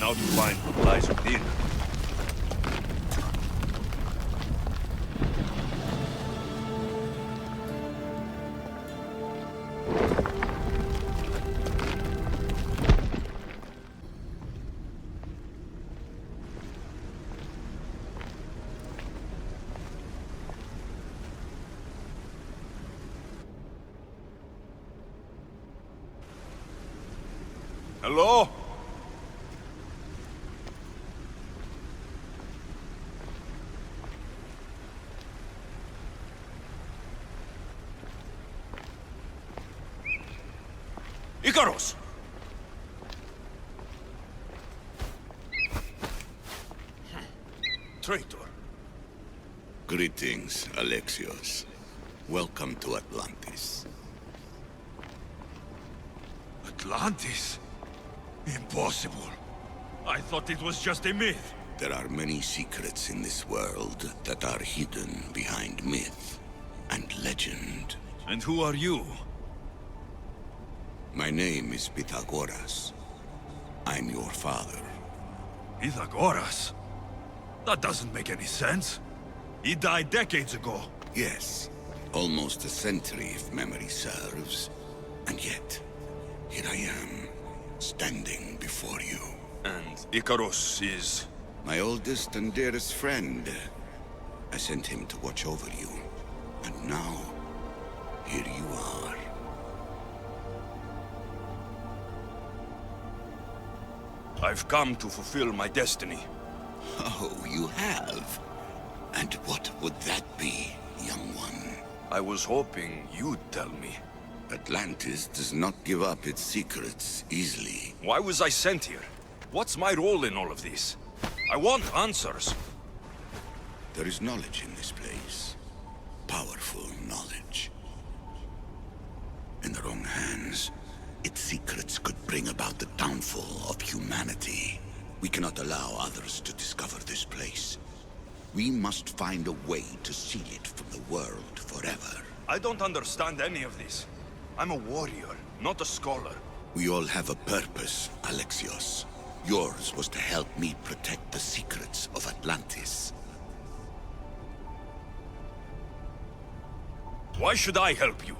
how to find what lies within. Hello? Icarus! Traitor. Greetings, Alexios. Welcome to Atlantis. Atlantis? Impossible. I thought it was just a myth. There are many secrets in this world that are hidden behind myth and legend. And who are you? My name is Pythagoras. I'm your father. Pythagoras? That doesn't make any sense. He died decades ago. Yes, almost a century if memory serves. And yet, here I am, standing before you. And Icarus is... My oldest and dearest friend. I sent him to watch over you. And now, here you are. I've come to fulfill my destiny. Oh, you have? And what would that be, young one? I was hoping you'd tell me. Atlantis does not give up its secrets easily. Why was I sent here? What's my role in all of this? I want answers. There is knowledge in this place. Powerful knowledge. In the wrong hands, its secrets could bring about the downfall of humanity. We cannot allow others to discover this place. We must find a way to seal it from the world forever. I don't understand any of this. I'm a warrior, not a scholar. We all have a purpose, Alexios. Yours was to help me protect the secrets of Atlantis. Why should I help you?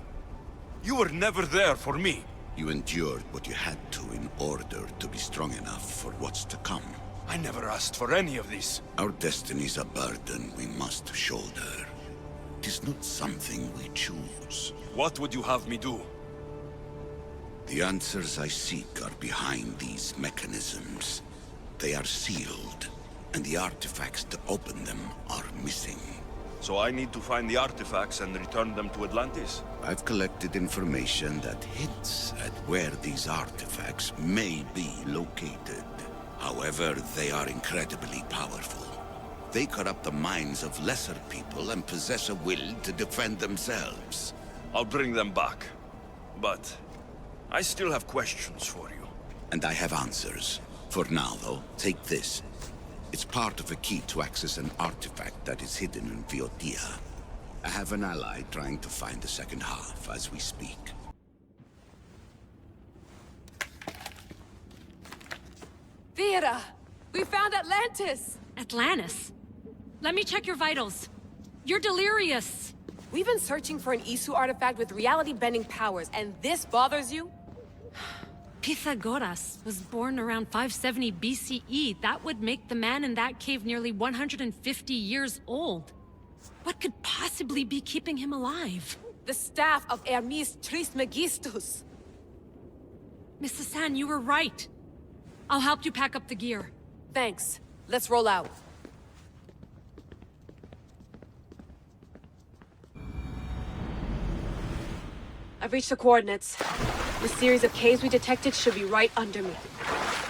You were never there for me. You endured what you had to in order to be strong enough for what's to come. I never asked for any of this. Our destiny's a burden we must shoulder. It is not something we choose. What would you have me do? The answers I seek are behind these mechanisms. They are sealed, and the artifacts to open them are missing. So I need to find the artifacts and return them to Atlantis? I've collected information that hints at where these artifacts may be located. However, they are incredibly powerful. They corrupt the minds of lesser people and possess a will to defend themselves. I'll bring them back. But I still have questions for you. And I have answers. For now, though, take this. It's part of a key to access an artifact that is hidden in Viotia. I have an ally trying to find the second half as we speak. Vera! We found Atlantis! Atlantis? Let me check your vitals. You're delirious. We've been searching for an Isu artifact with reality-bending powers, and this bothers you? Pythagoras was born around 570 BCE. That would make the man in that cave nearly 150 years old. What could possibly be keeping him alive? The staff of Hermes Trismegistus. Mrs. San, you were right. I'll help you pack up the gear. Thanks. Let's roll out. I've reached the coordinates. The series of caves we detected should be right under me.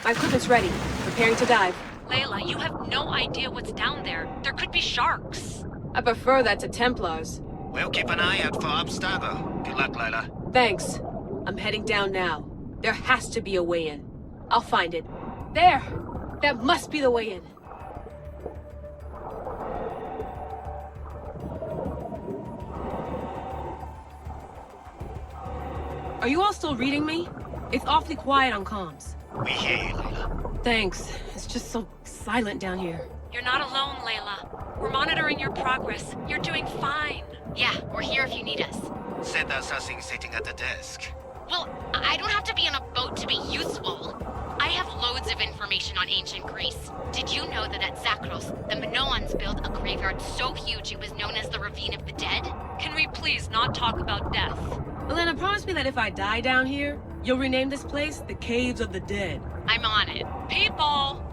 My equipment's ready. Preparing to dive. Layla, you have no idea what's down there. There could be sharks. I prefer that to Templars. We'll keep an eye out for Obstacle. Good luck, Layla. Thanks. I'm heading down now. There has to be a way in. I'll find it. There! That must be the way in. Are you all still reading me? It's awfully quiet on comms. We hear you, Layla. Thanks. It's just so silent down here. You're not alone, Layla. We're monitoring your progress. You're doing fine. Yeah, we're here if you need us. Said there's nothing sitting at the desk. Well, I don't have to be on a boat to be useful. I have loads of information on ancient Greece. Did you know that at Zakros, the Minoans built a graveyard so huge it was known as the Ravine of the Dead? Can we please not talk about death? Elena, promise me that if I die down here, you'll rename this place the Caves of the Dead. I'm on it. People!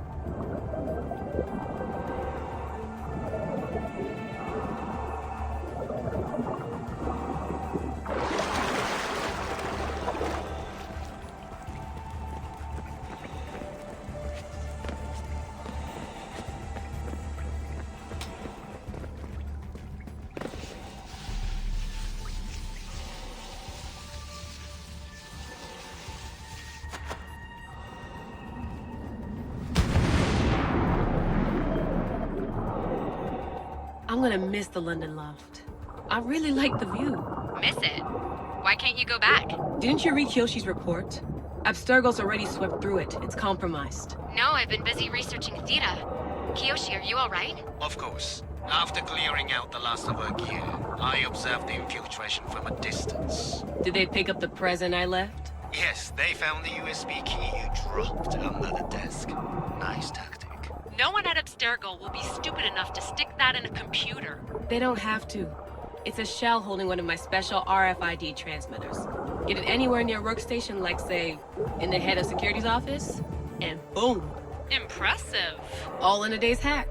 I'm gonna miss the London loft. I really like the view. Miss it? Why can't you go back? Didn't you read Kyoshi's report? Abstergo's already swept through it. It's compromised. No, I've been busy researching Theta. Kiyoshi, are you alright? Of course. After clearing out the last of her gear, I observed the infiltration from a distance. Did they pick up the present I left? Yes, they found the USB key you dropped under the desk. Nice tactic. No one at Abstergo will be stupid enough to stick that in a computer. They don't have to. It's a shell holding one of my special RFID transmitters. Get it anywhere near a workstation, like, say, in the head of security's office, and boom. Impressive. All in a day's hack.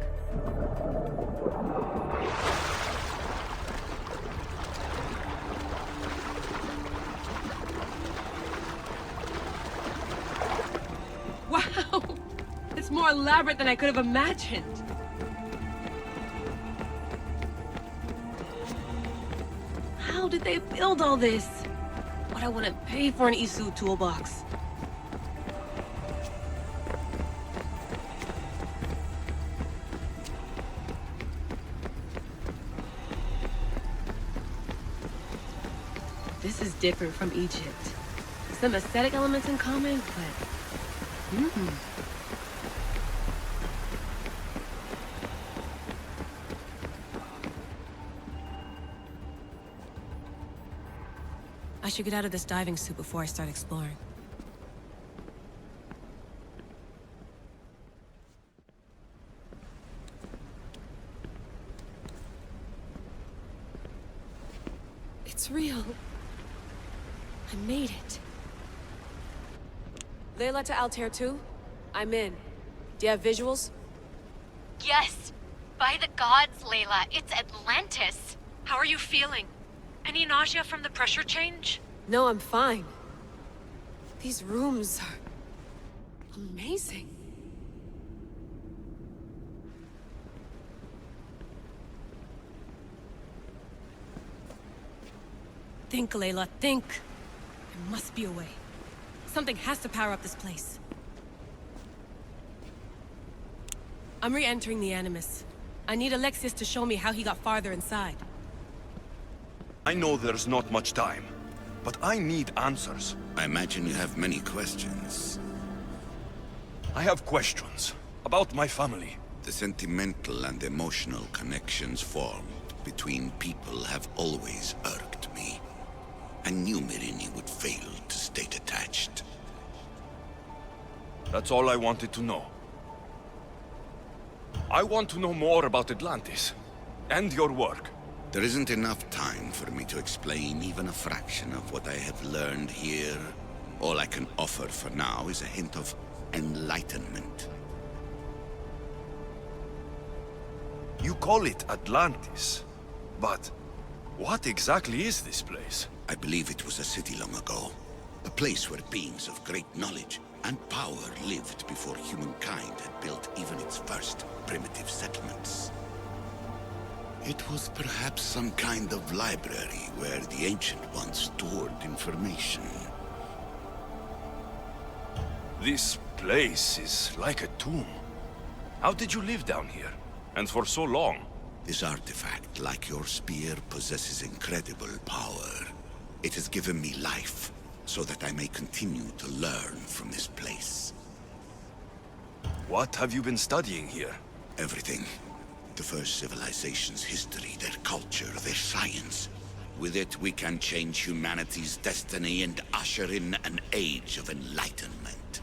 Wow! It's more elaborate than I could have imagined. How did they build all this? What I want to pay for an Isu toolbox. This is different from Egypt. Some aesthetic elements in common, but... I should get out of this diving suit before I start exploring. It's real. I made it. Layla to Altair 2? I'm in. Do you have visuals? Yes! By the gods, Layla, it's Atlantis! How are you feeling? Any nausea from the pressure change? No, I'm fine. These rooms are... amazing. Think, Layla, think. There must be a way. Something has to power up this place. I'm re-entering the Animus. I need Alexius to show me how he got farther inside. I know there's not much time, but I need answers. I imagine you have many questions. I have questions about my family. The sentimental and emotional connections formed between people have always irked me. I knew Myrini would fail to stay detached. That's all I wanted to know. I want to know more about Atlantis, and your work. There isn't enough time for me to explain even a fraction of what I have learned here. All I can offer for now is a hint of enlightenment. You call it Atlantis, but what exactly is this place? I believe it was a city long ago. A place where beings of great knowledge and power lived before humankind had built even its first primitive settlements. It was perhaps some kind of library where the Ancient Ones stored information. This place is like a tomb. How did you live down here? And for so long? This artifact, like your spear, possesses incredible power. It has given me life, so that I may continue to learn from this place. What have you been studying here? Everything. The first civilization's history, their culture, their science. With it, we can change humanity's destiny and usher in an age of enlightenment.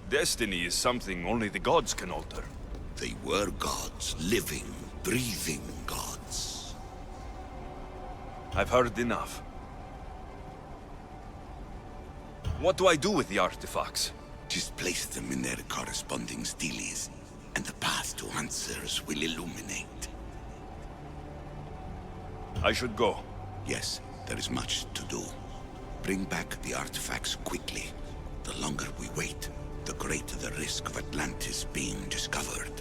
Destiny is something only the gods can alter. They were gods, living, breathing gods. I've heard enough. What do I do with the artifacts? Just place them in their corresponding steles, and the path to answers will illuminate. I should go. Yes, there is much to do. Bring back the artifacts quickly. The longer we wait, the greater the risk of Atlantis being discovered.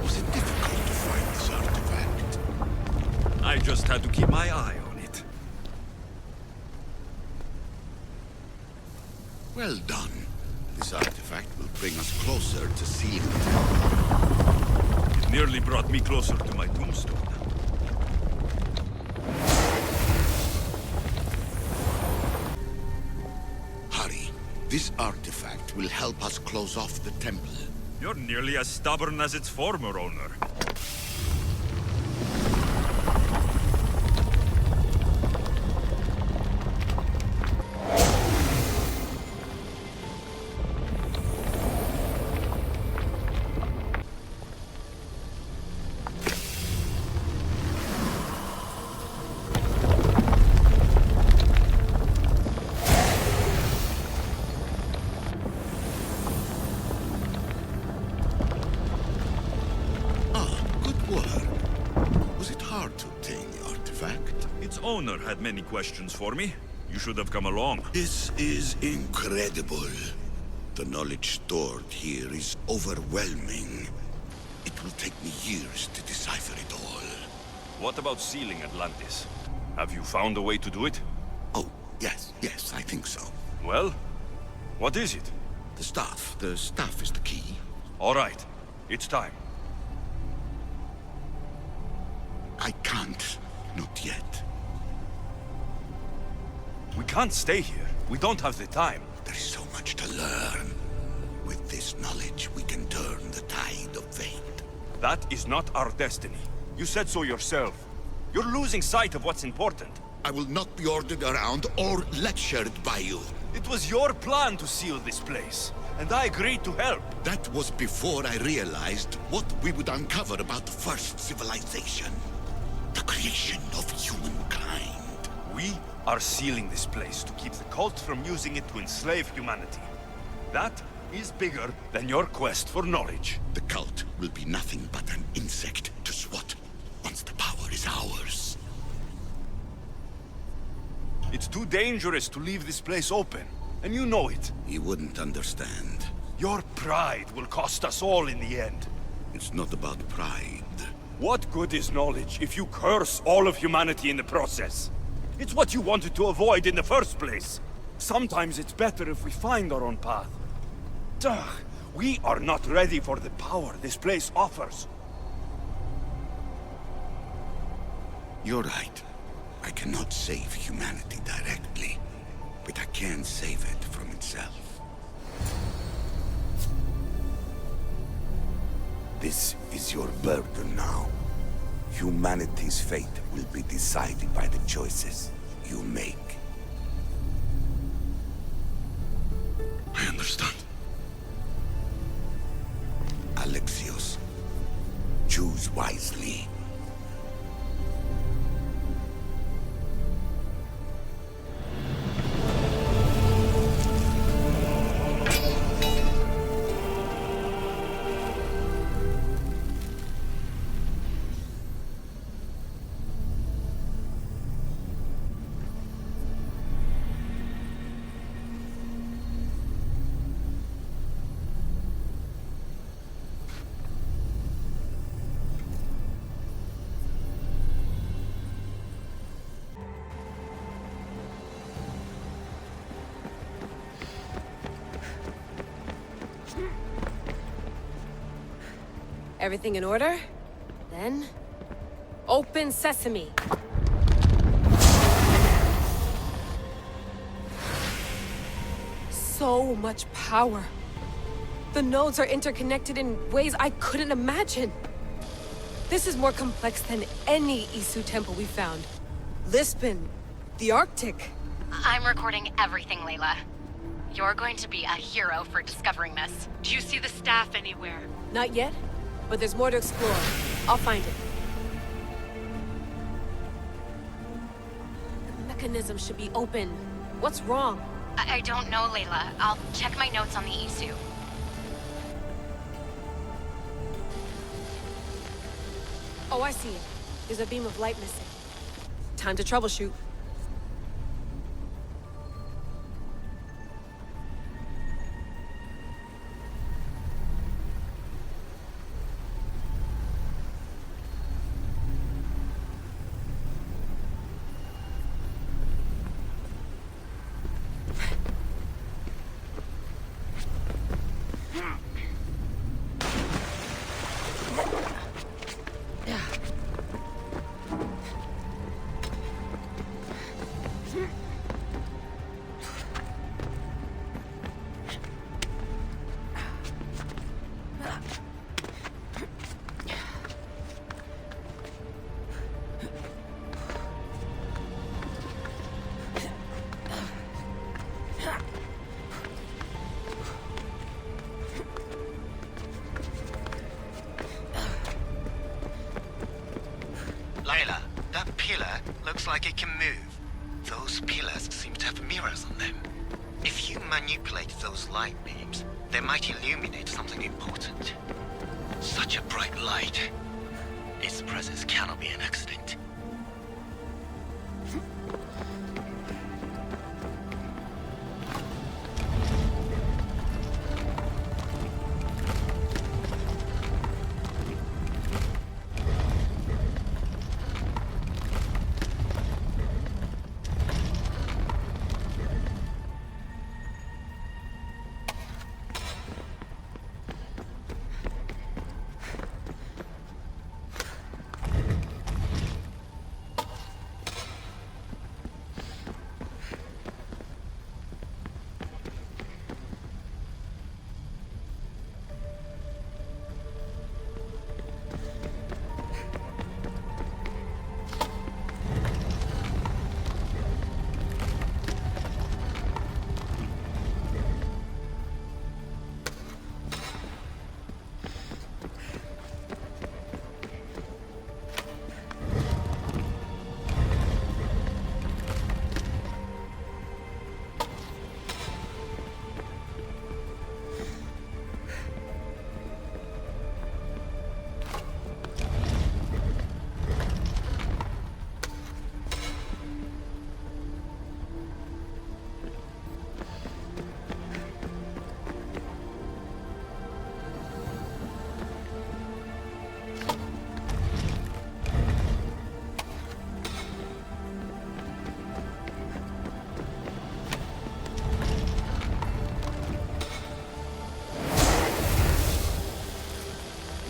Was it difficult to find this artifact? I just had to keep my eye on it. Well done. This artifact will bring us closer to sealing the temple. It nearly brought me closer to my tombstone. Hurry. This artifact will help us close off the temple. You're nearly as stubborn as its former owner. Owner had many questions for me. You should have come along. This is incredible. The knowledge stored here is overwhelming. It will take me years to decipher it all. What about sealing Atlantis? Have you found a way to do it? Oh, yes, I think so. Well, what is it? The staff. The staff is the key. All right, it's time. I can't. Not yet. We can't stay here. We don't have the time. There is so much to learn. With this knowledge, we can turn the tide of fate. That is not our destiny. You said so yourself. You're losing sight of what's important. I will not be ordered around or lectured by you. It was your plan to seal this place, and I agreed to help. That was before I realized what we would uncover about the first civilization. The creation of humankind. We are sealing this place to keep the cult from using it to enslave humanity. That is bigger than your quest for knowledge. The cult will be nothing but an insect to swat once the power is ours. It's too dangerous to leave this place open, and you know it. He wouldn't understand. Your pride will cost us all in the end. It's not about pride. What good is knowledge if you curse all of humanity in the process? It's what you wanted to avoid in the first place. Sometimes it's better if we find our own path. Ugh, we are not ready for the power this place offers. You're right. I cannot save humanity directly, but I can save it from itself. This is your burden now. Humanity's fate will be decided by the choices you make. I understand. Alexios, choose wisely. Everything in order? Then... open sesame! So much power. The nodes are interconnected in ways I couldn't imagine. This is more complex than any Isu temple we found. Lisbon, the Arctic. I'm recording everything, Layla. You're going to be a hero for discovering this. Do you see the staff anywhere? Not yet, but there's more to explore. I'll find it. The mechanism should be open. What's wrong? I don't know, Layla. I'll check my notes on the Isu. Oh, I see it. There's a beam of light missing. Time to troubleshoot. Layla, that pillar looks like it can move. Those pillars seem to have mirrors on them. If you manipulate those light beams, they might illuminate something important. Such a bright light. Its presence cannot be an accident.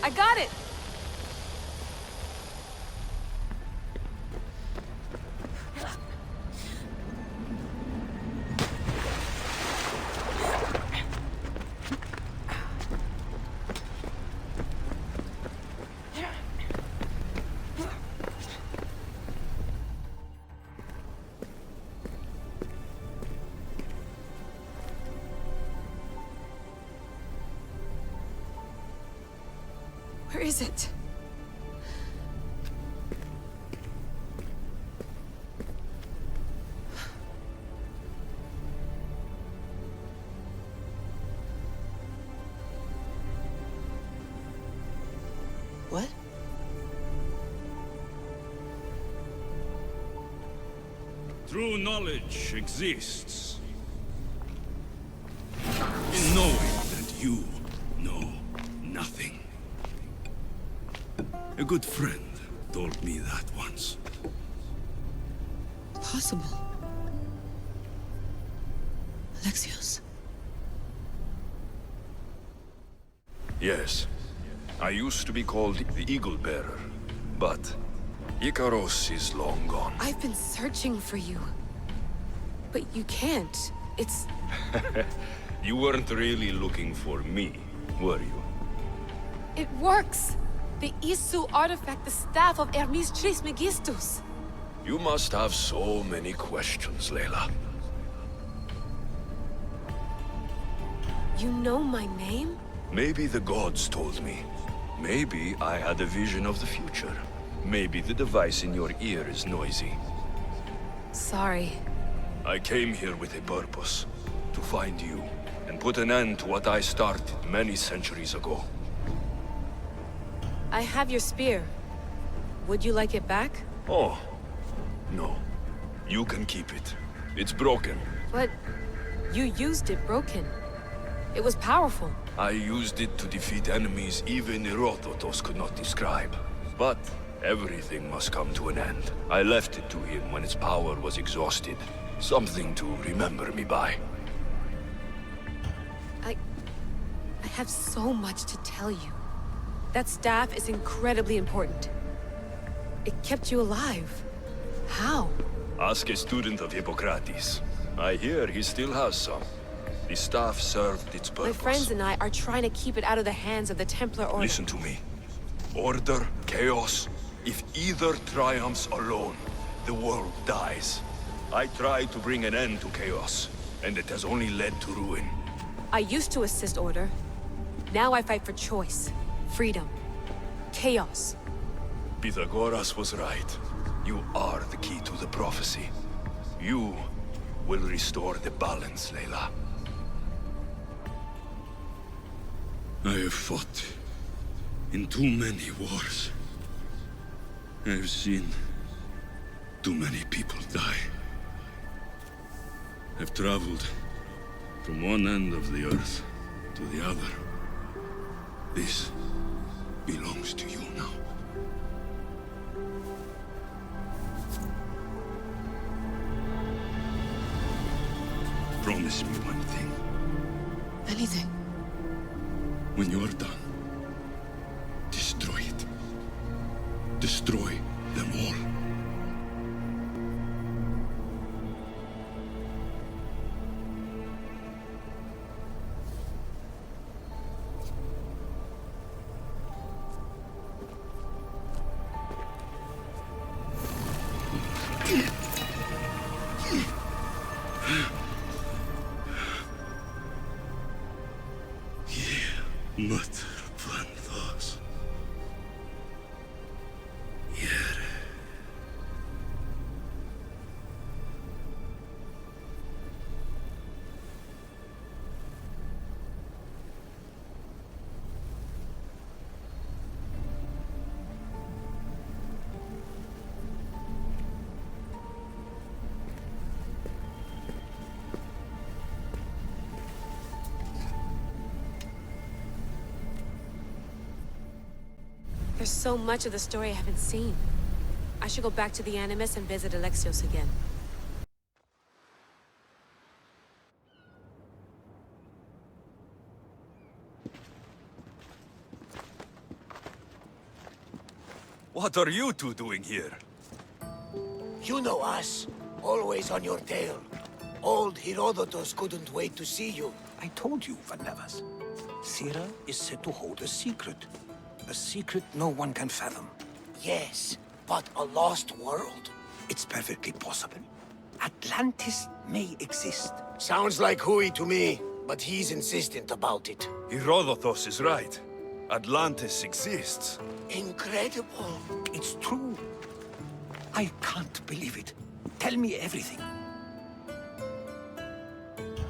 I got it! Where is it? What? True knowledge exists in knowing that you know nothing. A good friend told me that once. Possible. Alexios. Yes. I used to be called the Eagle Bearer, but Icaros is long gone. I've been searching for you. But you can't. It's... You weren't really looking for me, were you? It works! The Isu artifact, the staff of Hermes Trismegistus. You must have so many questions, Layla. You know my name? Maybe the gods told me. Maybe I had a vision of the future. Maybe the device in your ear is noisy. Sorry. I came here with a purpose. To find you, and put an end to what I started many centuries ago. I have your spear. Would you like it back? Oh. No. You can keep it. It's broken. But you used it broken. It was powerful. I used it to defeat enemies even Herodotus could not describe. But everything must come to an end. I left it to him when its power was exhausted. Something to remember me by. I have so much to tell you. That staff is incredibly important. It kept you alive. How? Ask a student of Hippocrates. I hear he still has some. The staff served its purpose. My friends and I are trying to keep it out of the hands of the Templar Order. Listen to me. Order, chaos. If either triumphs alone, the world dies. I tried to bring an end to chaos, and it has only led to ruin. I used to assist Order. Now I fight for choice, freedom, chaos. Pythagoras was right. You are the key to the prophecy. You will restore the balance, Layla. I have fought in too many wars. I have seen too many people die. I've traveled from one end of the earth to the other. This belongs to you now. Promise me one thing. Anything. When you are done, destroy it. Destroy them all. There's so much of the story I haven't seen. I should go back to the Animus and visit Alexios again. What are you two doing here? You know us. Always on your tail. Old Herodotus couldn't wait to see you. I told you, Vanevas. Sira is said to hold a secret. A secret no one can fathom. Yes, but a lost world? It's perfectly possible. Atlantis may exist. Sounds like Hui to me, but he's insistent about it. Herodotus is right. Atlantis exists. Incredible. It's true. I can't believe it. Tell me everything.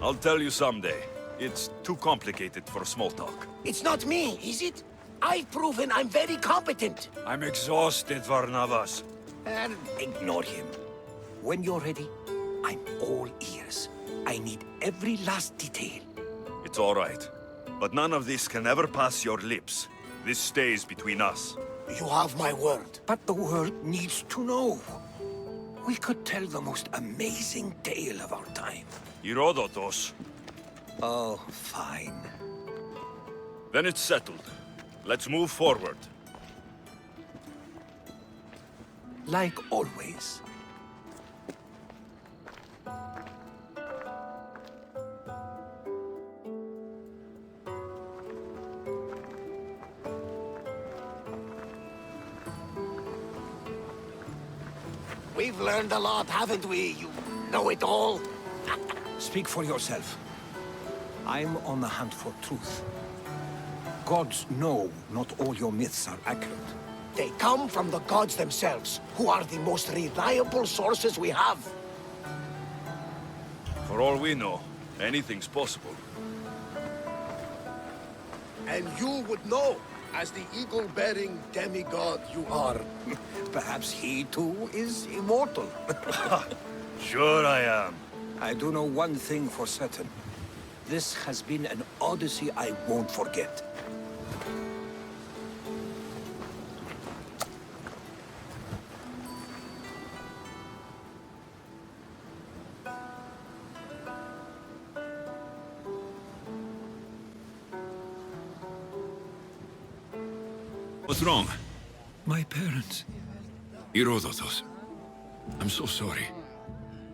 I'll tell you someday. It's too complicated for small talk. It's not me, is it? I've proven I'm very competent. I'm exhausted, Varnavas. And ignore him. When you're ready, I'm all ears. I need every last detail. It's all right. But none of this can ever pass your lips. This stays between us. You have my word. But the world needs to know. We could tell the most amazing tale of our time. Herodotus. Oh, fine. Then it's settled. Let's move forward. Like always. We've learned a lot, haven't we, you know-it-all? Speak for yourself. I'm on the hunt for truth. Gods know not all your myths are accurate. They come from the gods themselves, who are the most reliable sources we have. For all we know, anything's possible. And you would know, as the eagle-bearing demigod you are. Perhaps he too is immortal. Sure I am. I do know one thing for certain. This has been an Odyssey I won't forget. What's wrong? My parents. Herodotus. I'm so sorry.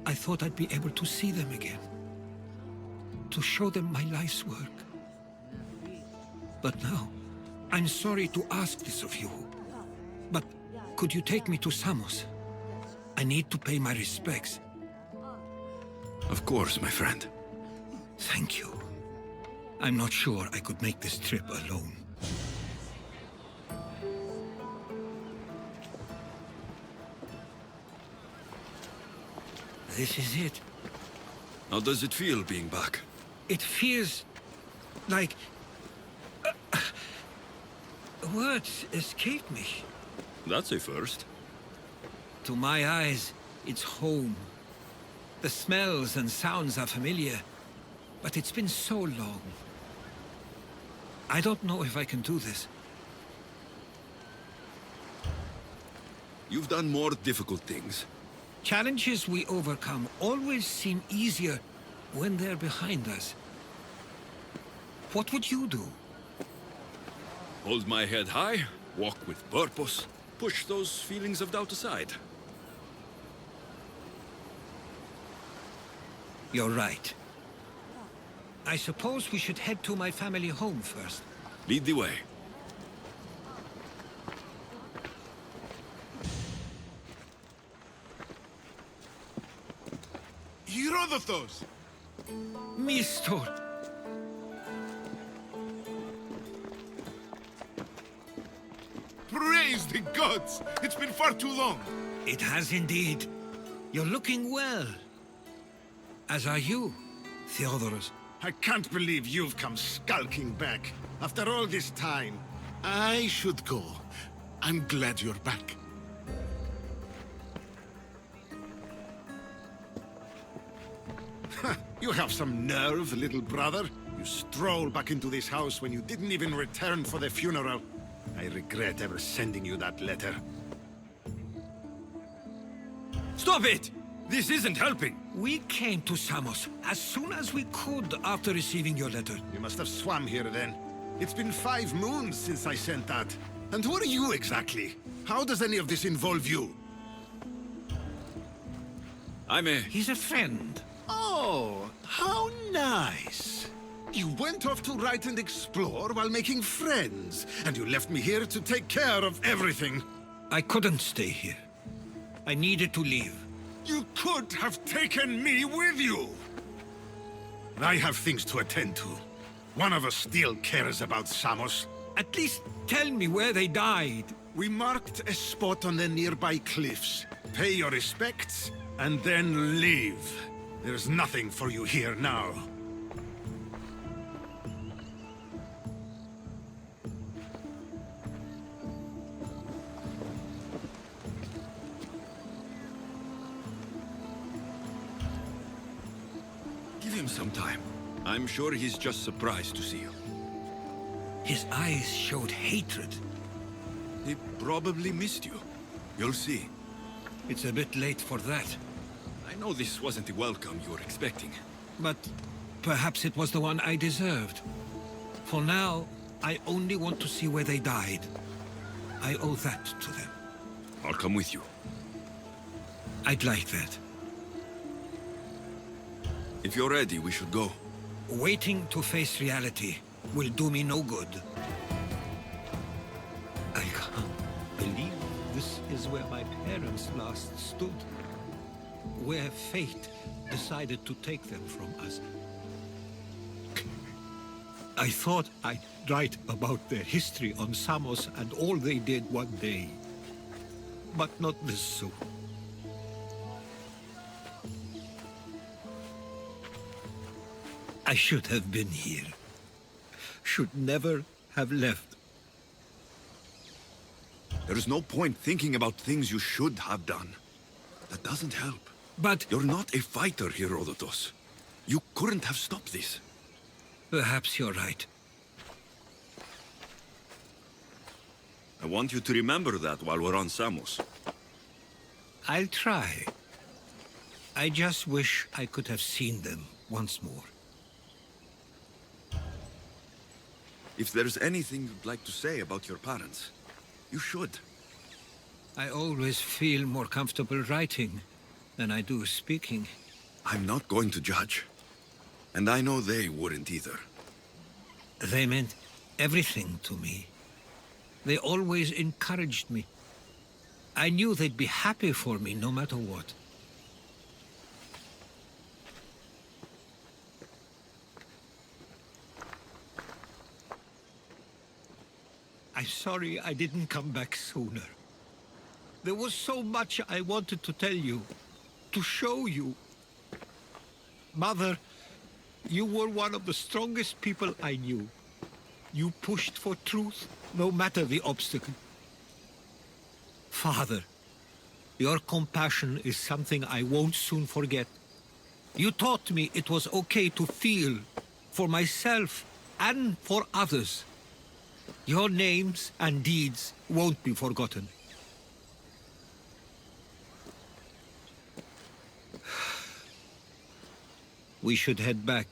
I thought I'd be able to see them again. To show them my life's work. But now, I'm sorry to ask this of you. But could you take me to Samos? I need to pay my respects. Of course, my friend. Thank you. I'm not sure I could make this trip alone. This is it. How does it feel being back? It feels like... words escape me. That's a first. To my eyes, it's home. The smells and sounds are familiar, but it's been so long. I don't know if I can do this. You've done more difficult things. Challenges we overcome always seem easier when they're behind us. What would you do? Hold my head high, walk with purpose, push those feelings of doubt aside. You're right. I suppose we should head to my family home first. Lead the way. Herodotus! Mistor! Praise the gods! It's been far too long! It has indeed. You're looking well. As are you, Theodorus. I can't believe you've come skulking back. After all this time, I should go. I'm glad you're back. You have some nerve, little brother. You stroll back into this house when you didn't even return for the funeral. I regret ever sending you that letter. Stop it! This isn't helping! We came to Samos as soon as we could after receiving your letter. You must have swum here then. It's been 5 moons since I sent that. And who are you exactly? How does any of this involve you? He's a friend. Oh, how nice. You went off to write and explore while making friends, and you left me here to take care of everything. I couldn't stay here. I needed to leave. You could have taken me with you! I have things to attend to. One of us still cares about Samos. At least tell me where they died. We marked a spot on the nearby cliffs. Pay your respects, and then leave. There's nothing for you here now. Give him some time. I'm sure he's just surprised to see you. His eyes showed hatred. He probably missed you. You'll see. It's a bit late for that. I know this wasn't the welcome you were expecting. But perhaps it was the one I deserved. For now, I only want to see where they died. I owe that to them. I'll come with you. I'd like that. If you're ready, we should go. Waiting to face reality will do me no good. I can't believe this is where my parents last stood. Where fate decided to take them from us. I thought I'd write about their history on Samos and all they did one day. But not this soon. I should have been here. Should never have left. There is no point thinking about things you should have done. That doesn't help. But You're not a fighter, Herodotus. You couldn't have stopped this. perhaps you're right. I want you to remember that while we're on Samos. I'll try. I just wish I could have seen them once more. If there's anything you'd like to say about your parents, you should. I always feel more comfortable writing than I do speaking. I'm not going to judge. And I know they wouldn't either. They meant everything to me. They always encouraged me. I knew they'd be happy for me no matter what. I'm sorry I didn't come back sooner. There was so much I wanted to tell you, to show you. Mother, you were one of the strongest people I knew. You pushed for truth, no matter the obstacle. Father, your compassion is something I won't soon forget. You taught me it was okay to feel, for myself and for others. Your names and deeds won't be forgotten. We should head back.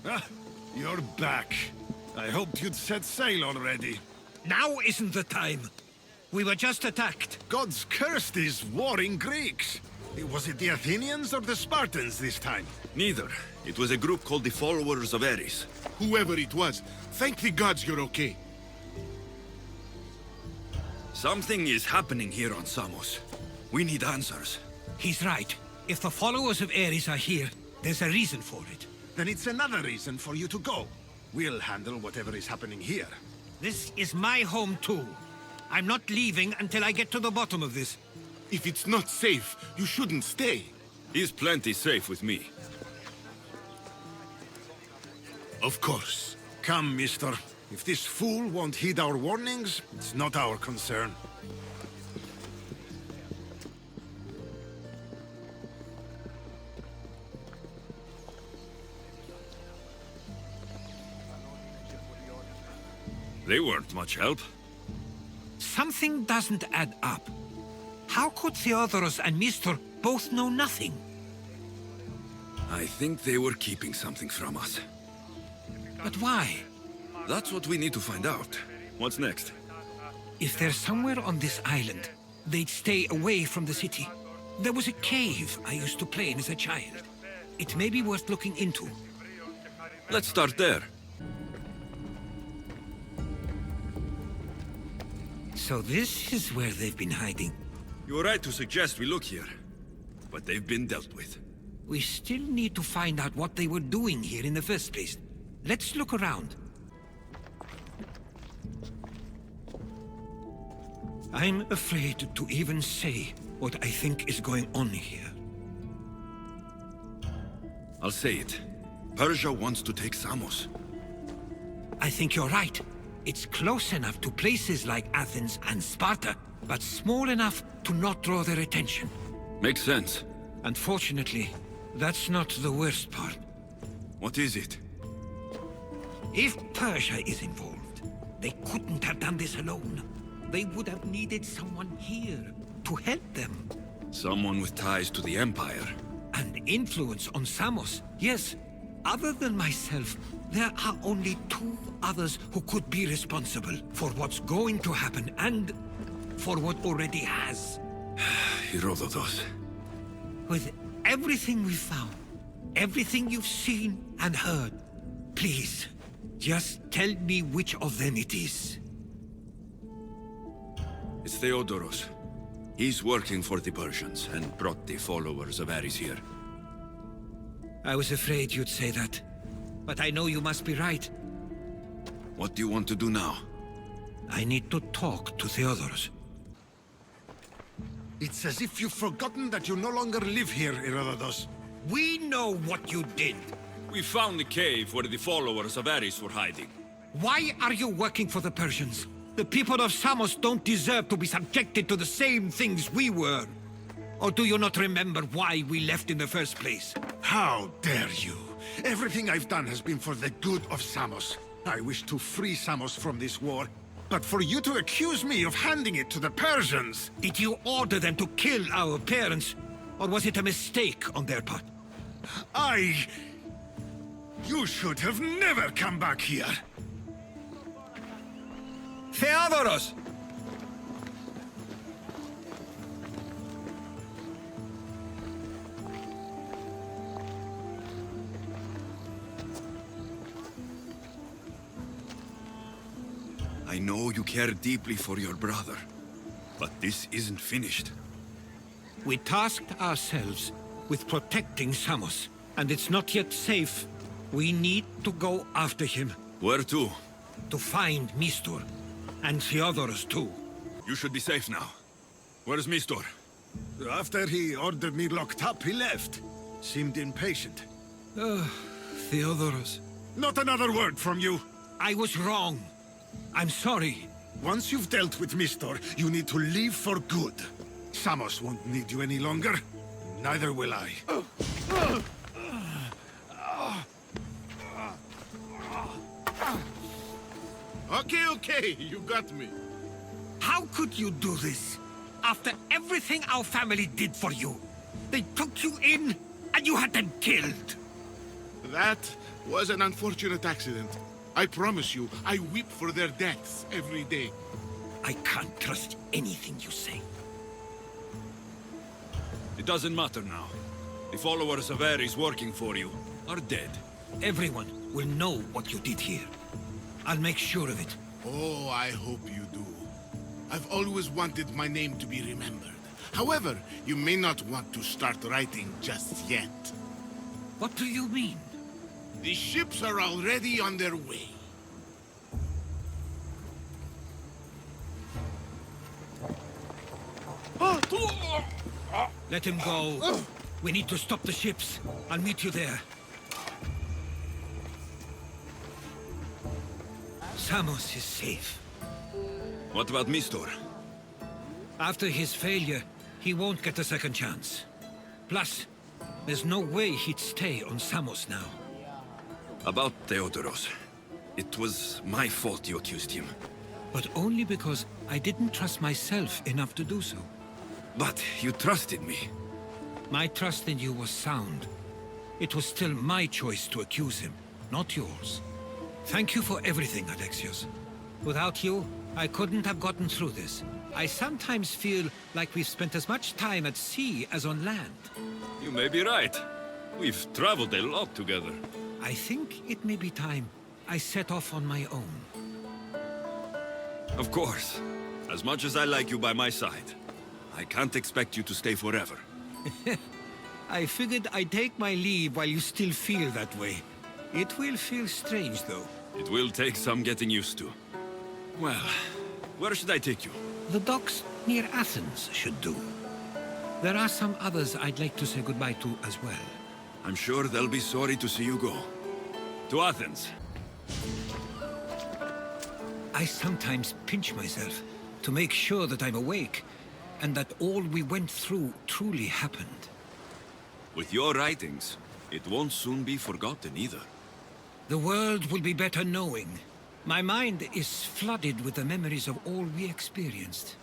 Ah, you're back. I hoped you'd set sail already. Now isn't the time. We were just attacked. Gods cursed these warring Greeks. Was it the Athenians or the Spartans this time? Neither. It was a group called the Followers of Ares. Whoever it was, thank the gods you're okay. Something is happening here on Samos. We need answers. He's right. If the followers of Ares are here, there's a reason for it. Then it's another reason for you to go. We'll handle whatever is happening here. This is my home too. I'm not leaving until I get to the bottom of this. If it's not safe, you shouldn't stay. He's plenty safe with me. Of course. Come, mister. If this fool won't heed our warnings, it's not our concern. They weren't much help. Something doesn't add up. How could Theodoros and Mistor both know nothing? I think they were keeping something from us. But why? That's what we need to find out. What's next? If they're somewhere on this island, they'd stay away from the city. There was a cave I used to play in as a child. It may be worth looking into. Let's start there. So this is where they've been hiding. You were right to suggest we look here. But they've been dealt with. We still need to find out what they were doing here in the first place. Let's look around. I'm afraid to even say what I think is going on here. I'll say it. Persia wants to take Samos. I think you're right. It's close enough to places like Athens and Sparta. but small enough to not draw their attention. Makes sense. Unfortunately, that's not the worst part. What is it? If Persia is involved, they couldn't have done this alone. They would have needed someone here to help them. Someone with ties to the Empire. And influence on Samos. Yes, other than myself, there are only 2 others who could be responsible for what's going to happen and for what already has. Herodotus. With everything we've found, everything you've seen and heard, please, just tell me which of them it is. It's Theodoros. He's working for the Persians and brought the followers of Ares here. I was afraid you'd say that, but I know you must be right. What do you want to do now? I need to talk to Theodoros. It's as if you've forgotten that you no longer live here, Herodotus. We know what you did. We found the cave where the followers of Ares were hiding. Why are you working for the Persians? The people of Samos don't deserve to be subjected to the same things we were. Or do you not remember why we left in the first place? How dare you? Everything I've done has been for the good of Samos. I wish to free Samos from this war. But for you to accuse me of handing it to the Persians... Did you order them to kill our parents? Or was it a mistake on their part? You should have never come back here! Theodoros! I know you care deeply for your brother, but this isn't finished. We tasked ourselves with protecting Samos, and it's not yet safe. We need to go after him. Where to? To find Mistor. And Theodoros too. You should be safe now. Where's Mistor? After he ordered me locked up, he left. Seemed impatient. Theodoros. Not another word from you! I was wrong. I'm sorry. Once you've dealt with Mistor, you need to leave for good. Samos won't need you any longer. Neither will I. Okay, you got me. How could you do this? After everything our family did for you. They took you in, and you had them killed. That was an unfortunate accident. I promise you, I weep for their deaths every day. I can't trust anything you say. It doesn't matter now. The followers of Ares working for you are dead. Everyone will know what you did here. I'll make sure of it. Oh, I hope you do. I've always wanted my name to be remembered. However, you may not want to start writing just yet. What do you mean? The ships are already on their way. Let him go. We need to stop the ships. I'll meet you there. Samos is safe. What about Mistor? After his failure, he won't get a second chance. Plus, there's no way he'd stay on Samos now. About Theodoros. It was my fault you accused him. But only because I didn't trust myself enough to do so. But you trusted me. My trust in you was sound. It was still my choice to accuse him, not yours. Thank you for everything, Alexios. Without you, I couldn't have gotten through this. I sometimes feel like we've spent as much time at sea as on land. You may be right. We've traveled a lot together. I think it may be time I set off on my own. Of course. As much as I like you by my side, I can't expect you to stay forever. I figured I'd take my leave while you still feel that way. It will feel strange, though. It will take some getting used to. Well, where should I take you? The docks near Athens should do. There are some others I'd like to say goodbye to as well. I'm sure they'll be sorry to see you go. To Athens. I sometimes pinch myself to make sure that I'm awake, and that all we went through truly happened. With your writings, it won't soon be forgotten either. The world will be better knowing. My mind is flooded with the memories of all we experienced.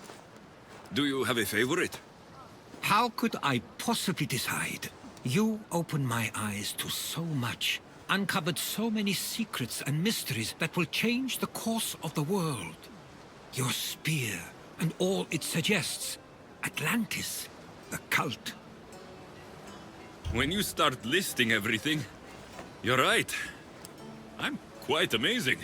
Do you have a favorite? How could I possibly decide? You opened my eyes to so much, uncovered so many secrets and mysteries that will change the course of the world. Your spear, and all it suggests. Atlantis, the cult. When you start listing everything, you're right. I'm quite amazing.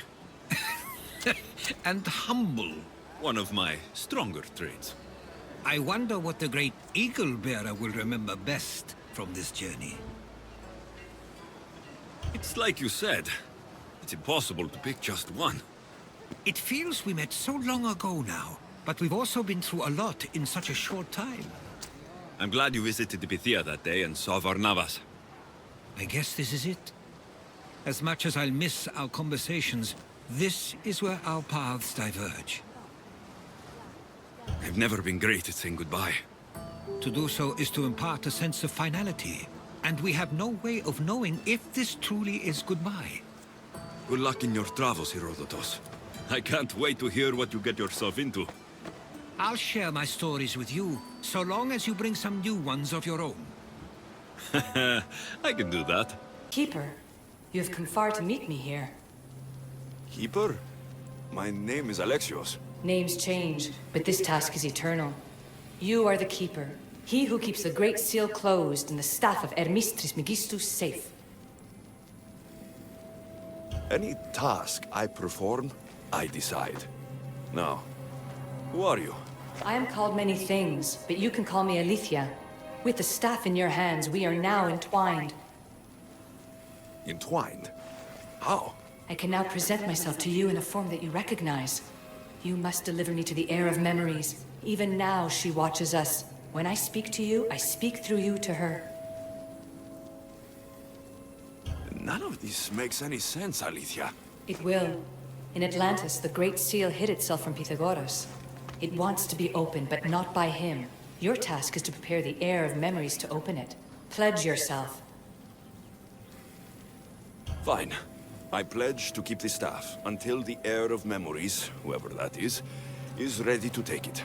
And humble. One of my stronger traits. I wonder what the great Eagle Bearer will remember best from this journey. It's like you said. It's impossible to pick just one. It feels we met so long ago now, but we've also been through a lot in such a short time. I'm glad you visited the Bithia that day and saw Varnavas. I guess this is it. As much as I'll miss our conversations, this is where our paths diverge. I've never been great at saying goodbye. To do so is to impart a sense of finality, and we have no way of knowing if this truly is goodbye. Good luck in your travels, Herodotus. I can't wait to hear what you get yourself into. I'll share my stories with you, so long as you bring some new ones of your own. I can do that. Keeper, you have come far to meet me here. Keeper? My name is Alexios. Names change, but this task is eternal. You are the Keeper, he who keeps the Great Seal closed and the staff of Hermes Trismegistus safe. Any task I perform, I decide. Now, who are you? I am called many things, but you can call me Alethea. With the staff in your hands, we are now entwined. Entwined? How? I can now present myself to you in a form that you recognize. You must deliver me to the heir of memories. Even now, she watches us. When I speak to you, I speak through you to her. None of this makes any sense, Alethea. It will. In Atlantis, the Great Seal hid itself from Pythagoras. It wants to be opened, but not by him. Your task is to prepare the heir of memories to open it. Pledge yourself. Fine. I pledge to keep the staff until the heir of memories, whoever that is ready to take it.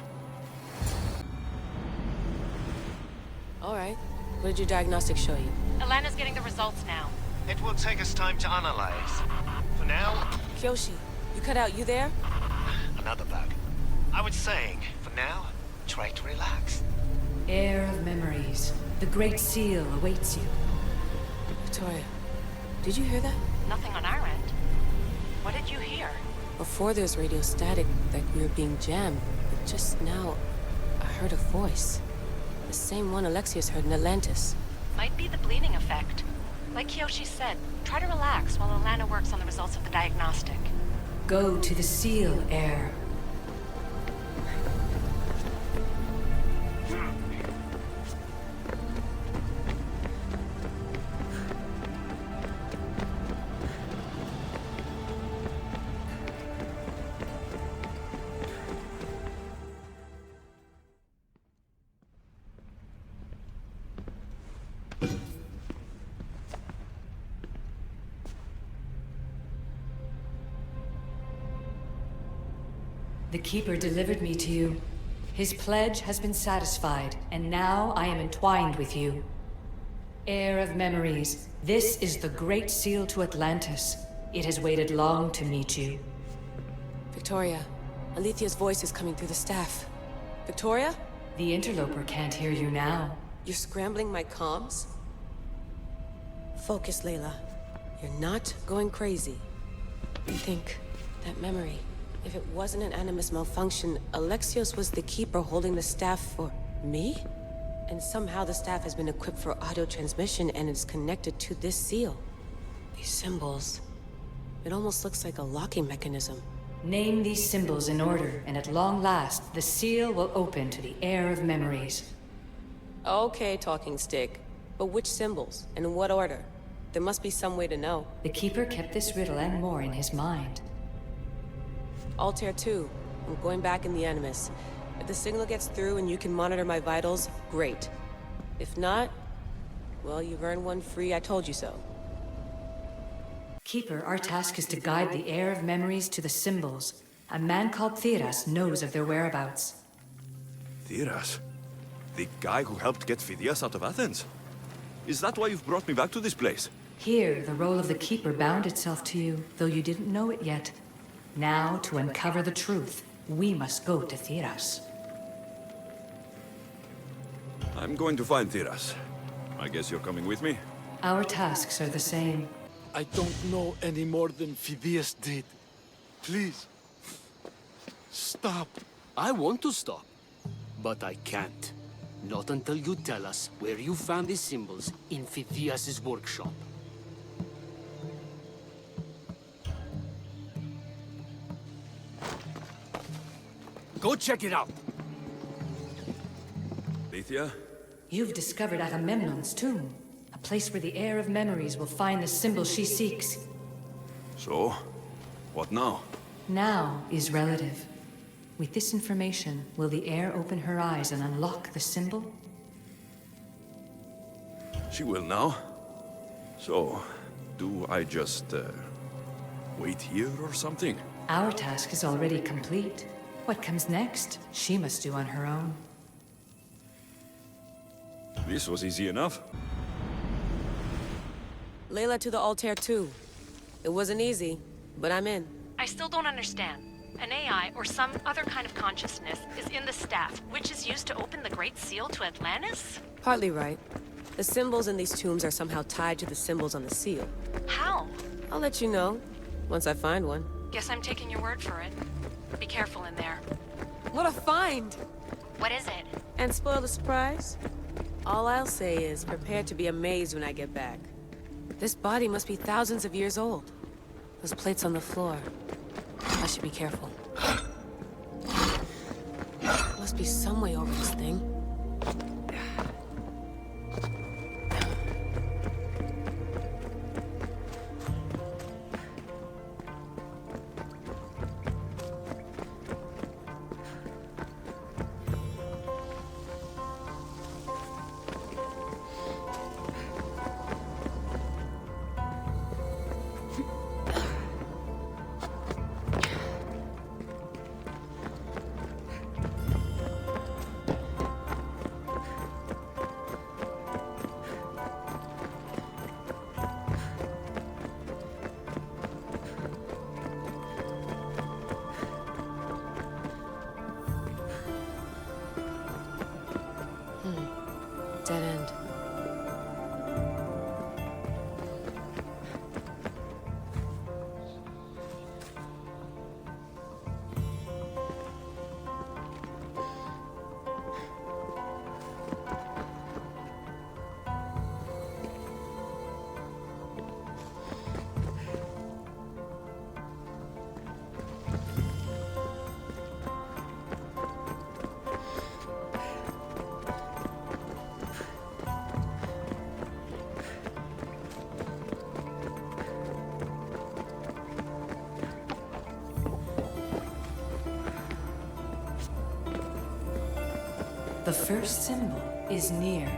All right. What did your diagnostics show you? Alana's getting the results now. It will take us time to analyze. For now, Kyoshi, you cut out. You there? another bug. I was saying, for now, try to relax. Heir of memories. The Great Seal awaits you. Victoria, did you hear that? Nothing on our end. What did you hear? Before there was radio static, like we were being jammed. But just now, I heard a voice. The same one Alexios heard in Atlantis. Might be the bleeding effect. Like Kyoshi said, try to relax while Alana works on the results of the diagnostic. Go to the Seal, heir. The Keeper delivered me to you. His pledge has been satisfied, and now I am entwined with you. Heir of memories, this is the Great Seal to Atlantis. It has waited long to meet you. Victoria, Alethea's voice is coming through the staff. Victoria? The interloper can't hear you now. You're scrambling my comms? Focus, Layla. You're not going crazy. Think, that memory. If it wasn't an Animus malfunction, Alexios was the Keeper holding the staff for me? And somehow the staff has been equipped for audio transmission and is connected to this seal. These symbols. It almost looks like a locking mechanism. Name these symbols in order, and at long last, the seal will open to the Heir of memories. Okay, talking stick. But which symbols? And in what order? There must be some way to know. The Keeper kept this riddle and more in his mind. Altair 2. I'm going back in the Animus. If the signal gets through and you can monitor my vitals, great. If not, well, you've earned one free I told you so. Keeper, our task is to guide the heir of memories to the symbols. A man called Theras knows of their whereabouts. Theras? The guy who helped get Phidias out of Athens? Is that why you've brought me back to this place? Here, the role of the Keeper bound itself to you, though you didn't know it yet. Now, to uncover the truth, we must go to Theras. I'm going to find Theras. I guess you're coming with me? Our tasks are the same. I don't know any more than Phidias did. Please. Stop. I want to stop, but I can't. Not until you tell us where you found these symbols in Phidias' workshop. Go check it out! Lethia? You've discovered Agamemnon's tomb, a place where the heir of memories will find the symbol she seeks. So? What now? Now is relative. With this information, will the heir open her eyes and unlock the symbol? She will now. So, do I just, wait here or something? Our task is already complete. What comes next, she must do on her own. This was easy enough. Layla to the Altair too. It wasn't easy, but I'm in. I still don't understand. An AI or some other kind of consciousness is in the staff, which is used to open the Great Seal to Atlantis? Partly right. The symbols in these tombs are somehow tied to the symbols on the seal. How? I'll let you know, once I find one. Guess I'm taking your word for it. Be careful in there. What a find! What is it? And spoil the surprise? All I'll say is, prepare to be amazed when I get back. This body must be thousands of years old. Those plates on the floor. I should be careful. Must be some way over this thing. Dead end. The first symbol is near.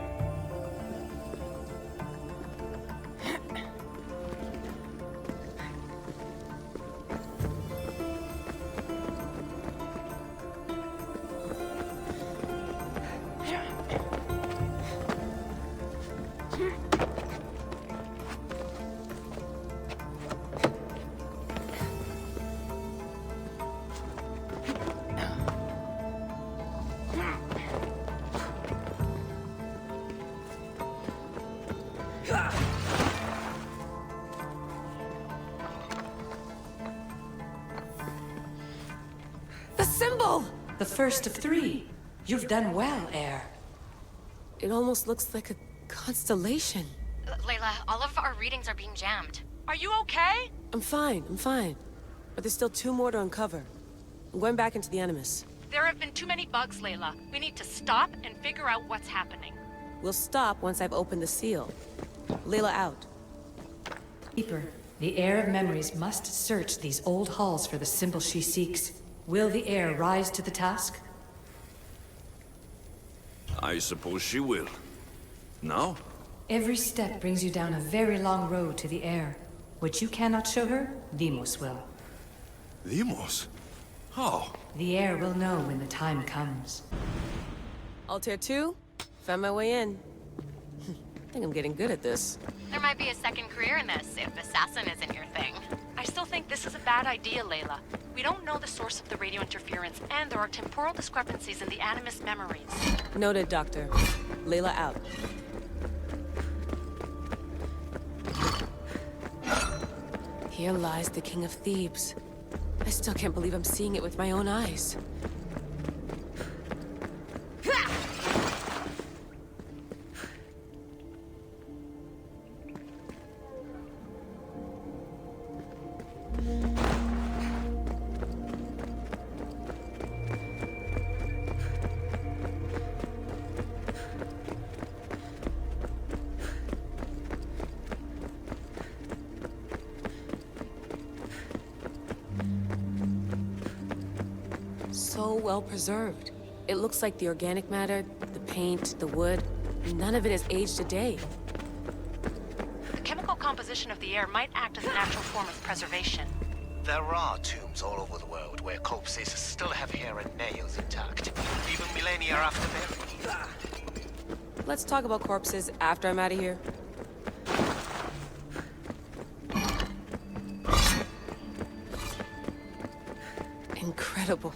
The symbol! The first of three. You've done well, heir. It almost looks like a constellation. Layla, all of our readings are being jammed. Are you okay? I'm fine. But there's still two more to uncover. I'm going back into the Animus. There have been too many bugs, Layla. We need to stop and figure out what's happening. We'll stop once I've opened the seal. Layla out. Keeper, the heir of memories must search these old halls for the symbol she seeks. Will the heir rise to the task? I suppose she will. Now? Every step brings you down a very long road to the heir. What you cannot show her, Deimos will. Deimos? How? The heir will know when the time comes. Altair 2, found my way in. I think I'm getting good at this. There might be a second career in this if assassin isn't your thing. I still think this is a bad idea, Layla. We don't know the source of the radio interference, and there are temporal discrepancies in the Animus memories. Noted, Doctor. Layla out. Here lies the King of Thebes. I still can't believe I'm seeing it with my own eyes. So well preserved. It looks like the organic matter, the paint, the wood, none of it has aged a day. The chemical composition of the air might act as a natural form of preservation. There are tombs all over the world where corpses still have hair and nails intact, even millennia after burial. Let's talk about corpses after I'm out of here. Incredible.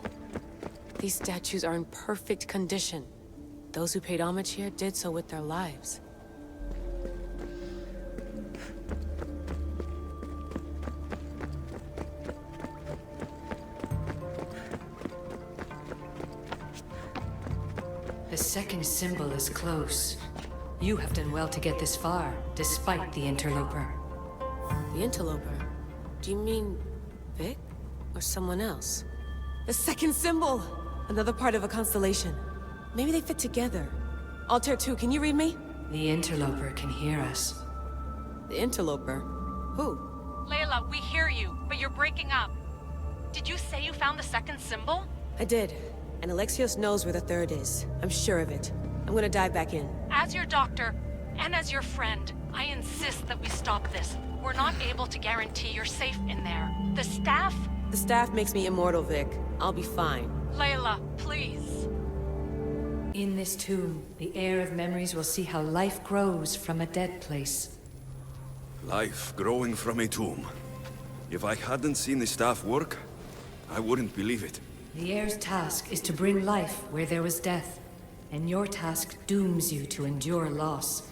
These statues are in perfect condition. Those who paid homage here did so with their lives. The second symbol is close. You have done well to get this far, despite the interloper. The interloper? Do you mean Vic? Or someone else? The second symbol! Another part of a constellation. Maybe they fit together. Altair 2, can you read me? The interloper can hear us. The interloper? Who? Layla, we hear you, but you're breaking up. Did you say you found the second symbol? I did. And Alexios knows where the third is. I'm sure of it. I'm gonna dive back in. As your doctor, and as your friend, I insist that we stop this. We're not able to guarantee you're safe in there. The staff... The staff makes me immortal, Vic. I'll be fine. Layla, please. In this tomb, the heir of memories will see how life grows from a dead place. Life growing from a tomb. If I hadn't seen the staff work, I wouldn't believe it. The heir's task is to bring life where there was death, and your task dooms you to endure loss.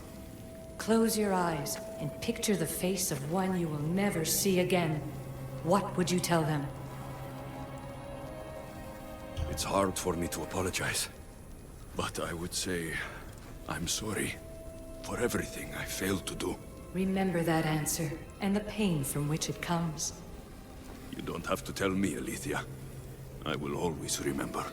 Close your eyes and picture the face of one you will never see again. What would you tell them? It's hard for me to apologize, but I would say I'm sorry for everything I failed to do. Remember that answer, and the pain from which it comes. You don't have to tell me, Alethea. I will always remember.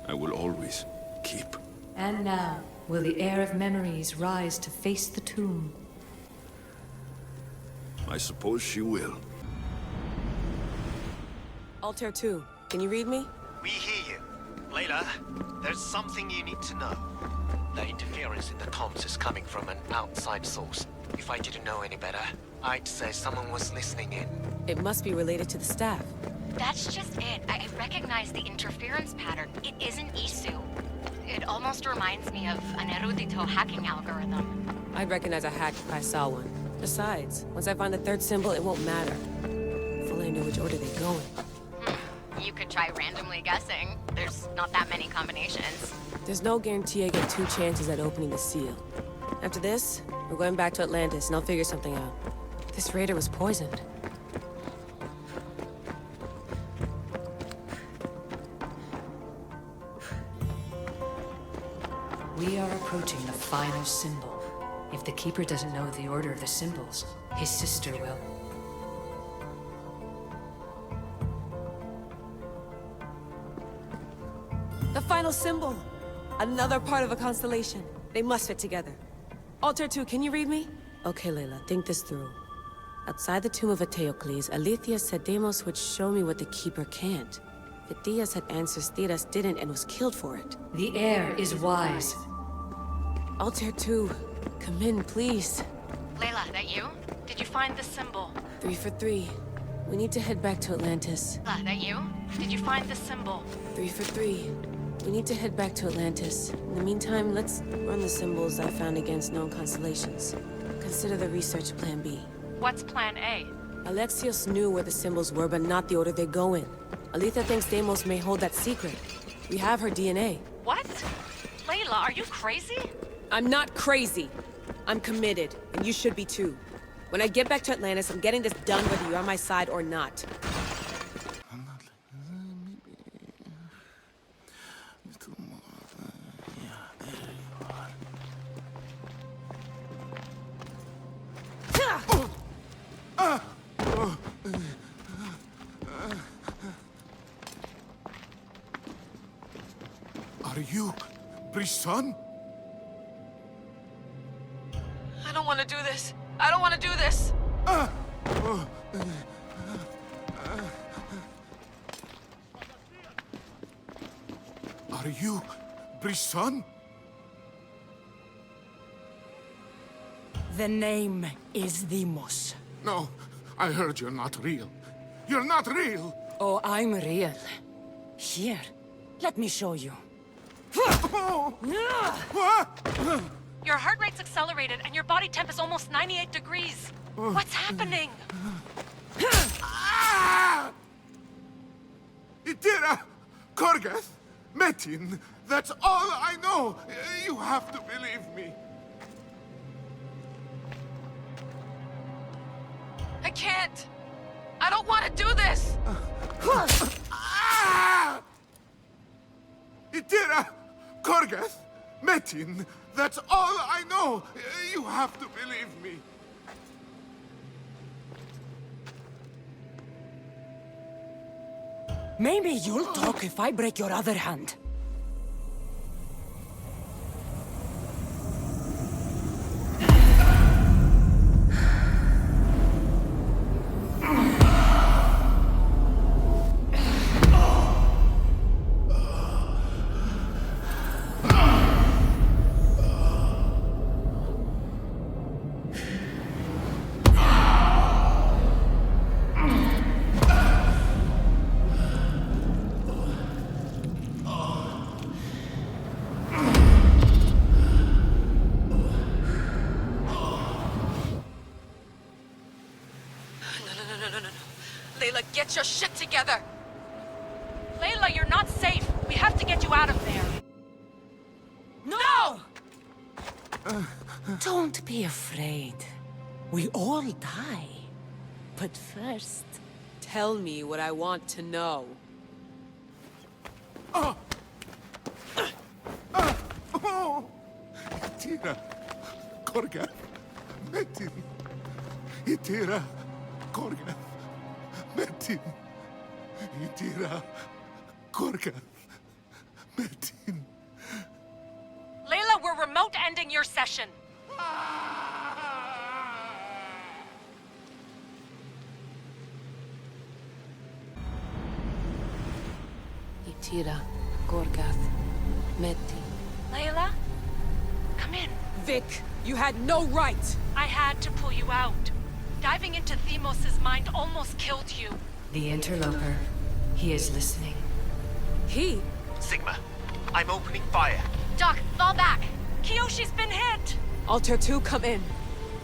I will always keep. And now, will the heir of memories rise to face the tomb? I suppose she will. Altair 2, can you read me? We hear you. Layla, there's something you need to know. The interference in the comms is coming from an outside source. If I didn't know any better, I'd say someone was listening in. It must be related to the staff. That's just it. I recognize the interference pattern. It isn't Isu. It almost reminds me of an erudito hacking algorithm. I'd recognize a hack if I saw one. Besides, once I find the third symbol, it won't matter. If only I knew which order they go in. You could try randomly guessing. There's not that many combinations. There's no guarantee I get 2 chances at opening the seal. After this, we're going back to Atlantis and I'll figure something out. This raider was poisoned. We are approaching the final symbol. If the Keeper doesn't know the order of the symbols, his sister will. The final symbol! Another part of a constellation. They must fit together. Altair 2, can you read me? Okay, Layla, think this through. Outside the tomb of Eteocles, Alethea said Deimos would show me what the Keeper can't. Phidias had answers Theras didn't and was killed for it. The heir is wise. Altair 2, come in, please. Layla, that you? Did you find the symbol? 3 for 3. We need to head back to Atlantis. Layla, that you? Did you find the symbol? 3 for 3. We need to head back to Atlantis. In the meantime, let's run the symbols I found against known constellations. Consider the research plan B. What's plan A? Alexios knew where the symbols were, but not the order they go in. Aletha thinks Deimos may hold that secret. We have her DNA. What? Layla, are you crazy? I'm not crazy. I'm committed, and you should be too. When I get back to Atlantis, I'm getting this done whether you're on my side or not. Are you Brisson? I don't want to do this. I don't want to do this. Are you Brisson? The name is Deimos. No, I heard you're not real. You're not real! Oh, I'm real. Here, let me show you. Your heart rate's accelerated and your body temp is almost 98 degrees. What's happening? Itira! Korgath! Metin! That's all I know! You have to believe me. I can't. I don't want to do this. Itira! Korgath! Metin! That's all I know! You have to believe me. Maybe you'll talk if I break your other hand. Get your shit together! Layla, you're not safe. We have to get you out of there. No! Don't be afraid. We all die. But first... Tell me what I want to know. Itira! Korgath! Metin! Itira! Korgath! Metin! Itira! Korgath! Metin! Layla, we're remote ending your session. Itira, Korgath, Metin. Layla, come in. Vic, you had no right! I had to pull you out. Diving into Deimos' mind almost killed you. The interloper. He is listening. He? Sigma, I'm opening fire. Doc, fall back. Kiyoshi's been hit! Altair 2, come in.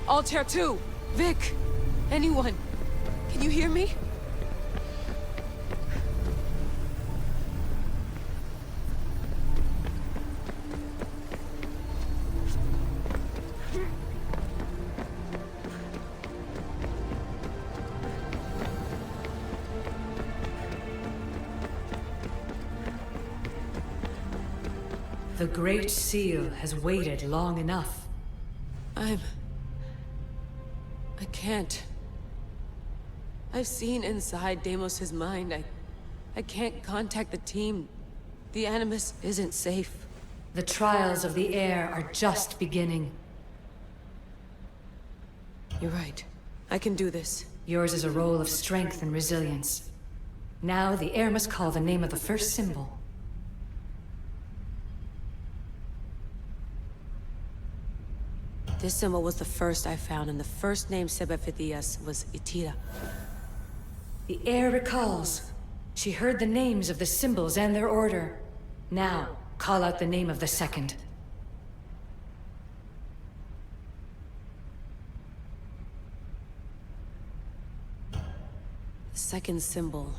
Altair 2! Vic! Anyone! Can you hear me? The Great Seal has waited long enough. I can't. I've seen inside Deimos' mind. I can't contact the team. The Animus isn't safe. The trials of the air are just beginning. You're right. I can do this. Yours is a role of strength and resilience. Now the heir must call the name of the first symbol. This symbol was the first I found, and the first name said by Phidias was Itira. The heir recalls. She heard the names of the symbols and their order. Now, call out the name of the second. The second symbol.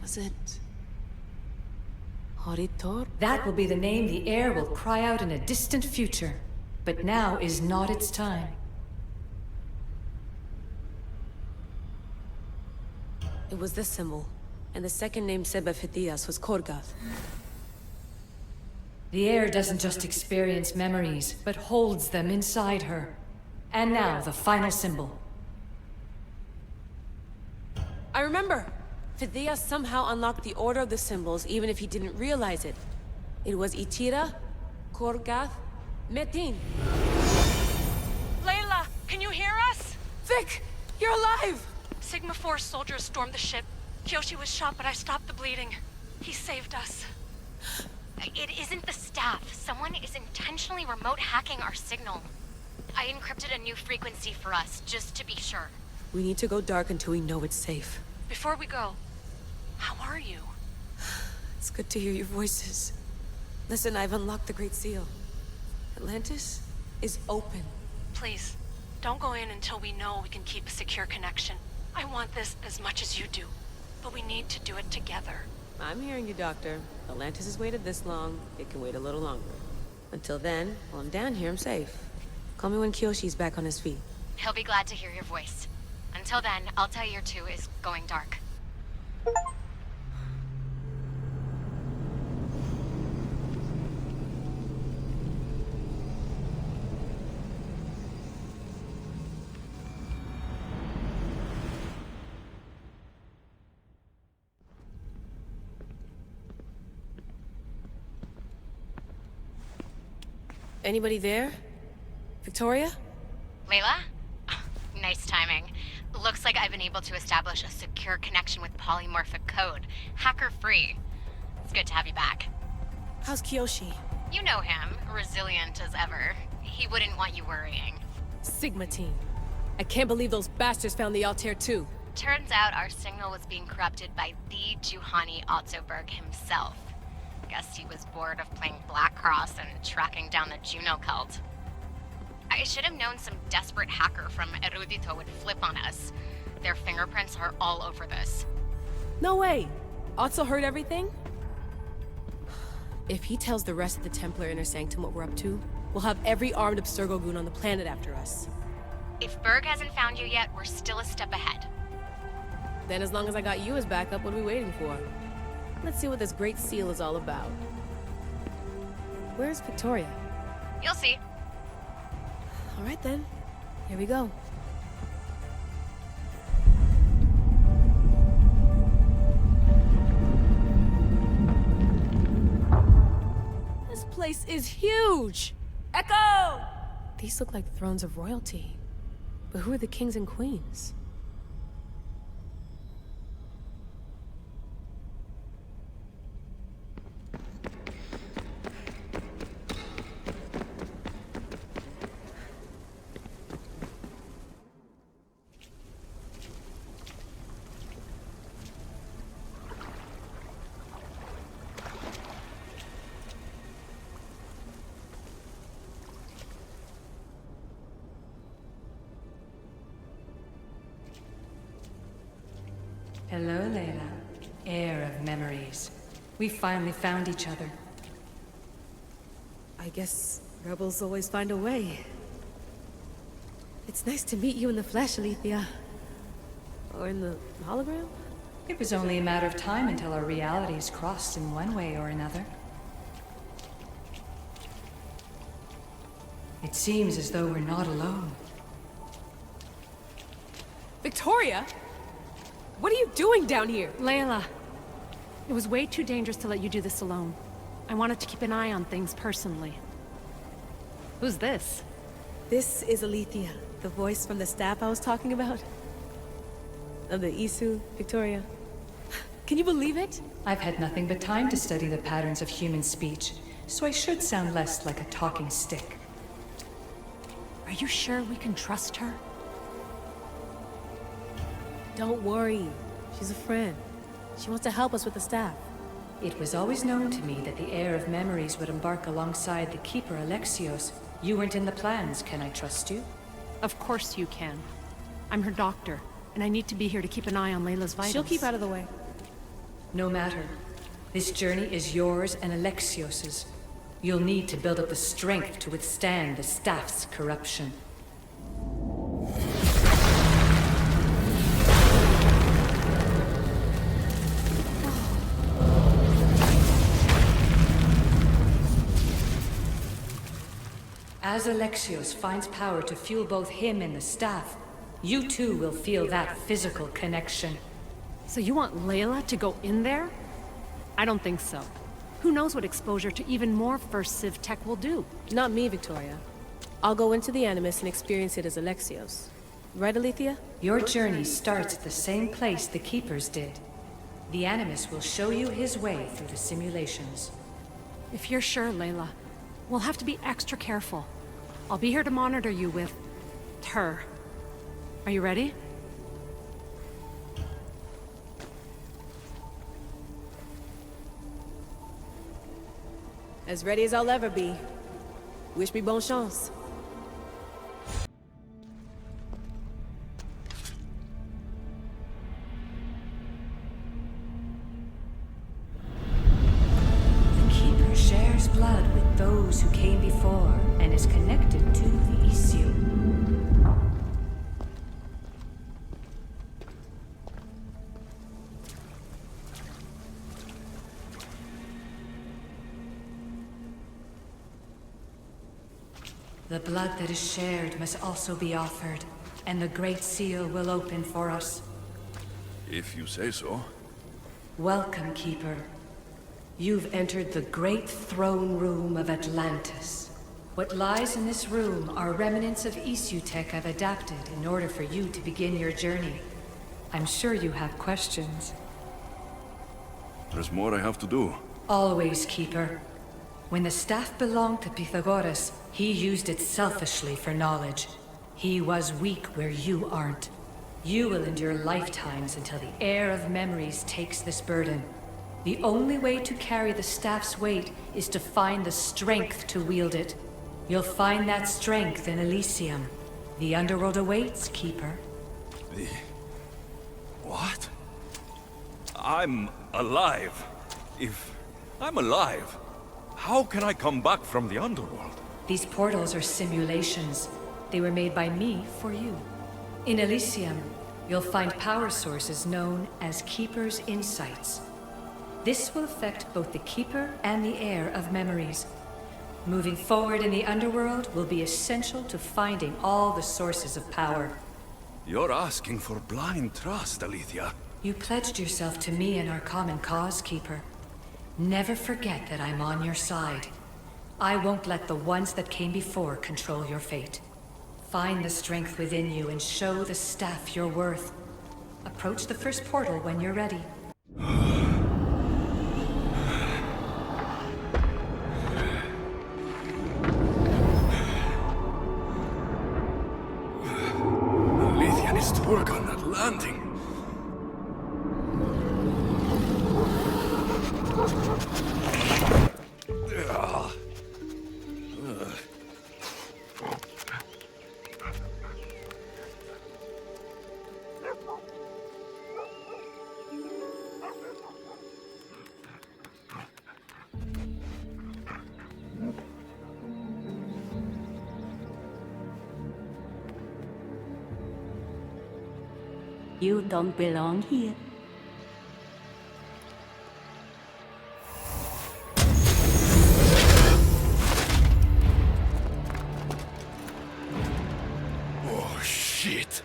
Was it... Horitor? That will be the name the heir will cry out in a distant future. But now is not its time. It was this symbol, and the second name said by Phidias was Korgath. The heir doesn't just experience memories, but holds them inside her. And now, the final symbol. I remember! Phidias somehow unlocked the order of the symbols, even if he didn't realize it. It was Itira, Korgath, Metin. Layla, can you hear us? Vic! You're alive! Sigma 4 soldiers stormed the ship. Kyoshi was shot, but I stopped the bleeding. He saved us. It isn't the staff. Someone is intentionally remote hacking our signal. I encrypted a new frequency for us, just to be sure. We need to go dark until we know it's safe. Before we go, how are you? It's good to hear your voices. Listen, I've unlocked the Great Seal. Atlantis is open. Please, don't go in until we know we can keep a secure connection. I want this as much as you do, but we need to do it together. I'm hearing you, Doctor. Atlantis has waited this long. It can wait a little longer. Until then, while I'm down here, I'm safe. Call me when Kyoshi's back on his feet. He'll be glad to hear your voice. Until then, I'll tell you 2 is going dark. Anybody there? Victoria? Layla? Nice timing. Looks like I've been able to establish a secure connection with polymorphic code. Hacker-free. It's good to have you back. How's Kyoshi? You know him. Resilient as ever. He wouldn't want you worrying. Sigma team. I can't believe those bastards found the Altair too. Turns out our signal was being corrupted by the Juhani Ottoberg himself. Guess he was bored of playing Black Cross and tracking down the Juno cult. I should have known some desperate hacker from Erudito would flip on us. Their fingerprints are all over this. No way! Otso heard everything? If he tells the rest of the Templar Inner Sanctum what we're up to, we'll have every armed Abstergo goon on the planet after us. If Berg hasn't found you yet, we're still a step ahead. Then as long as I got you as backup, what are we waiting for? Let's see what this Great Seal is all about. Where's Victoria? You'll see. All right then. Here we go. This place is huge! Echo! These look like thrones of royalty. But who are the kings and queens? Hello, Layla. Heir of memories. We finally found each other. I guess rebels always find a way. It's nice to meet you in the flesh, Alethea. Or in the hologram? It was only a matter of time until our realities crossed in one way or another. It seems as though we're not alone. Victoria? What are you doing down here? Layla, it was way too dangerous to let you do this alone. I wanted to keep an eye on things personally. Who's this? This is Alethea, the voice from the staff I was talking about. Of the Isu, Victoria. Can you believe it? I've had nothing but time to study the patterns of human speech, so I should sound less like a talking stick. Are you sure we can trust her? Don't worry. She's a friend. She wants to help us with the staff. It was always known to me that the heir of memories would embark alongside the Keeper Alexios. You weren't in the plans. Can I trust you? Of course you can. I'm her doctor, and I need to be here to keep an eye on Layla's vitals. She'll keep out of the way. No matter. This journey is yours and Alexios's. You'll need to build up the strength to withstand the staff's corruption. As Alexios finds power to fuel both him and the staff, you too will feel that physical connection. So you want Layla to go in there? I don't think so. Who knows what exposure to even more First Civ tech will do? Not me, Victoria. I'll go into the Animus and experience it as Alexios. Right, Alethea? Your journey starts at the same place the Keepers did. The Animus will show you his way through the simulations. If you're sure, Layla, we'll have to be extra careful. I'll be here to monitor you with her. Are you ready? As ready as I'll ever be. Wish me bonne chance. The Keeper shares blood with those who came before and is connected to the issue. The blood that is shared must also be offered, and the Great Seal will open for us. If you say so. Welcome, Keeper. You've entered the great throne room of Atlantis. What lies in this room are remnants of issue tech I've adapted in order for you to begin your journey. I'm sure you have questions. There's more I have to do. Always, Keeper. When the staff belonged to Pythagoras, he used it selfishly for knowledge. He was weak where you aren't. You will endure lifetimes until the heir of memories takes this burden. The only way to carry the staff's weight is to find the strength to wield it. You'll find that strength in Elysium. The underworld awaits, Keeper. What? I'm alive. If I'm alive, how can I come back from the underworld? These portals are simulations. They were made by me for you. In Elysium, you'll find power sources known as Keeper's Insights. This will affect both the Keeper and the heir of memories. Moving forward in the underworld will be essential to finding all the sources of power. You're asking for blind trust, Alethea. You pledged yourself to me and our common cause, Keeper. Never forget that I'm on your side. I won't let the ones that came before control your fate. Find the strength within you and show the staff your worth. Approach the first portal when you're ready. Alethea needs to work on that landing. You don't belong here. Oh, shit.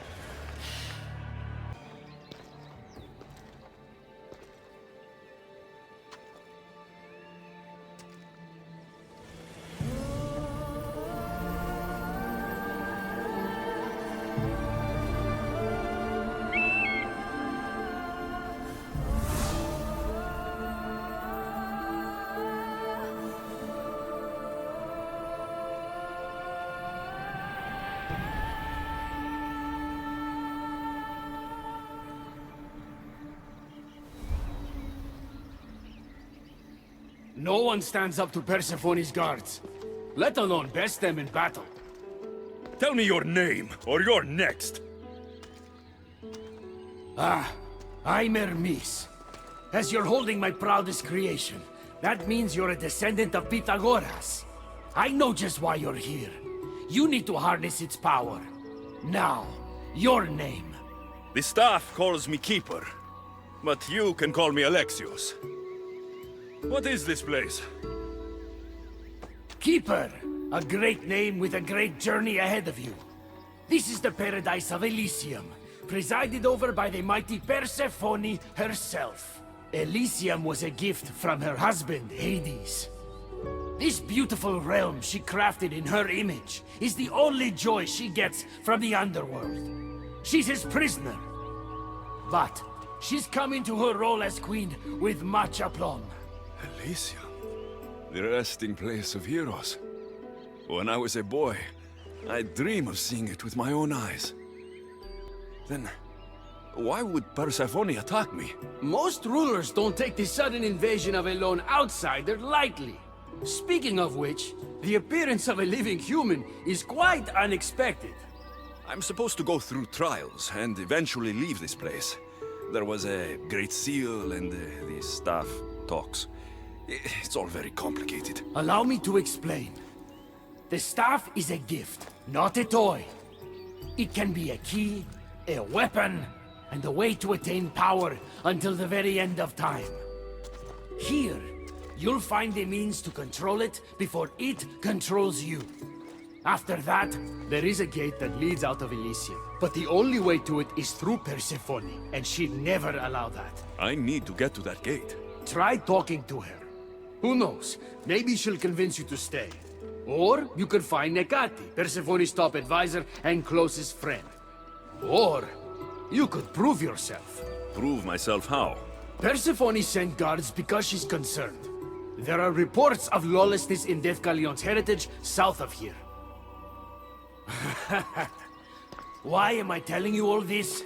No one stands up to Persephone's guards, let alone best them in battle. Tell me your name, or you're next. I'm Hermes. As you're holding my proudest creation, that means you're a descendant of Pythagoras. I know just why you're here. You need to harness its power. Now, your name. The staff calls me Keeper, but you can call me Alexios. What is this place? Keeper, a great name with a great journey ahead of you. This is the paradise of Elysium, presided over by the mighty Persephone herself. Elysium was a gift from her husband, Hades. This beautiful realm she crafted in her image is the only joy she gets from the underworld. She's his prisoner. But she's come into her role as queen with much aplomb. Elysium, the resting place of heroes. When I was a boy, I'd dream of seeing it with my own eyes. Then, why would Persephone attack me? Most rulers don't take the sudden invasion of a lone outsider lightly. Speaking of which, the appearance of a living human is quite unexpected. I'm supposed to go through trials and eventually leave this place. There was a great seal and the staff talks. It's all very complicated. Allow me to explain. The staff is a gift, not a toy. It can be a key, a weapon, and a way to attain power until the very end of time. Here, you'll find a means to control it before it controls you. After that, there is a gate that leads out of Elysium. But the only way to it is through Persephone, and she'd never allow that. I need to get to that gate. Try talking to her. Who knows? Maybe she'll convince you to stay. Or you could find Nekati, Persephone's top advisor and closest friend. Or you could prove yourself. Prove myself how? Persephone sent guards because she's concerned. There are reports of lawlessness in Deucalion's heritage south of here. Why am I telling you all this?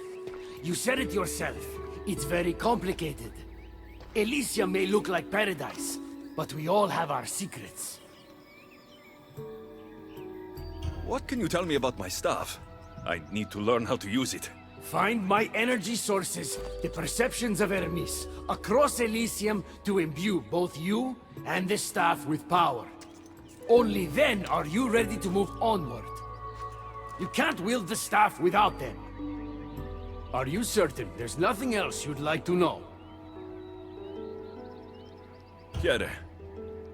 You said it yourself. It's very complicated. Elysium may look like paradise, but we all have our secrets. What can you tell me about my staff? I need to learn how to use it. Find my energy sources, the perceptions of Hermes, across Elysium to imbue both you and the staff with power. Only then are you ready to move onward. You can't wield the staff without them. Are you certain there's nothing else you'd like to know? Chiede.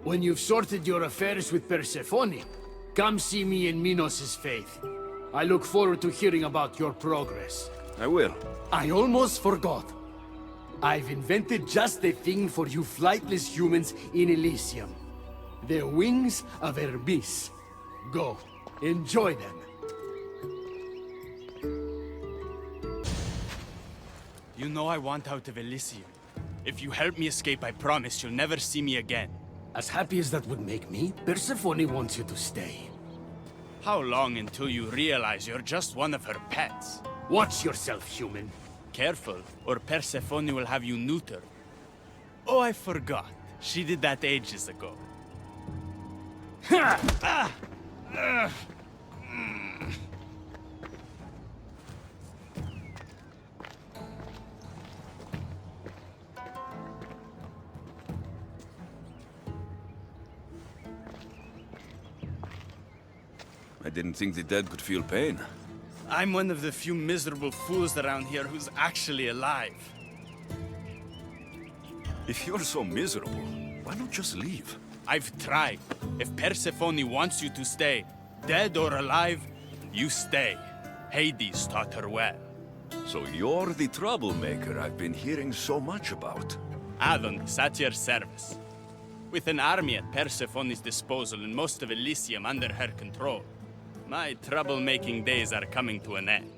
When you've sorted your affairs with Persephone, come see me in Minos' faith. I look forward to hearing about your progress. I will. I almost forgot. I've invented just the thing for you flightless humans in Elysium. The wings of Hermes. Go, enjoy them. You know I want out of Elysium. If you help me escape, I promise you'll never see me again. As happy as that would make me, Persephone wants you to stay. How long until you realize you're just one of her pets? Watch yourself, human. Careful, or Persephone will have you neutered. Oh, I forgot. She did that ages ago. I didn't think the dead could feel pain. I'm one of the few miserable fools around here who's actually alive. If you're so miserable, why not just leave? I've tried. If Persephone wants you to stay, dead or alive, you stay. Hades taught her well. So you're the troublemaker I've been hearing so much about. Adonis, at your service. With an army at Persephone's disposal and most of Elysium under her control, my troublemaking days are coming to an end.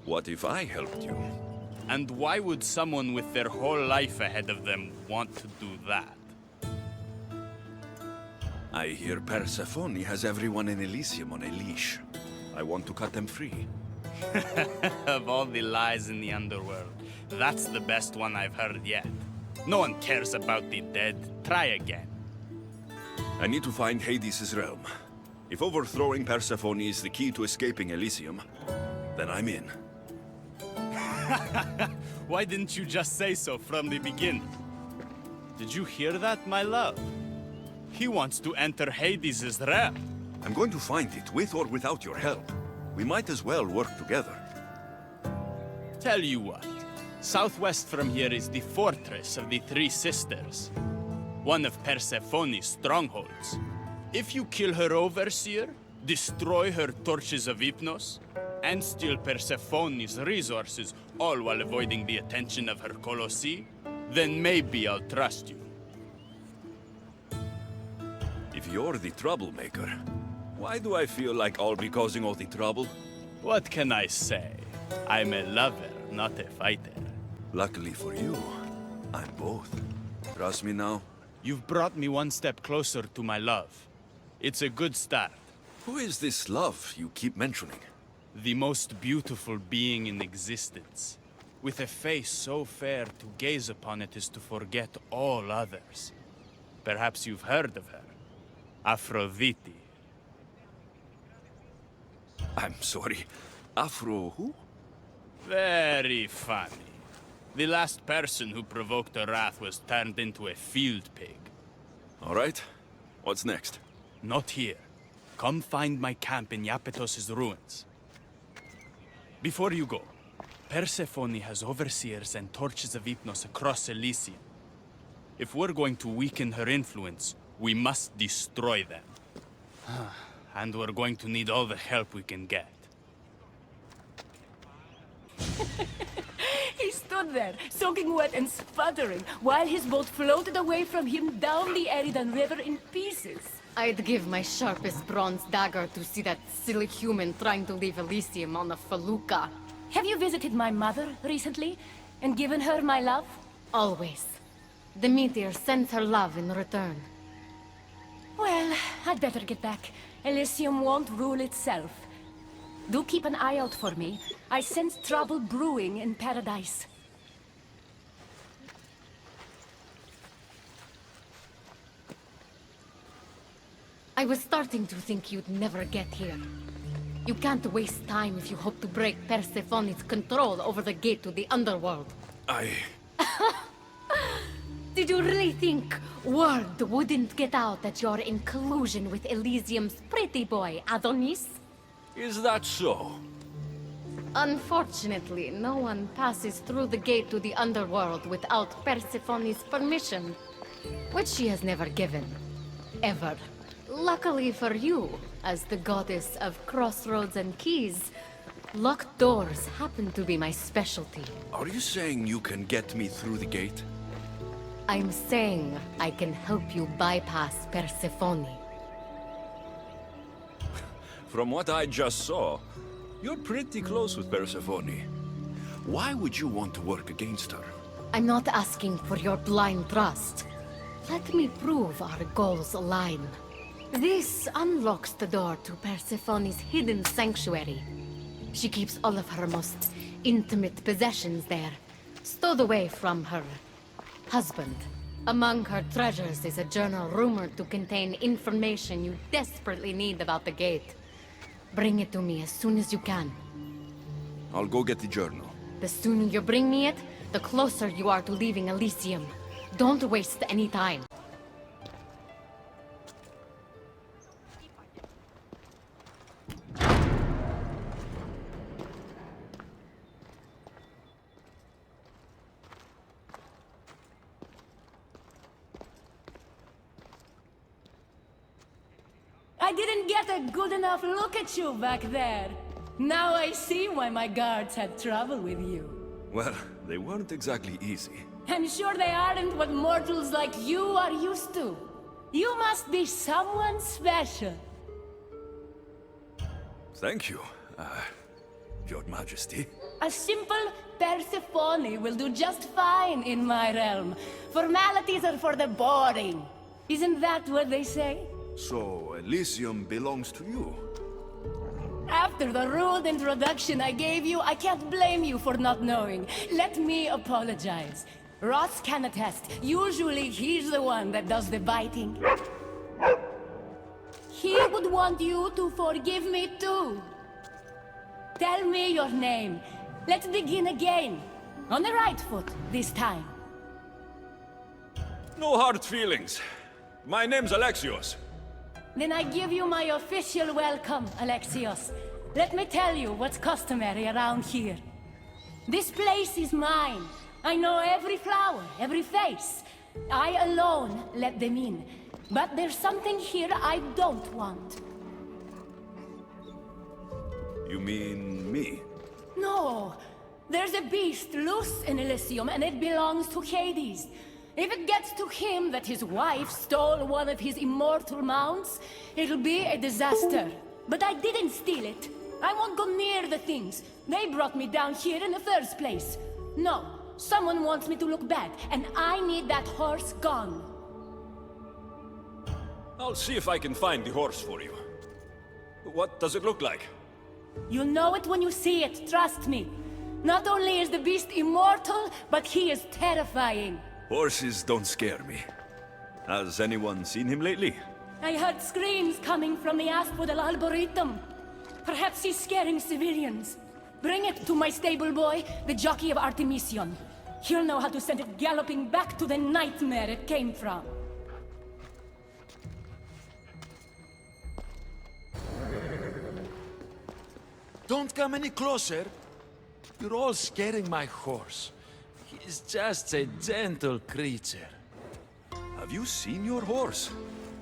What if I helped you? And why would someone with their whole life ahead of them want to do that? I hear Persephone has everyone in Elysium on a leash. I want to cut them free. Of all the lies in the underworld, that's the best one I've heard yet. No one cares about the dead. Try again. I need to find Hades' realm. If overthrowing Persephone is the key to escaping Elysium, then I'm in. Why didn't you just say so from the beginning? Did you hear that, my love? He wants to enter Hades' realm. I'm going to find it, with or without your help. We might as well work together. Tell you what. Southwest from here is the Fortress of the Three Sisters. One of Persephone's strongholds. If you kill her overseer, destroy her torches of Hypnos, and steal Persephone's resources, all while avoiding the attention of her Colossi, then maybe I'll trust you. If you're the troublemaker, why do I feel like I'll be causing all the trouble? What can I say? I'm a lover, not a fighter. Luckily for you, I'm both. Trust me now? You've brought me one step closer to my love. It's a good start. Who is this love you keep mentioning? The most beautiful being in existence. With a face so fair, to gaze upon it is to forget all others. Perhaps you've heard of her. Aphrodite. I'm sorry. Afro who? Very funny. The last person who provoked her wrath was turned into a field pig. All right. What's next? Not here. Come find my camp in Iapetos' ruins. Before you go, Persephone has overseers and torches of Hypnos across Elysium. If we're going to weaken her influence, we must destroy them. And we're going to need all the help we can get. He stood there, soaking wet and sputtering, while his boat floated away from him down the Eridan River in pieces. I'd give my sharpest bronze dagger to see that silly human trying to leave Elysium on a felucca. Have you visited my mother recently, and given her my love? Always. The meteor sends her love in return. Well, I'd better get back. Elysium won't rule itself. Do keep an eye out for me. I sense trouble brewing in paradise. I was starting to think you'd never get here. You can't waste time if you hope to break Persephone's control over the gate to the underworld. Did you really think word wouldn't get out that you're in collusion with Elysium's pretty boy, Adonis? Is that so? Unfortunately, no one passes through the gate to the underworld without Persephone's permission, which she has never given. Ever. Luckily for you, as the goddess of crossroads and keys, locked doors happen to be my specialty. Are you saying you can get me through the gate? I'm saying I can help you bypass Persephone. From what I just saw, you're pretty close with Persephone. Why would you want to work against her? I'm not asking for your blind trust. Let me prove our goals align. This unlocks the door to Persephone's hidden sanctuary. She keeps all of her most intimate possessions there, stowed away from her husband. Among her treasures is a journal rumored to contain information you desperately need about the gate. Bring it to me as soon as you can. I'll go get the journal. The sooner you bring me it, the closer you are to leaving Elysium. Don't waste any time. I didn't get a good enough look at you back there. Now I see why my guards had trouble with you. Well, they weren't exactly easy. I'm sure they aren't what mortals like you are used to. You must be someone special. Thank you, Your Majesty. A simple Persephone will do just fine in my realm. Formalities are for the boring. Isn't that what they say? So, Elysium belongs to you? After the rude introduction I gave you, I can't blame you for not knowing. Let me apologize. Ross can attest. Usually he's the one that does the biting. He would want you to forgive me too. Tell me your name. Let's begin again. On the right foot, this time. No hard feelings. My name's Alexios. Then I give you my official welcome, Alexios. Let me tell you what's customary around here. This place is mine. I know every flower, every face. I alone let them in. But there's something here I don't want. You mean me? No. There's a beast loose in Elysium and it belongs to Hades. If it gets to him that his wife stole one of his immortal mounts, it'll be a disaster. But I didn't steal it. I won't go near the things. They brought me down here in the first place. No, someone wants me to look bad, and I need that horse gone. I'll see if I can find the horse for you. What does it look like? You'll know it when you see it, trust me. Not only is the beast immortal, but he is terrifying. Horses don't scare me. Has anyone seen him lately? I heard screams coming from the Asphodel Arboretum. Perhaps he's scaring civilians. Bring it to my stable boy, the jockey of Artemision. He'll know how to send it galloping back to the nightmare it came from. Don't come any closer. You're all scaring my horse. He's just a gentle creature. Have you seen your horse?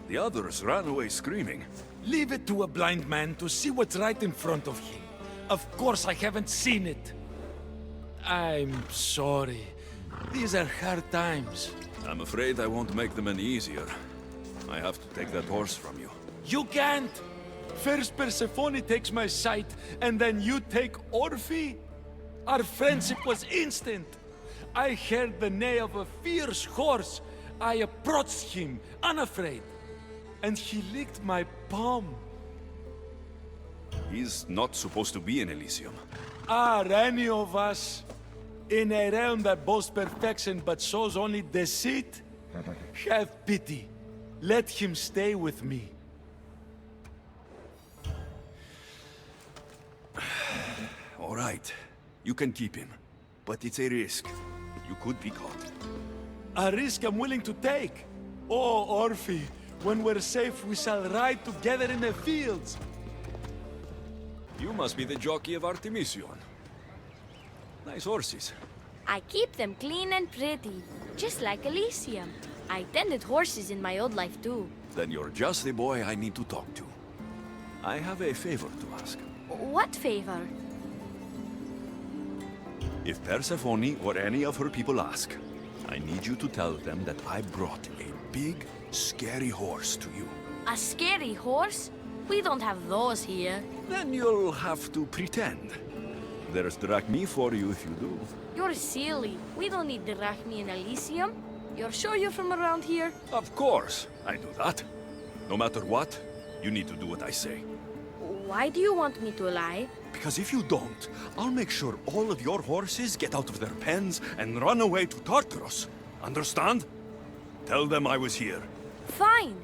The others ran away screaming. Leave it to a blind man to see what's right in front of him. Of course I haven't seen it. I'm sorry. These are hard times. I'm afraid I won't make them any easier. I have to take that horse from you. You can't! First Persephone takes my sight, and then you take Orphe? Our friendship was instant. I heard the neigh of a fierce horse. I approached him, unafraid. And he licked my palm. He's not supposed to be in Elysium. Are any of us in a realm that boasts perfection but shows only deceit? Have pity. Let him stay with me. All right. You can keep him. But it's a risk. You could be caught. A risk I'm willing to take. Oh, Orphe, when we're safe, we shall ride together in the fields. You must be the jockey of Artemision. Nice horses. I keep them clean and pretty, just like Elysium. I tended horses in my old life too. Then you're just the boy I need to talk to. I have a favor to ask. What favor? If Persephone or any of her people ask, I need you to tell them that I brought a big, scary horse to you. A scary horse? We don't have those here. Then you'll have to pretend. There's drachmi for you if you do. You're silly. We don't need drachmi in Elysium. You're sure you're from around here? Of course, I do that. No matter what, you need to do what I say. Why do you want me to lie? Because if you don't, I'll make sure all of your horses get out of their pens and run away to Tartarus. Understand? Tell them I was here. Fine.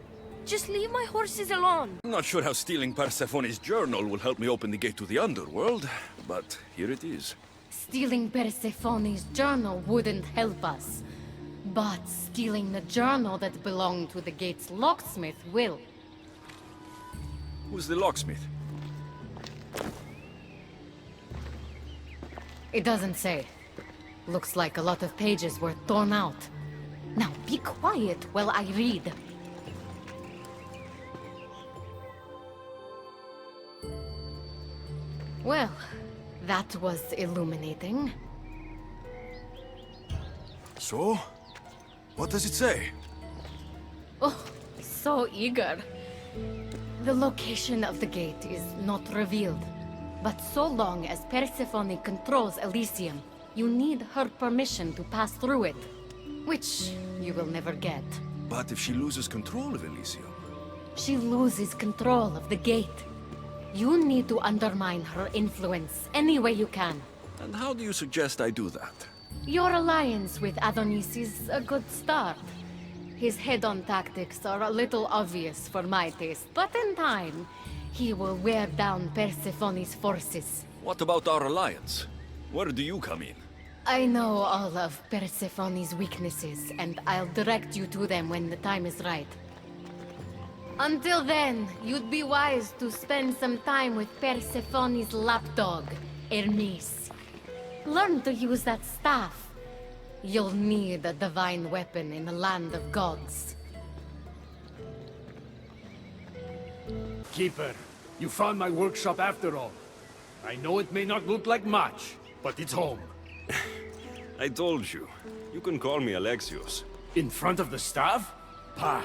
Just leave my horses alone. I'm not sure how stealing Persephone's journal will help me open the gate to the underworld, but here it is. Stealing Persephone's journal wouldn't help us. But stealing the journal that belonged to the gate's locksmith will. Who's the locksmith? It doesn't say. Looks like a lot of pages were torn out. Now be quiet while I read. Well, that was illuminating. So? What does it say? Oh, so eager. The location of the gate is not revealed. But so long as Persephone controls Elysium, you need her permission to pass through it. Which you will never get. But if she loses control of Elysium? She loses control of the gate. You need to undermine her influence any way you can. And how do you suggest I do that? Your alliance with Adonis is a good start. His head-on tactics are a little obvious for my taste, but in time, he will wear down Persephone's forces. What about our alliance? Where do you come in? I know all of Persephone's weaknesses, and I'll direct you to them when the time is right. Until then, you'd be wise to spend some time with Persephone's lapdog, Hermes. Learn to use that staff. You'll need a divine weapon in the land of gods. Keeper, you found my workshop after all. I know it may not look like much, but it's home. I told you. You can call me Alexios. In front of the staff? Pah.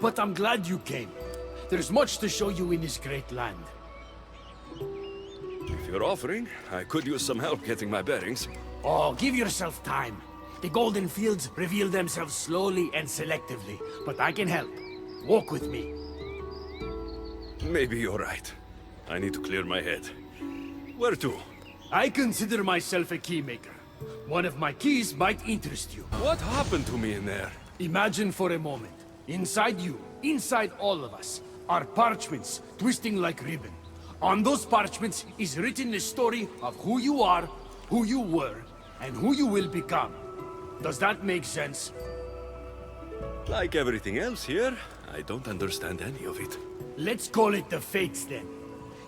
But I'm glad you came. There's much to show you in this great land. If you're offering, I could use some help getting my bearings. Oh, give yourself time. The golden fields reveal themselves slowly and selectively, but I can help. Walk with me. Maybe you're right. I need to clear my head. Where to? I consider myself a keymaker. One of my keys might interest you. What happened to me in there? Imagine for a moment. Inside you, inside all of us, are parchments twisting like ribbon. On those parchments is written the story of who you are, who you were, and who you will become. Does that make sense? Like everything else here, I don't understand any of it. Let's call it the fates then.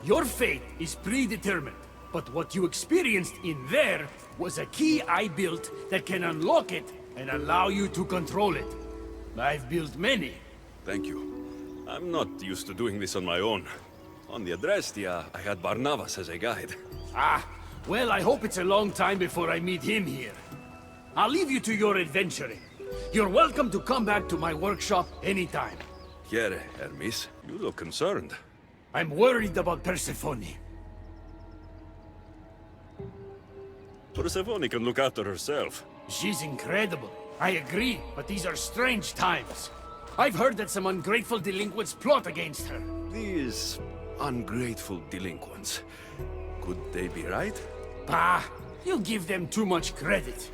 Your fate is predetermined, but what you experienced in there was a key I built that can unlock it and allow you to control it. I've built many. Thank you. I'm not used to doing this on my own. On the Adrestia, I had Barnabas as a guide. Ah, well, I hope it's a long time before I meet him here. I'll leave you to your adventuring. You're welcome to come back to my workshop anytime. Here, Hermes, you look concerned. I'm worried about Persephone. Persephone can look after herself. She's incredible. I agree, but these are strange times. I've heard that some ungrateful delinquents plot against her. These ungrateful delinquents. Could they be right? Bah! You give them too much credit.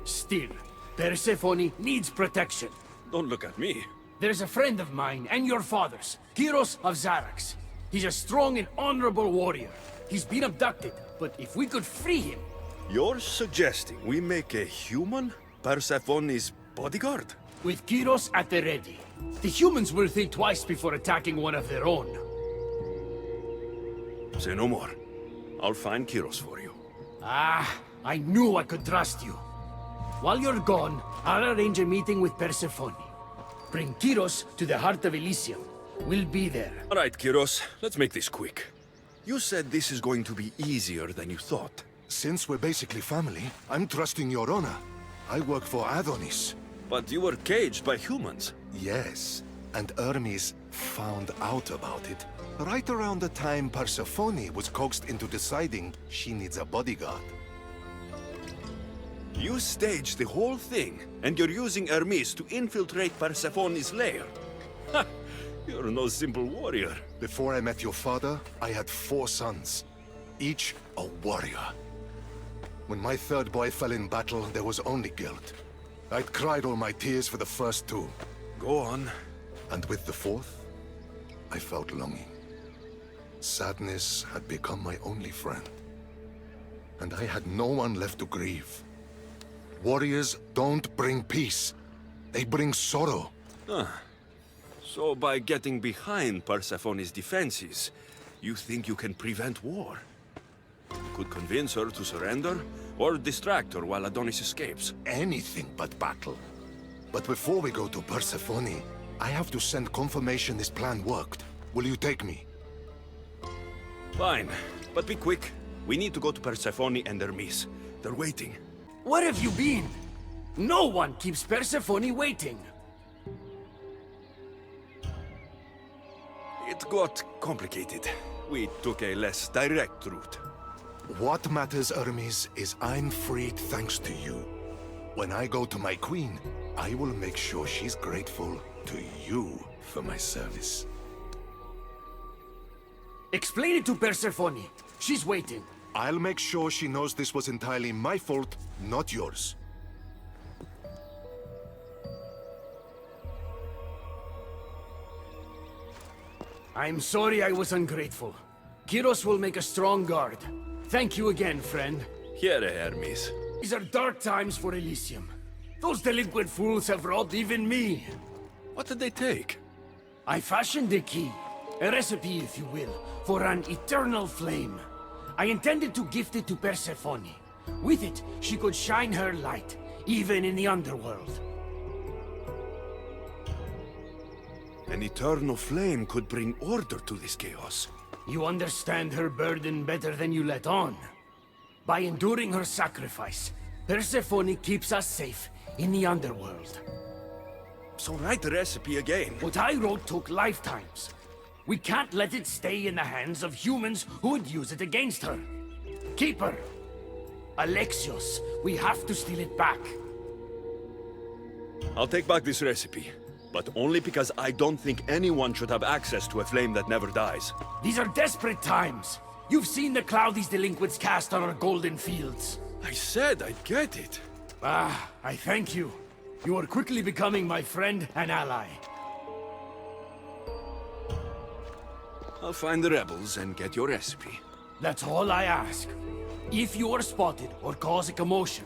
Still, Persephone needs protection. Don't look at me. There's a friend of mine and your father's, Kyros of Zarax. He's a strong and honorable warrior. He's been abducted, but if we could free him... You're suggesting we make a human Persephone's bodyguard? With Kyros at the ready. The humans will think twice before attacking one of their own. Say no more. I'll find Kyros for you. Ah, I knew I could trust you. While you're gone, I'll arrange a meeting with Persephone. Bring Kyros to the heart of Elysium. We'll be there. All right, Kyros. Let's make this quick. You said this is going to be easier than you thought. Since we're basically family, I'm trusting your honor. I work for Adonis. But you were caged by humans. Yes, and Hermes found out about it right around the time Persephone was coaxed into deciding she needs a bodyguard. You staged the whole thing, and you're using Hermes to infiltrate Persephone's lair. Ha! You're no simple warrior. Before I met your father, I had 4 sons, each a warrior. When my third boy fell in battle, there was only guilt. I'd cried all my tears for the first 2. Go on. And with the 4th, I felt longing. Sadness had become my only friend. And I had no one left to grieve. Warriors don't bring peace. They bring sorrow. Ah. So by getting behind Persephone's defenses, you think you can prevent war? You could convince her to surrender, or distract her while Adonis escapes. Anything but battle. But before we go to Persephone, I have to send confirmation this plan worked. Will you take me? Fine, but be quick. We need to go to Persephone and Hermes. They're waiting. Where have you been? No one keeps Persephone waiting. It got complicated. We took a less direct route. What matters, Hermes, is I'm freed thanks to you. When I go to my queen, I will make sure she's grateful to you for my service. Explain it to Persephone. She's waiting. I'll make sure she knows this was entirely my fault, not yours. I'm sorry I was ungrateful. Kyros will make a strong guard. Thank you again, friend. Here, Hermes. These are dark times for Elysium. Those delinquent fools have robbed even me. What did they take? I fashioned a key, a recipe if you will, for an eternal flame. I intended to gift it to Persephone. With it, she could shine her light, even in the underworld. An eternal flame could bring order to this chaos. You understand her burden better than you let on. By enduring her sacrifice, Persephone keeps us safe in the underworld. So write the recipe again. What I wrote took lifetimes. We can't let it stay in the hands of humans who would use it against her. Keep her. Alexios, we have to steal it back. I'll take back this recipe, but only because I don't think anyone should have access to a flame that never dies. These are desperate times. You've seen the cloud these delinquents cast on our golden fields. I said I'd get it. Ah, I thank you. You are quickly becoming my friend and ally. I'll find the rebels and get your recipe. That's all I ask. If you are spotted or cause a commotion,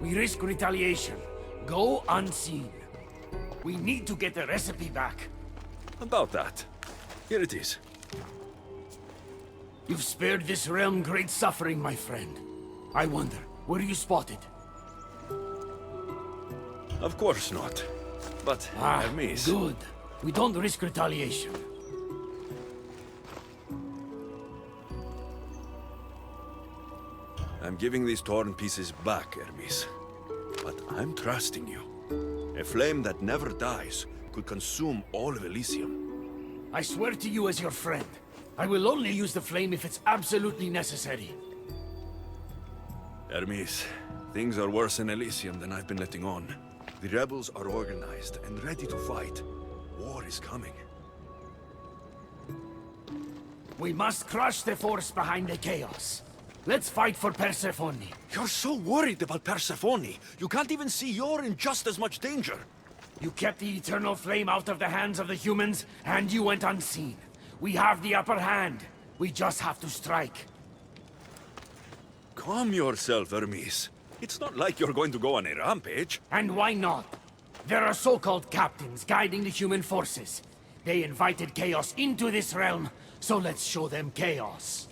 we risk retaliation. Go unseen. We need to get the recipe back. About that. Here it is. You've spared this realm great suffering, my friend. I wonder, were you spotted? Of course not. But, Hermes... Good. We don't risk retaliation. I'm giving these torn pieces back, Hermes. But I'm trusting you. A flame that never dies could consume all of Elysium. I swear to you as your friend, I will only use the flame if it's absolutely necessary. Hermes, things are worse in Elysium than I've been letting on. The rebels are organized and ready to fight. War is coming. We must crush the force behind the chaos. Let's fight for Persephone. You're so worried about Persephone. You can't even see you're in just as much danger. You kept the eternal flame out of the hands of the humans, and you went unseen. We have the upper hand. We just have to strike. Calm yourself, Hermes. It's not like you're going to go on a rampage. And why not? There are so-called captains guiding the human forces. They invited chaos into this realm, so let's show them chaos.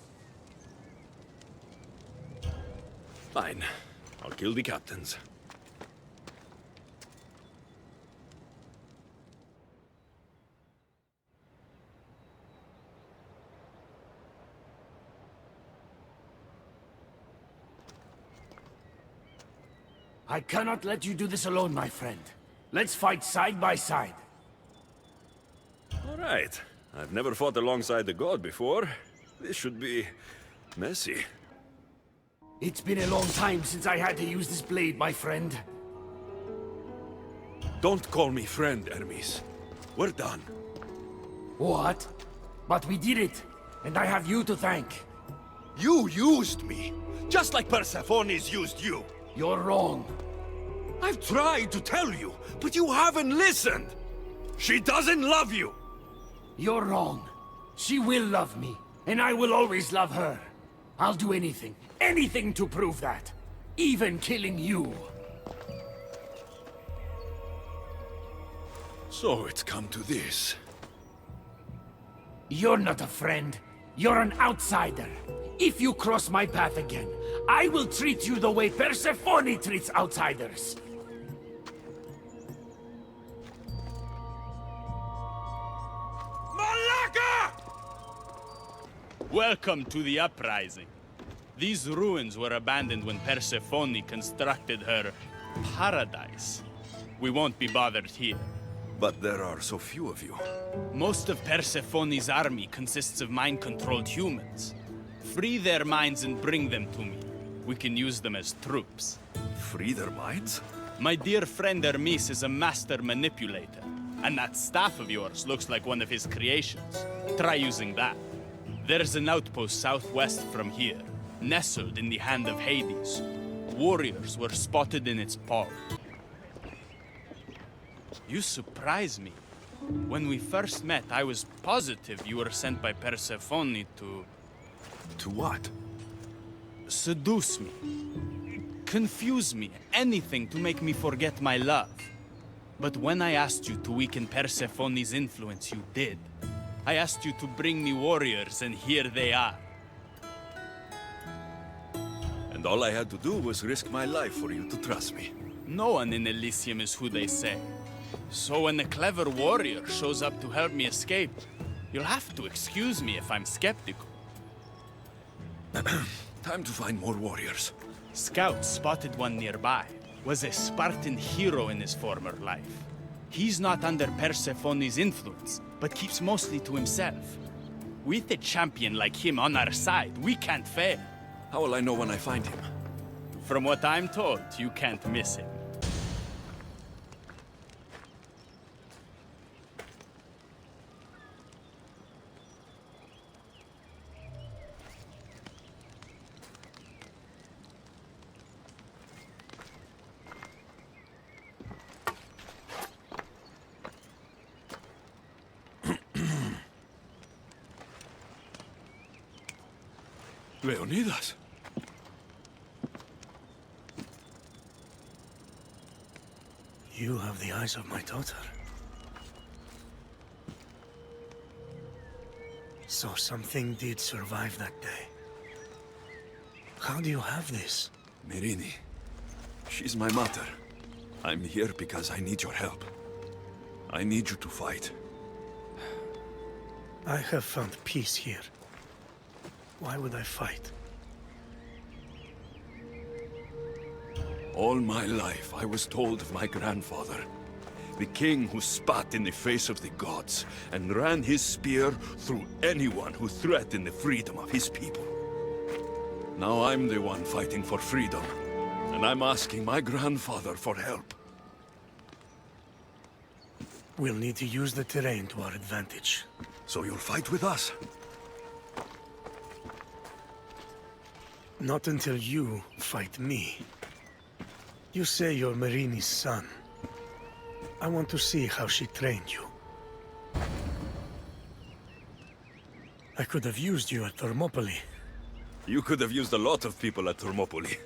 Fine. I'll kill the captains. I cannot let you do this alone, my friend. Let's fight side by side. All right. I've never fought alongside the god before. This should be... messy. It's been a long time since I had to use this blade, my friend. Don't call me friend, Hermes. We're done. What? But we did it, and I have you to thank. You used me, just like Persephone's used you. You're wrong. I've tried to tell you, but you haven't listened. She doesn't love you. You're wrong. She will love me, and I will always love her. I'll do anything, anything to prove that. Even killing you. So it's come to this. You're not a friend. You're an outsider. If you cross my path again, I will treat you the way Persephone treats outsiders. Welcome to the uprising. These ruins were abandoned when Persephone constructed her paradise. We won't be bothered here. But there are so few of you. Most of Persephone's army consists of mind-controlled humans. Free their minds and bring them to me. We can use them as troops. Free their minds? My dear friend Hermes is a master manipulator. And that staff of yours looks like one of his creations. Try using that. There's an outpost southwest from here, nestled in the hand of Hades. Warriors were spotted in its paw. You surprise me. When we first met, I was positive you were sent by Persephone to... To what? Seduce me. Confuse me. Anything to make me forget my love. But when I asked you to weaken Persephone's influence, you did. I asked you to bring me warriors, and here they are. And all I had to do was risk my life for you to trust me. No one in Elysium is who they say. So when a clever warrior shows up to help me escape, you'll have to excuse me if I'm skeptical. Time to find more warriors. Scouts spotted one nearby. Was a Spartan hero in his former life. He's not under Persephone's influence, but keeps mostly to himself. With a champion like him on our side, we can't fail. How will I know when I find him? From what I'm told, you can't miss him. Leonidas? You have the eyes of my daughter. So something did survive that day. How do you have this? Myrrine. She's my mother. I'm here because I need your help. I need you to fight. I have found peace here. Why would I fight? All my life, I was told of my grandfather, the king who spat in the face of the gods and ran his spear through anyone who threatened the freedom of his people. Now I'm the one fighting for freedom, and I'm asking my grandfather for help. We'll need to use the terrain to our advantage. So you'll fight with us? Not until you fight me. You say you're Myrrine's son. I want to see how she trained you. I could have used you at Thermopylae. You could have used a lot of people at Thermopylae.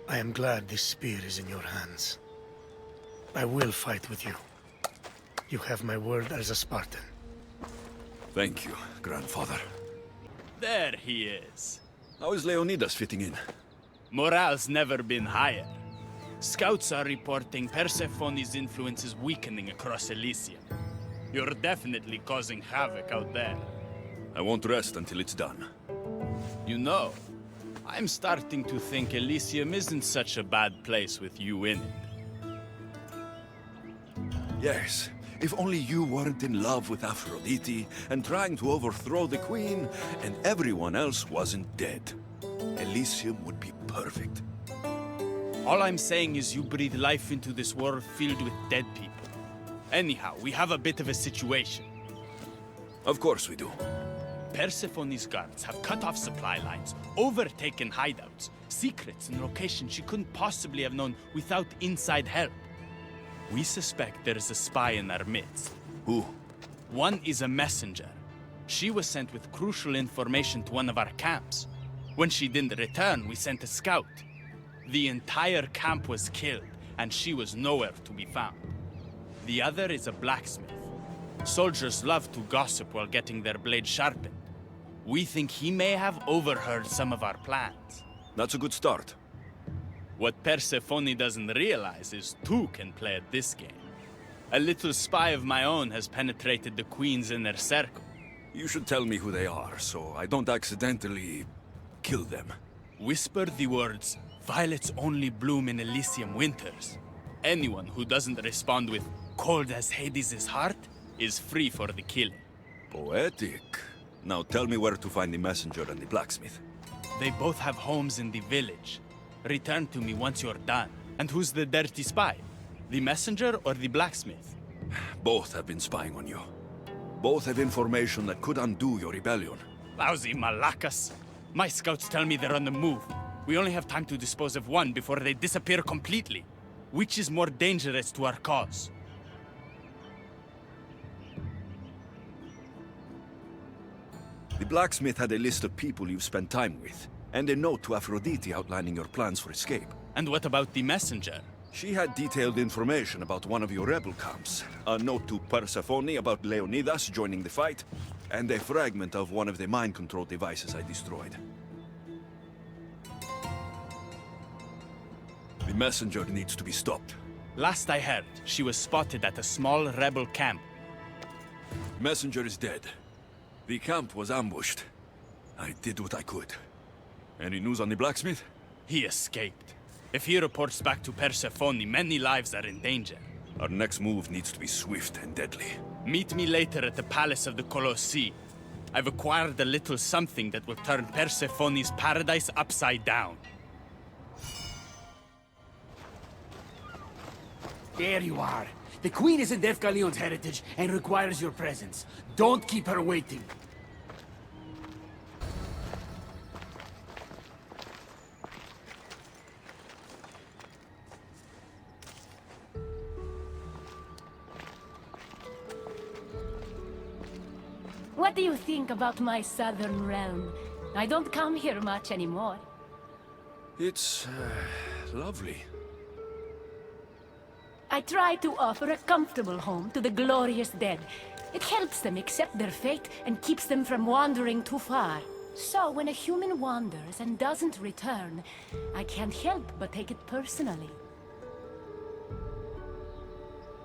I am glad this spear is in your hands. I will fight with you. You have my word as a Spartan. Thank you, grandfather. There he is. How is Leonidas fitting in? Morale's never been higher. Scouts are reporting Persephone's influence is weakening across Elysium. You're definitely causing havoc out there. I won't rest until it's done. You know, I'm starting to think Elysium isn't such a bad place with you in it. Yes, if only you weren't in love with Aphrodite and trying to overthrow the queen, and everyone else wasn't dead. Elysium would be perfect. All I'm saying is you breathe life into this world filled with dead people. Anyhow, we have a bit of a situation. Of course we do. Persephone's guards have cut off supply lines, overtaken hideouts, secrets and locations she couldn't possibly have known without inside help. We suspect there is a spy in our midst. Who? One is a messenger. She was sent with crucial information to one of our camps. When she didn't return, we sent a scout. The entire camp was killed, and she was nowhere to be found. The other is a blacksmith. Soldiers love to gossip while getting their blades sharpened. We think he may have overheard some of our plans. That's a good start. What Persephone doesn't realize is two can play at this game. A little spy of my own has penetrated the Queen's inner circle. You should tell me who they are, so I don't accidentally kill them. Whisper the words, "Violets only bloom in Elysium winters." Anyone who doesn't respond with, "Cold as Hades' heart," is free for the killing. Poetic. Now tell me where to find the messenger and the blacksmith. They both have homes in the village. Return to me once you're done. And who's the dirty spy? The messenger or the blacksmith? Both have been spying on you. Both have information that could undo your rebellion. Lousy malacas. My scouts tell me they're on the move. We only have time to dispose of one before they disappear completely. Which is more dangerous to our cause? The blacksmith had a list of people you've spent time with, and a note to Aphrodite outlining your plans for escape. And what about the messenger? She had detailed information about one of your rebel camps, a note to Persephone about Leonidas joining the fight, and a fragment of one of the mind control devices I destroyed. The messenger needs to be stopped. Last I heard, she was spotted at a small rebel camp. The messenger is dead. The camp was ambushed. I did what I could. Any news on the blacksmith? He escaped. If he reports back to Persephone, many lives are in danger. Our next move needs to be swift and deadly. Meet me later at the palace of the Colossi. I've acquired a little something that will turn Persephone's paradise upside down. There you are. The Queen is in Defcalion's heritage and requires your presence. Don't keep her waiting. What do you think about my southern realm? I don't come here much anymore. It's lovely. I try to offer a comfortable home to the glorious dead. It helps them accept their fate and keeps them from wandering too far. So when a human wanders and doesn't return, I can't help but take it personally.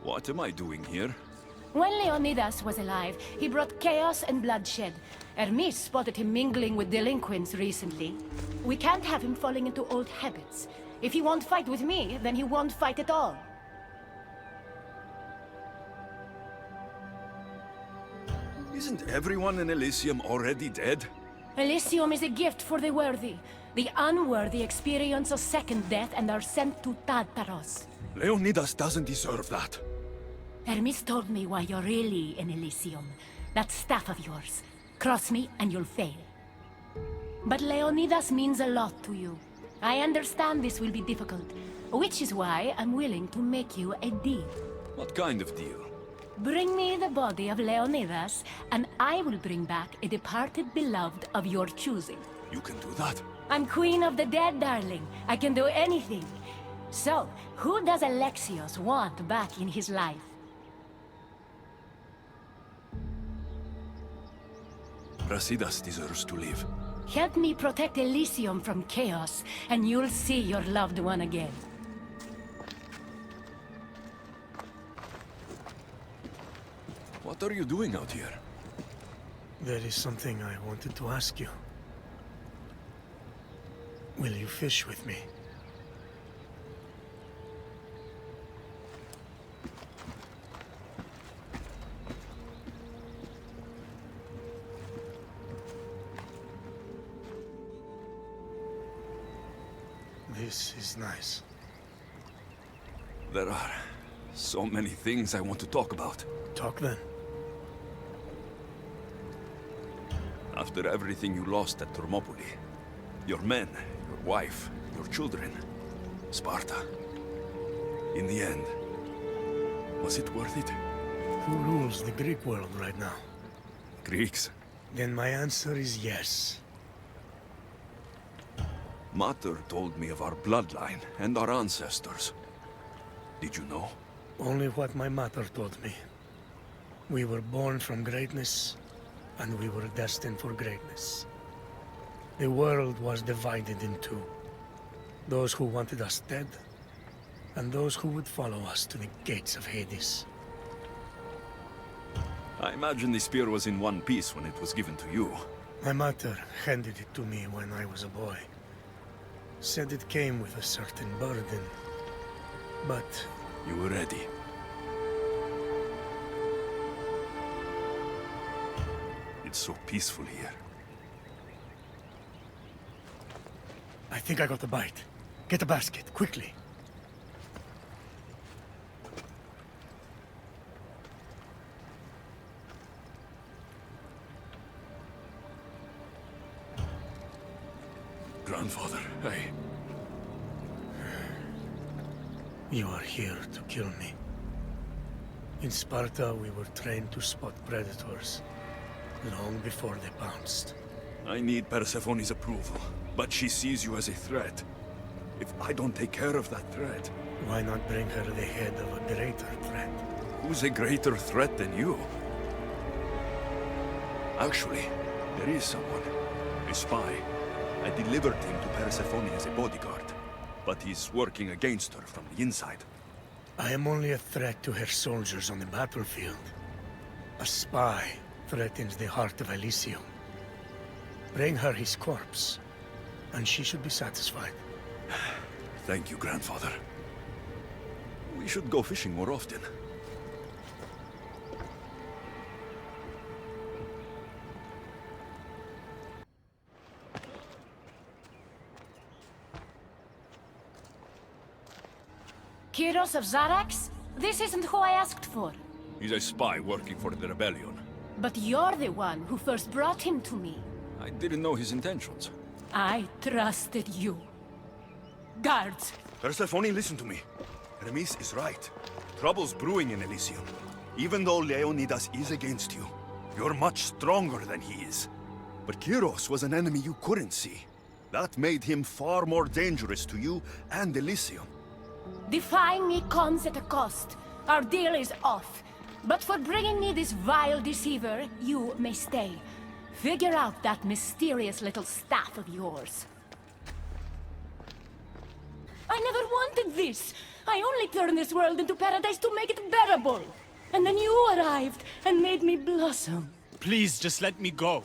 What am I doing here? When Leonidas was alive, he brought chaos and bloodshed. Hermes spotted him mingling with delinquents recently. We can't have him falling into old habits. If he won't fight with me, then he won't fight at all. Isn't everyone in Elysium already dead? Elysium is a gift for the worthy. The unworthy experience a second death and are sent to Tartaros. Leonidas doesn't deserve that. Hermes told me why you're really in Elysium. That staff of yours. Cross me and you'll fail. But Leonidas means a lot to you. I understand this will be difficult, which is why I'm willing to make you a deal. What kind of deal? Bring me the body of Leonidas, and I will bring back a departed beloved of your choosing. You can do that? I'm queen of the dead, darling. I can do anything. So, who does Alexios want back in his life? Brasidas deserves to live. Help me protect Elysium from chaos, and you'll see your loved one again. What are you doing out here? There is something I wanted to ask you. Will you fish with me? This is nice. There are so many things I want to talk about. Talk then. After everything you lost at Thermopylae, your men, your wife, your children, Sparta. In the end, was it worth it? Who rules the Greek world right now? Greeks? Then my answer is yes. Mater told me of our bloodline and our ancestors. Did you know? Only what my mother told me. We were born from greatness, and we were destined for greatness. The world was divided in two. Those who wanted us dead, and those who would follow us to the gates of Hades. I imagine the spear was in one piece when it was given to you. My mother handed it to me when I was a boy. Said it came with a certain burden, but... You were ready. It's so peaceful here. I think I got a bite. Get a basket, quickly. Grandfather, hey. You are here to kill me. In Sparta, we were trained to spot predators. long before they pounced. I need Persephone's approval, but she sees you as a threat. If I don't take care of that threat... Why not bring her the head of a greater threat? Who's a greater threat than you? Actually, there is someone. A spy. I delivered him to Persephone as a bodyguard, but he's working against her from the inside. I am only a threat to her soldiers on the battlefield. A spy threatens the heart of Elysium. Bring her his corpse, and she should be satisfied. Thank you, grandfather. We should go fishing more often. Kyros of Zarax? This isn't who I asked for. He's a spy working for the rebellion. But you're the one who first brought him to me. I didn't know his intentions. I trusted you. Guards! Persephone, listen to me. Hermes is right. Trouble's brewing in Elysium. Even though Leonidas is against you, you're much stronger than he is. But Kyros was an enemy you couldn't see. That made him far more dangerous to you and Elysium. Defying me comes at a cost. Our deal is off. But for bringing me this vile deceiver, you may stay. Figure out that mysterious little staff of yours. I never wanted this! I only turned this world into paradise to make it bearable! And then you arrived and made me blossom. Please, just let me go.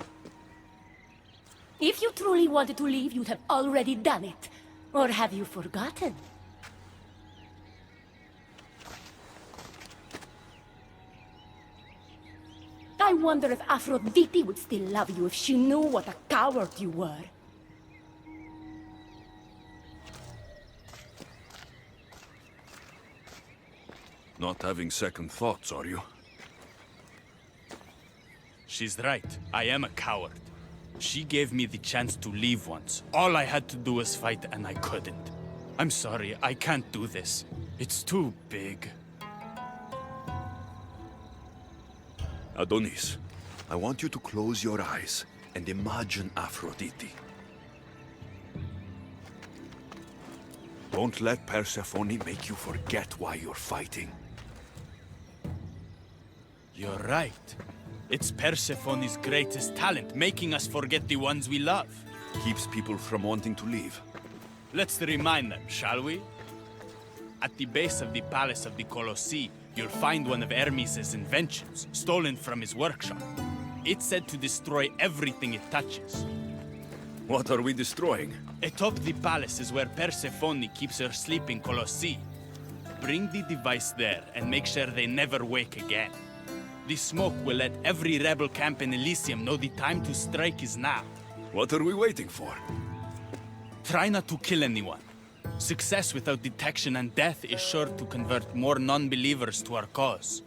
If you truly wanted to leave, you'd have already done it. Or have you forgotten? I wonder if Aphrodite would still love you if she knew what a coward you were. Not having second thoughts, are you? She's right. I am a coward. She gave me the chance to leave once. All I had to do was fight, and I couldn't. I'm sorry, I can't do this. It's too big. Adonis, I want you to close your eyes and imagine Aphrodite. Don't let Persephone make you forget why you're fighting. You're right. It's Persephone's greatest talent, making us forget the ones we love. Keeps people from wanting to leave. Let's remind them, shall we? At the base of the Palace of the Colossi, you'll find one of Hermes' inventions, stolen from his workshop. It's said to destroy everything it touches. What are we destroying? Atop the palace is where Persephone keeps her sleeping Colossi. Bring the device there and make sure they never wake again. The smoke will let every rebel camp in Elysium know the time to strike is now. What are we waiting for? Try not to kill anyone. Success without detection and death is sure to convert more non-believers to our cause.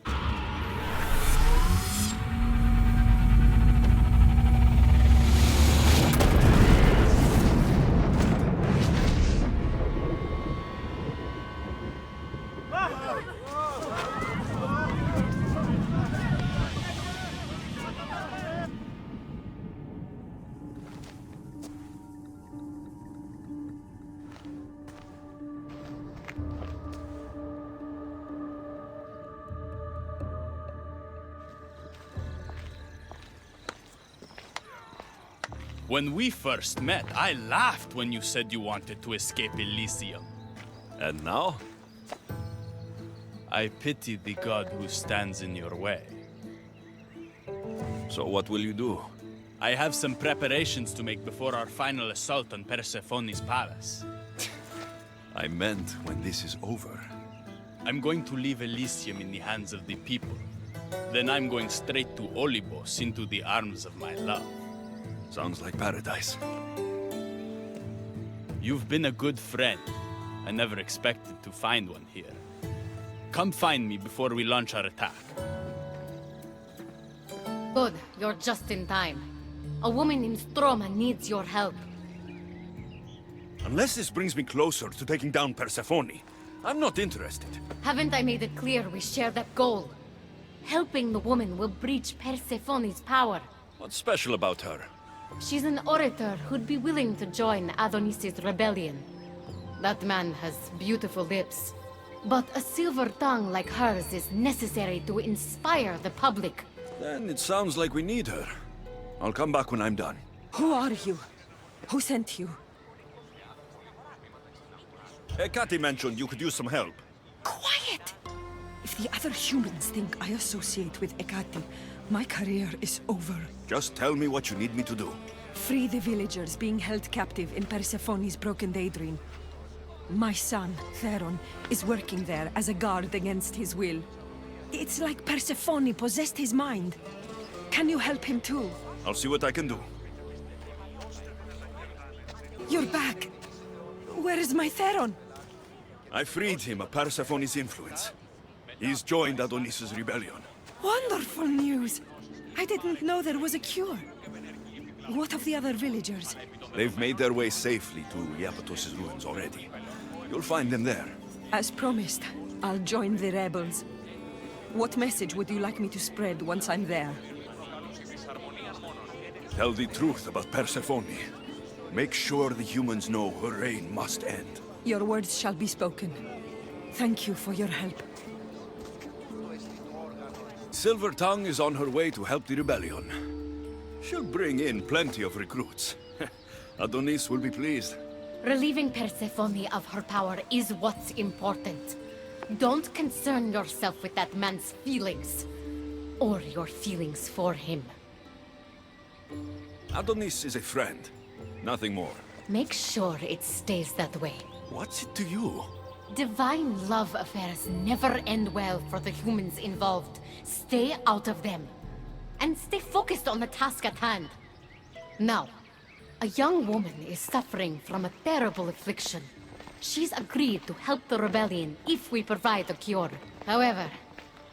When we first met, I laughed when you said you wanted to escape Elysium. And now? I pity the god who stands in your way. So what will you do? I have some preparations to make before our final assault on Persephone's palace. I meant when this is over. I'm going to leave Elysium in the hands of the people. Then I'm going straight to Olybos, into the arms of my love. Sounds like paradise. You've been a good friend. I never expected to find one here. Come find me before we launch our attack. Good, you're just in time. A woman in Stroma needs your help. Unless this brings me closer to taking down Persephone, I'm not interested. Haven't I made it clear we share that goal? Helping the woman will breach Persephone's power. What's special about her? She's an orator who'd be willing to join Adonis's rebellion. That man has beautiful lips. But a silver tongue like hers is necessary to inspire the public. Then it sounds like we need her. I'll come back when I'm done. Who are you? Who sent you? Hecate mentioned you could use some help. Quiet! If the other humans think I associate with Hecate, my career is over. Just tell me what you need me to do. Free the villagers being held captive in Persephone's broken daydream. My son, Theron, is working there as a guard against his will. It's like Persephone possessed his mind. Can you help him too? I'll see what I can do. You're back. Where is my Theron? I freed him of Persephone's influence. He's joined Adonis's rebellion. Wonderful news! I didn't know there was a cure. What of the other villagers? They've made their way safely to Iapetos' ruins already. You'll find them there. As promised, I'll join the rebels. What message would you like me to spread once I'm there? Tell the truth about Persephone. Make sure the humans know her reign must end. Your words shall be spoken. Thank you for your help. Silver Tongue is on her way to help the rebellion. She'll bring in plenty of recruits. Adonis will be pleased. Relieving Persephone of her power is what's important. Don't concern yourself with that man's feelings. Or your feelings for him. Adonis is a friend. Nothing more. Make sure it stays that way. What's it to you? Divine love affairs never end well for the humans involved. Stay out of them. And stay focused on the task at hand. Now, a young woman is suffering from a terrible affliction. She's agreed to help the rebellion if we provide a cure. However,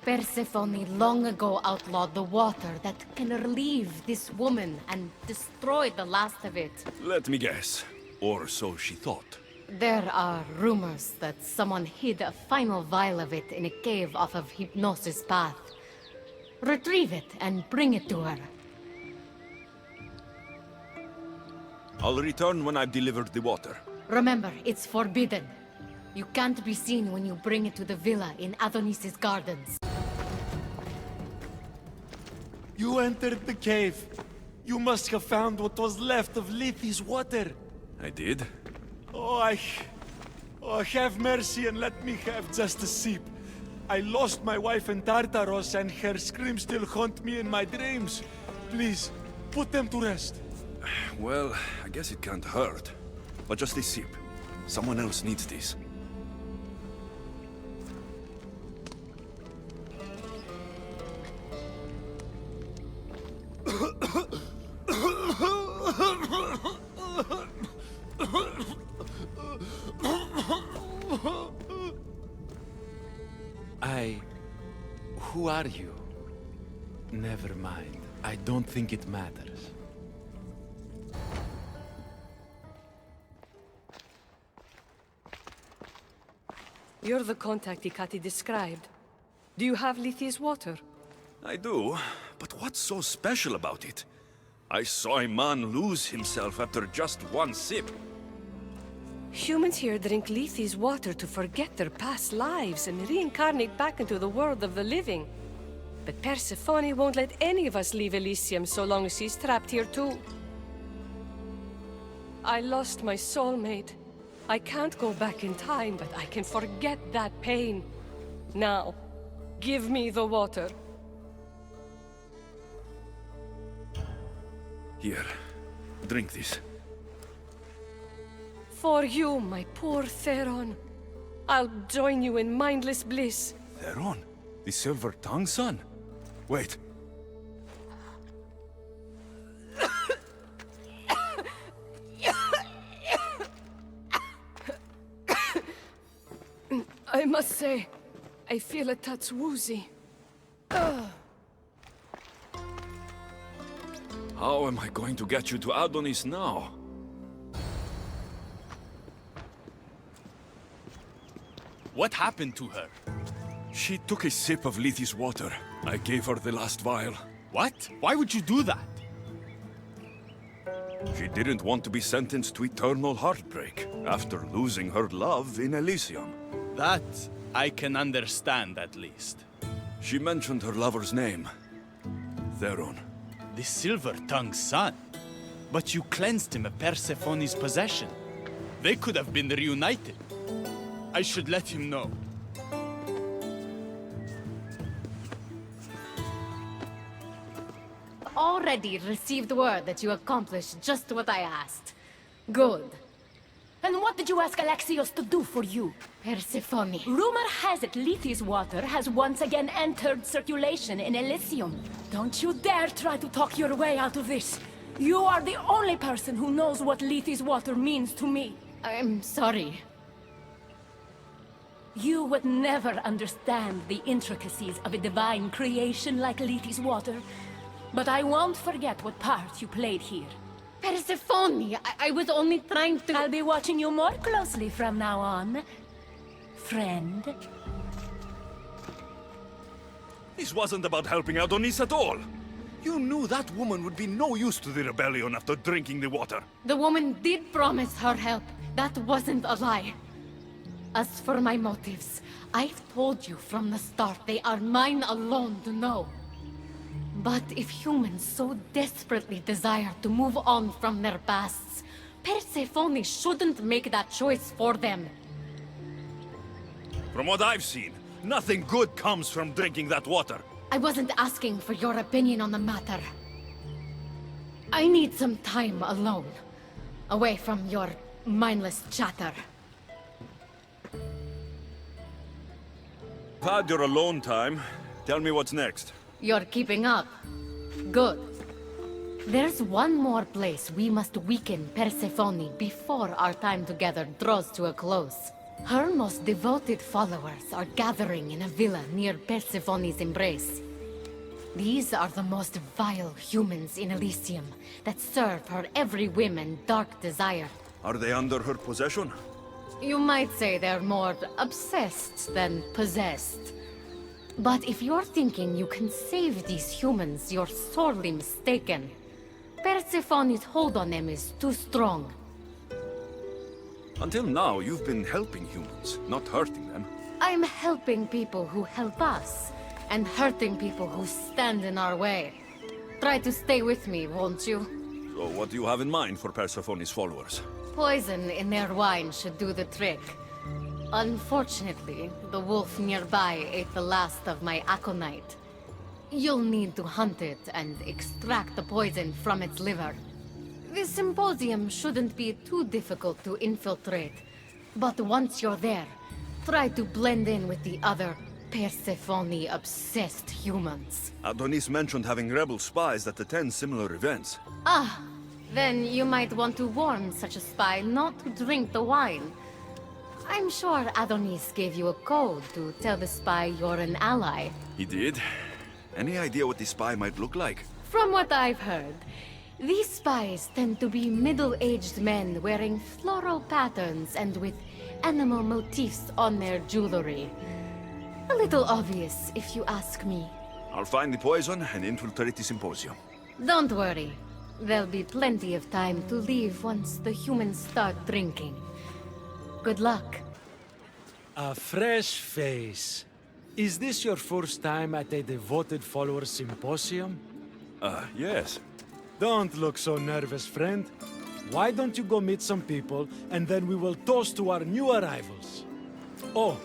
Persephone long ago outlawed the water that can relieve this woman and destroy the last of it. Let me guess. Or so she thought. There are rumors that someone hid a final vial of it in a cave off of Hypnosis Path. Retrieve it and bring it to her. I'll return when I've delivered the water. Remember, it's forbidden. You can't be seen when you bring it to the villa in Adonis's gardens. You entered the cave. You must have found what was left of Lethe's water. I did? Oh, have mercy and let me have just a sip. I lost my wife in Tartaros and her screams still haunt me in my dreams. Please, put them to rest. Well, I guess it can't hurt. But just a sip. Someone else needs this. Who are you? Never mind. I don't think it matters. You're the contact Hecate described. Do you have Lethe's water? I do, but what's so special about it? I saw a man lose himself after just one sip. Humans here drink Lethe's water to forget their past lives and reincarnate back into the world of the living. But Persephone won't let any of us leave Elysium so long as she's trapped here too. I lost my soulmate. I can't go back in time, but I can forget that pain. Now, give me the water. Here, drink this. For you, my poor Theron. I'll join you in mindless bliss. Theron? The Silver Tongue son? Wait. I must say, I feel a touch woozy. How am I going to get you to Adonis now? What happened to her? She took a sip of Lethe's water. I gave her the last vial. What? Why would you do that? She didn't want to be sentenced to eternal heartbreak after losing her love in Elysium. That I can understand, at least. She mentioned her lover's name. Theron. The Silver-Tongued Son. But you cleansed him of Persephone's possession. They could have been reunited. I should let him know. Already received word that you accomplished just what I asked. Good. And what did you ask Alexios to do for you? Persephone. Rumor has it Lethe's water has once again entered circulation in Elysium. Don't you dare try to talk your way out of this. You are the only person who knows what Lethe's water means to me. I'm sorry. You would never understand the intricacies of a divine creation like Lethe's water. But I won't forget what part you played here. Persephone, I was only trying to... I'll be watching you more closely from now on, friend. This wasn't about helping Adonis at all. You knew that woman would be no use to the rebellion after drinking the water. The woman did promise her help. That wasn't a lie. As for my motives, I've told you from the start they are mine alone to know. But if humans so desperately desire to move on from their pasts, Persephone shouldn't make that choice for them. From what I've seen, nothing good comes from drinking that water. I wasn't asking for your opinion on the matter. I need some time alone, away from your mindless chatter. Had your alone time. Tell me what's next. You're keeping up. Good. There's one more place we must weaken Persephone before our time together draws to a close. Her most devoted followers are gathering in a villa near Persephone's embrace. These are the most vile humans in Elysium that serve her every whim and dark desire. Are they under her possession? You might say they're more obsessed than possessed. But if you're thinking you can save these humans, you're sorely mistaken. Persephone's hold on them is too strong. Until now, you've been helping humans, not hurting them. I'm helping people who help us, and hurting people who stand in our way. Try to stay with me, won't you? So what do you have in mind for Persephone's followers? Poison in their wine should do the trick. Unfortunately, the wolf nearby ate the last of my aconite. You'll need to hunt it and extract the poison from its liver. This symposium shouldn't be too difficult to infiltrate. But once you're there, try to blend in with the other Persephone-obsessed humans. Adonis mentioned having rebel spies that attend similar events. Ah, then you might want to warn such a spy not to drink the wine. I'm sure Adonis gave you a code to tell the spy you're an ally. He did? Any idea what the spy might look like? From what I've heard, these spies tend to be middle-aged men wearing floral patterns and with animal motifs on their jewelry. A little obvious, if you ask me. I'll find the poison and infiltrate the symposium. Don't worry. There'll be plenty of time to leave once the humans start drinking. Good luck. A fresh face. Is this your first time at a devoted follower symposium? Yes. Don't look so nervous, friend. Why don't you go meet some people, and then we will toast to our new arrivals? Oh,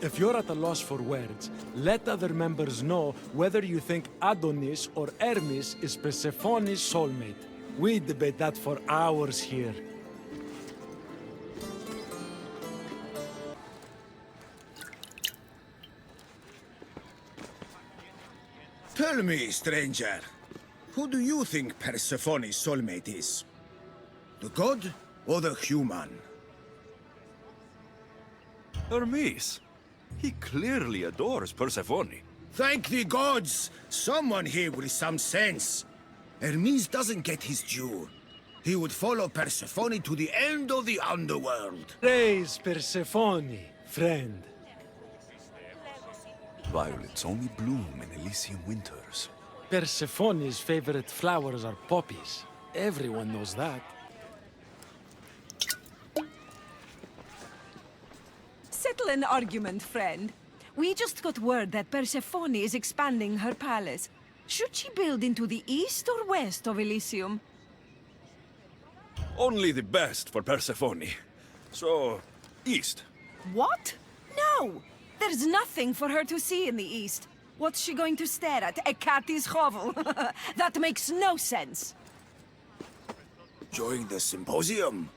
if you're at a loss for words, let other members know whether you think Adonis or Hermes is Persephone's soulmate. We debate that for hours here. Tell me, stranger, who do you think Persephone's soulmate is? The god or the human? Hermes. He clearly adores Persephone. Thank the gods! Someone here with some sense. Hermes doesn't get his due. He would follow Persephone to the end of the underworld. Praise Persephone, friend. Violets only bloom in Elysian winters. Persephone's favorite flowers are poppies. Everyone knows that. Settle an argument, friend. We just got word that Persephone is expanding her palace. Should she build into the east or west of Elysium? Only the best for Persephone. So, east. What? No! There's nothing for her to see in the east. What's she going to stare at? Hecate's hovel? That makes no sense. Join the symposium.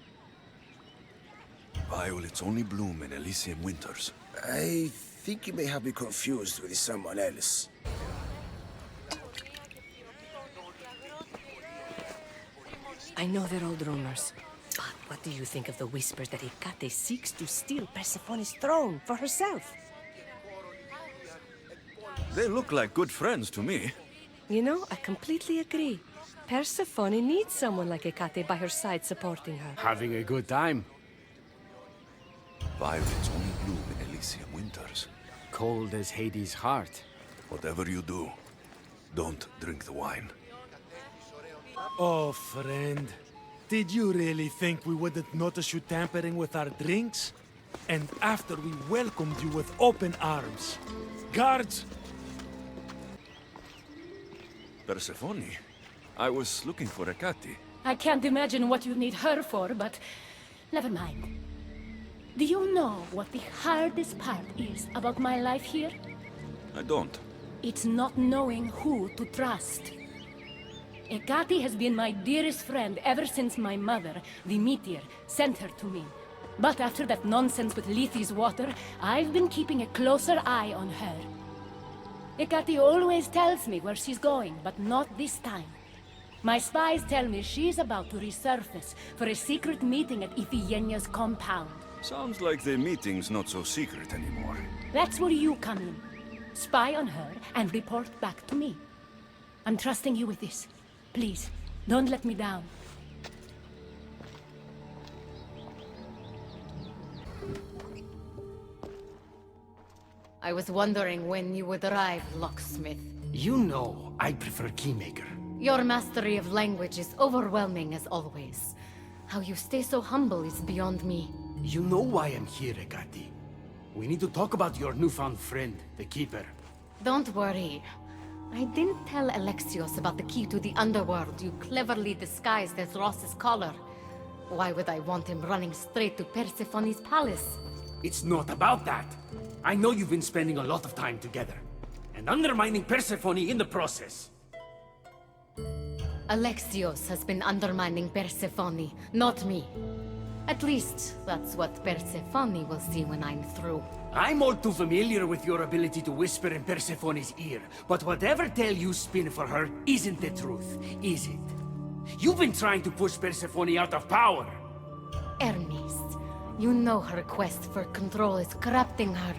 Violets only bloom in Elysium winters. I think you may have me confused with someone else. I know they're old rumors, but what do you think of the whispers that Hecate seeks to steal Persephone's throne for herself? They look like good friends to me. You know, I completely agree. Persephone needs someone like Hecate by her side supporting her. Having a good time. Violets only bloom in Elysium winters. Cold as Hades' heart. Whatever you do, don't drink the wine. Oh, friend. Did you really think we wouldn't notice you tampering with our drinks? And after we welcomed you with open arms. Guards! Persephone? I was looking for Hecate. I can't imagine what you need her for, but never mind. Do you know what the hardest part is about my life here? I don't. It's not knowing who to trust. Hecate has been my dearest friend ever since my mother, the meteor, sent her to me. But after that nonsense with Lethe's water, I've been keeping a closer eye on her. Hecate always tells me where she's going, but not this time. My spies tell me she's about to resurface for a secret meeting at Iphigenia's compound. Sounds like the meeting's not so secret anymore. That's where you come in. Spy on her and report back to me. I'm trusting you with this. Please, don't let me down. I was wondering when you would arrive, locksmith. You know, I prefer keymaker. Your mastery of language is overwhelming as always. How you stay so humble is beyond me. You know why I'm here, Hecate. We need to talk about your newfound friend, the Keeper. Don't worry. I didn't tell Alexios about the key to the underworld you cleverly disguised as Ross's collar. Why would I want him running straight to Persephone's palace? It's not about that. I know you've been spending a lot of time together, and undermining Persephone in the process. Alexios has been undermining Persephone, not me. At least, that's what Persephone will see when I'm through. I'm all too familiar with your ability to whisper in Persephone's ear, but whatever tale you spin for her isn't the truth, is it? You've been trying to push Persephone out of power. Hermes, you know her quest for control is corrupting her.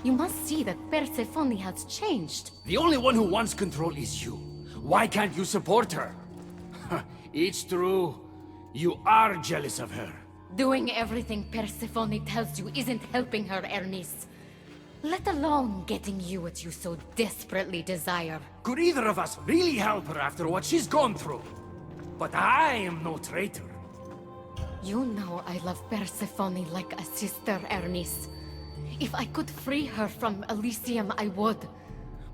You must see that Persephone has changed. The only one who wants control is you. Why can't you support her? It's true. You are jealous of her. Doing everything Persephone tells you isn't helping her, Hermes. Let alone getting you what you so desperately desire. Could either of us really help her after what she's gone through? But I am no traitor. You know I love Persephone like a sister, Hermes. If I could free her from Elysium, I would.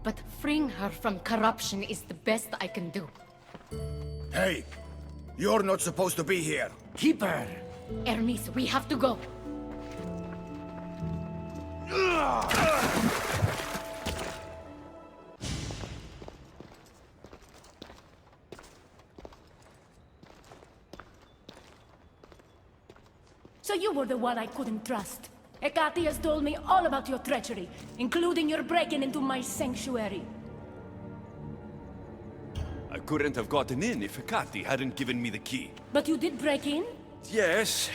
But freeing her from corruption is the best I can do. Hey! You're not supposed to be here! Keep her! Hermes, we have to go. So you were the one I couldn't trust. Hecate has told me all about your treachery, including your breaking into my sanctuary. I couldn't have gotten in if Hecate hadn't given me the key. But you did break in? Yes,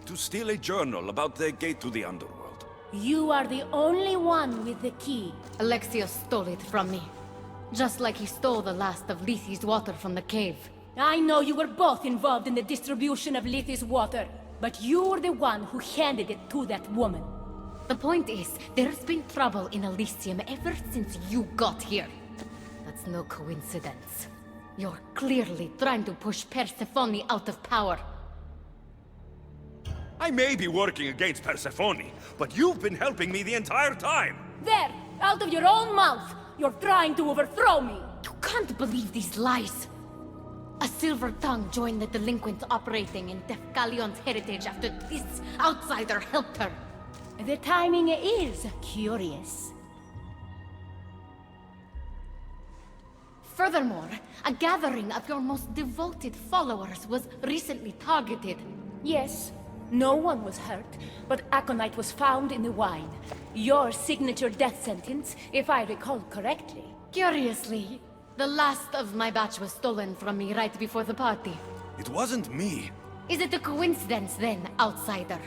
to steal a journal about the gate to the underworld. You are the only one with the key. Alexios stole it from me. Just like he stole the last of Lethe's water from the cave. I know you were both involved in the distribution of Lethe's water, but you were the one who handed it to that woman. The point is, there's been trouble in Elysium ever since you got here. That's no coincidence. You're clearly trying to push Persephone out of power. I may be working against Persephone, but you've been helping me the entire time! There! Out of your own mouth! You're trying to overthrow me! You can't believe these lies! A silver tongue joined the delinquents operating in Defcalion's heritage after this outsider helped her. The timing is curious. Furthermore, a gathering of your most devoted followers was recently targeted. Yes, no one was hurt, but aconite was found in the wine. Your signature death sentence, if I recall correctly. Curiously, the last of my batch was stolen from me right before the party. It wasn't me. Is it a coincidence then, outsider,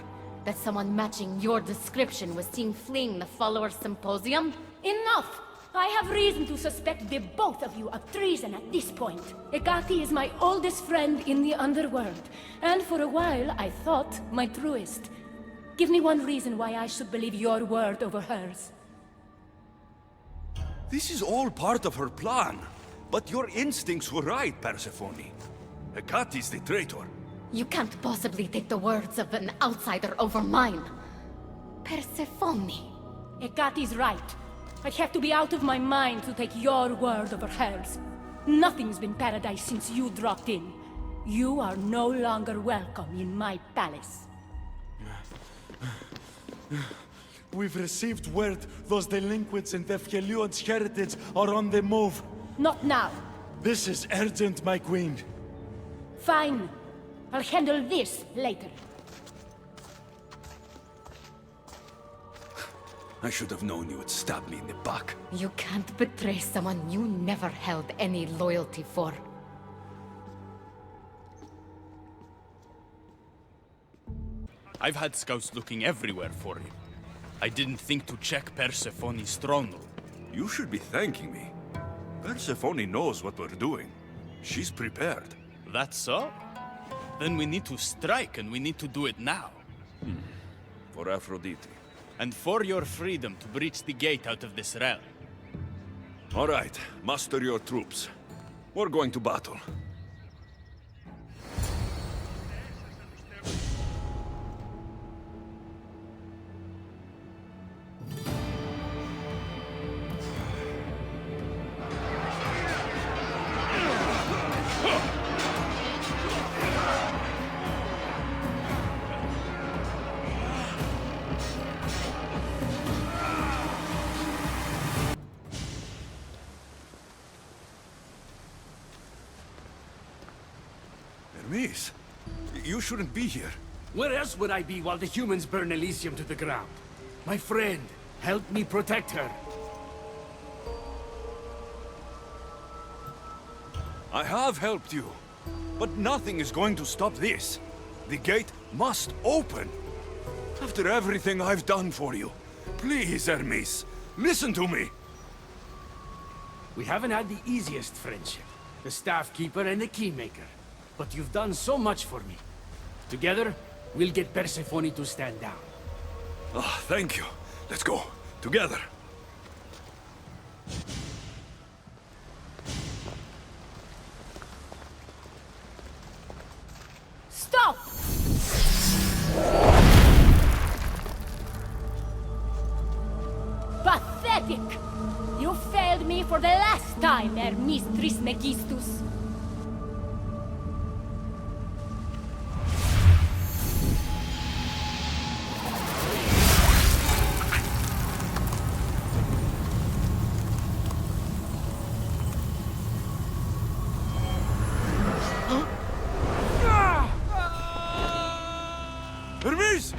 that someone matching your description was seen fleeing the followers' symposium? Enough! I have reason to suspect the both of you of treason at this point. Hecate is my oldest friend in the underworld, and for a while I thought my truest. Give me one reason why I should believe your word over hers. This is all part of her plan. But your instincts were right, Persephone. Hecate's the traitor. You can't possibly take the words of an outsider over mine. Persephone. Hecate's right. I have to be out of my mind to take your word over hers. Nothing's been paradise since you dropped in. You are no longer welcome in my palace. We've received word those delinquents in Defcalion's heritage are on the move. Not now. This is urgent, my queen. Fine. I'll handle this later. I should have known you would stab me in the back. You can't betray someone you never held any loyalty for. I've had scouts looking everywhere for you. I didn't think to check Persephone's throne room. You should be thanking me. Persephone knows what we're doing. She's prepared. That's so? Then we need to strike, and we need to do it now. For Aphrodite. And for your freedom to breach the gate out of this realm. All right, muster your troops. We're going to battle. Hermes, you shouldn't be here. Where else would I be while the humans burn Elysium to the ground? My friend, help me protect her. I have helped you, but nothing is going to stop this. The gate must open. After everything I've done for you, please, Hermes, listen to me. We haven't had the easiest friendship. The staff keeper and the keymaker. But you've done so much for me. Together, we'll get Persephone to stand down. Ah, thank you. Let's go. Together. Stop! Pathetic! You failed me for the last time, Hermes Trismegistus. Hermes!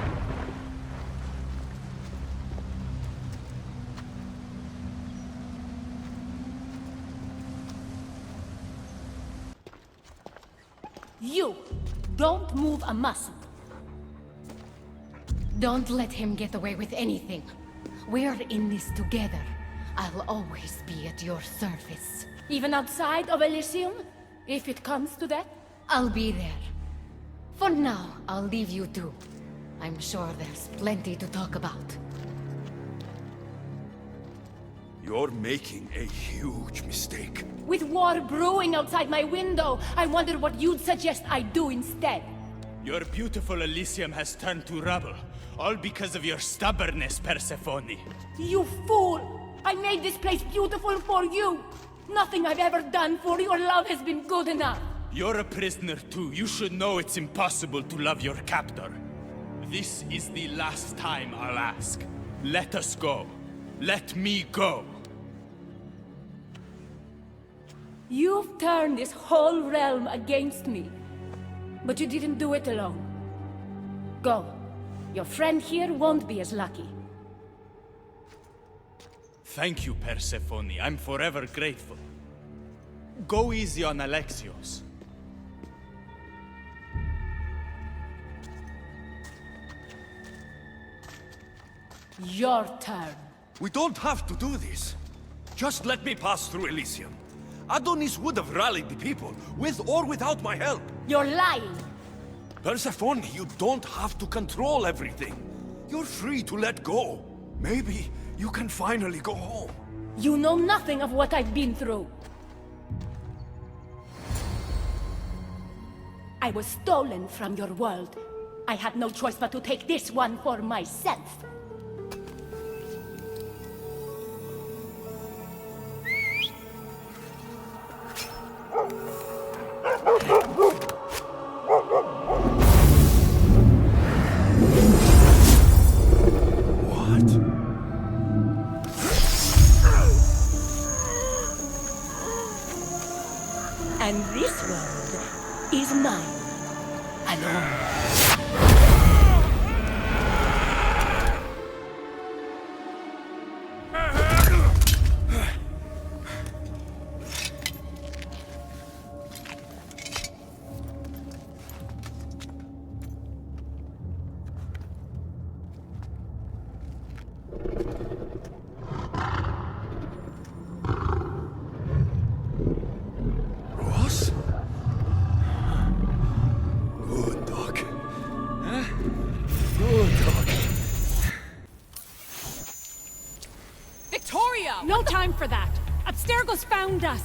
You! Don't move a muscle. Don't let him get away with anything. We're in this together. I'll always be at your service. Even outside of Elysium? If it comes to that? I'll be there. For now, I'll leave you two. I'm sure there's plenty to talk about. You're making a huge mistake. With war brewing outside my window, I wondered what you'd suggest I do instead. Your beautiful Elysium has turned to rubble, all because of your stubbornness, Persephone. You fool! I made this place beautiful for you! Nothing I've ever done for your love has been good enough! You're a prisoner too. You should know it's impossible to love your captor. This is the last time I'll ask. Let us go. Let me go. You've turned this whole realm against me. But you didn't do it alone. Go. Your friend here won't be as lucky. Thank you, Persephone. I'm forever grateful. Go easy on Alexios. Your turn. We don't have to do this. Just let me pass through Elysium. Adonis would have rallied the people, with or without my help. You're lying! Persephone, you don't have to control everything. You're free to let go. Maybe you can finally go home. You know nothing of what I've been through. I was stolen from your world. I had no choice but to take this one for myself. And this world is mine, alone. No time for that! Abstergo's found us!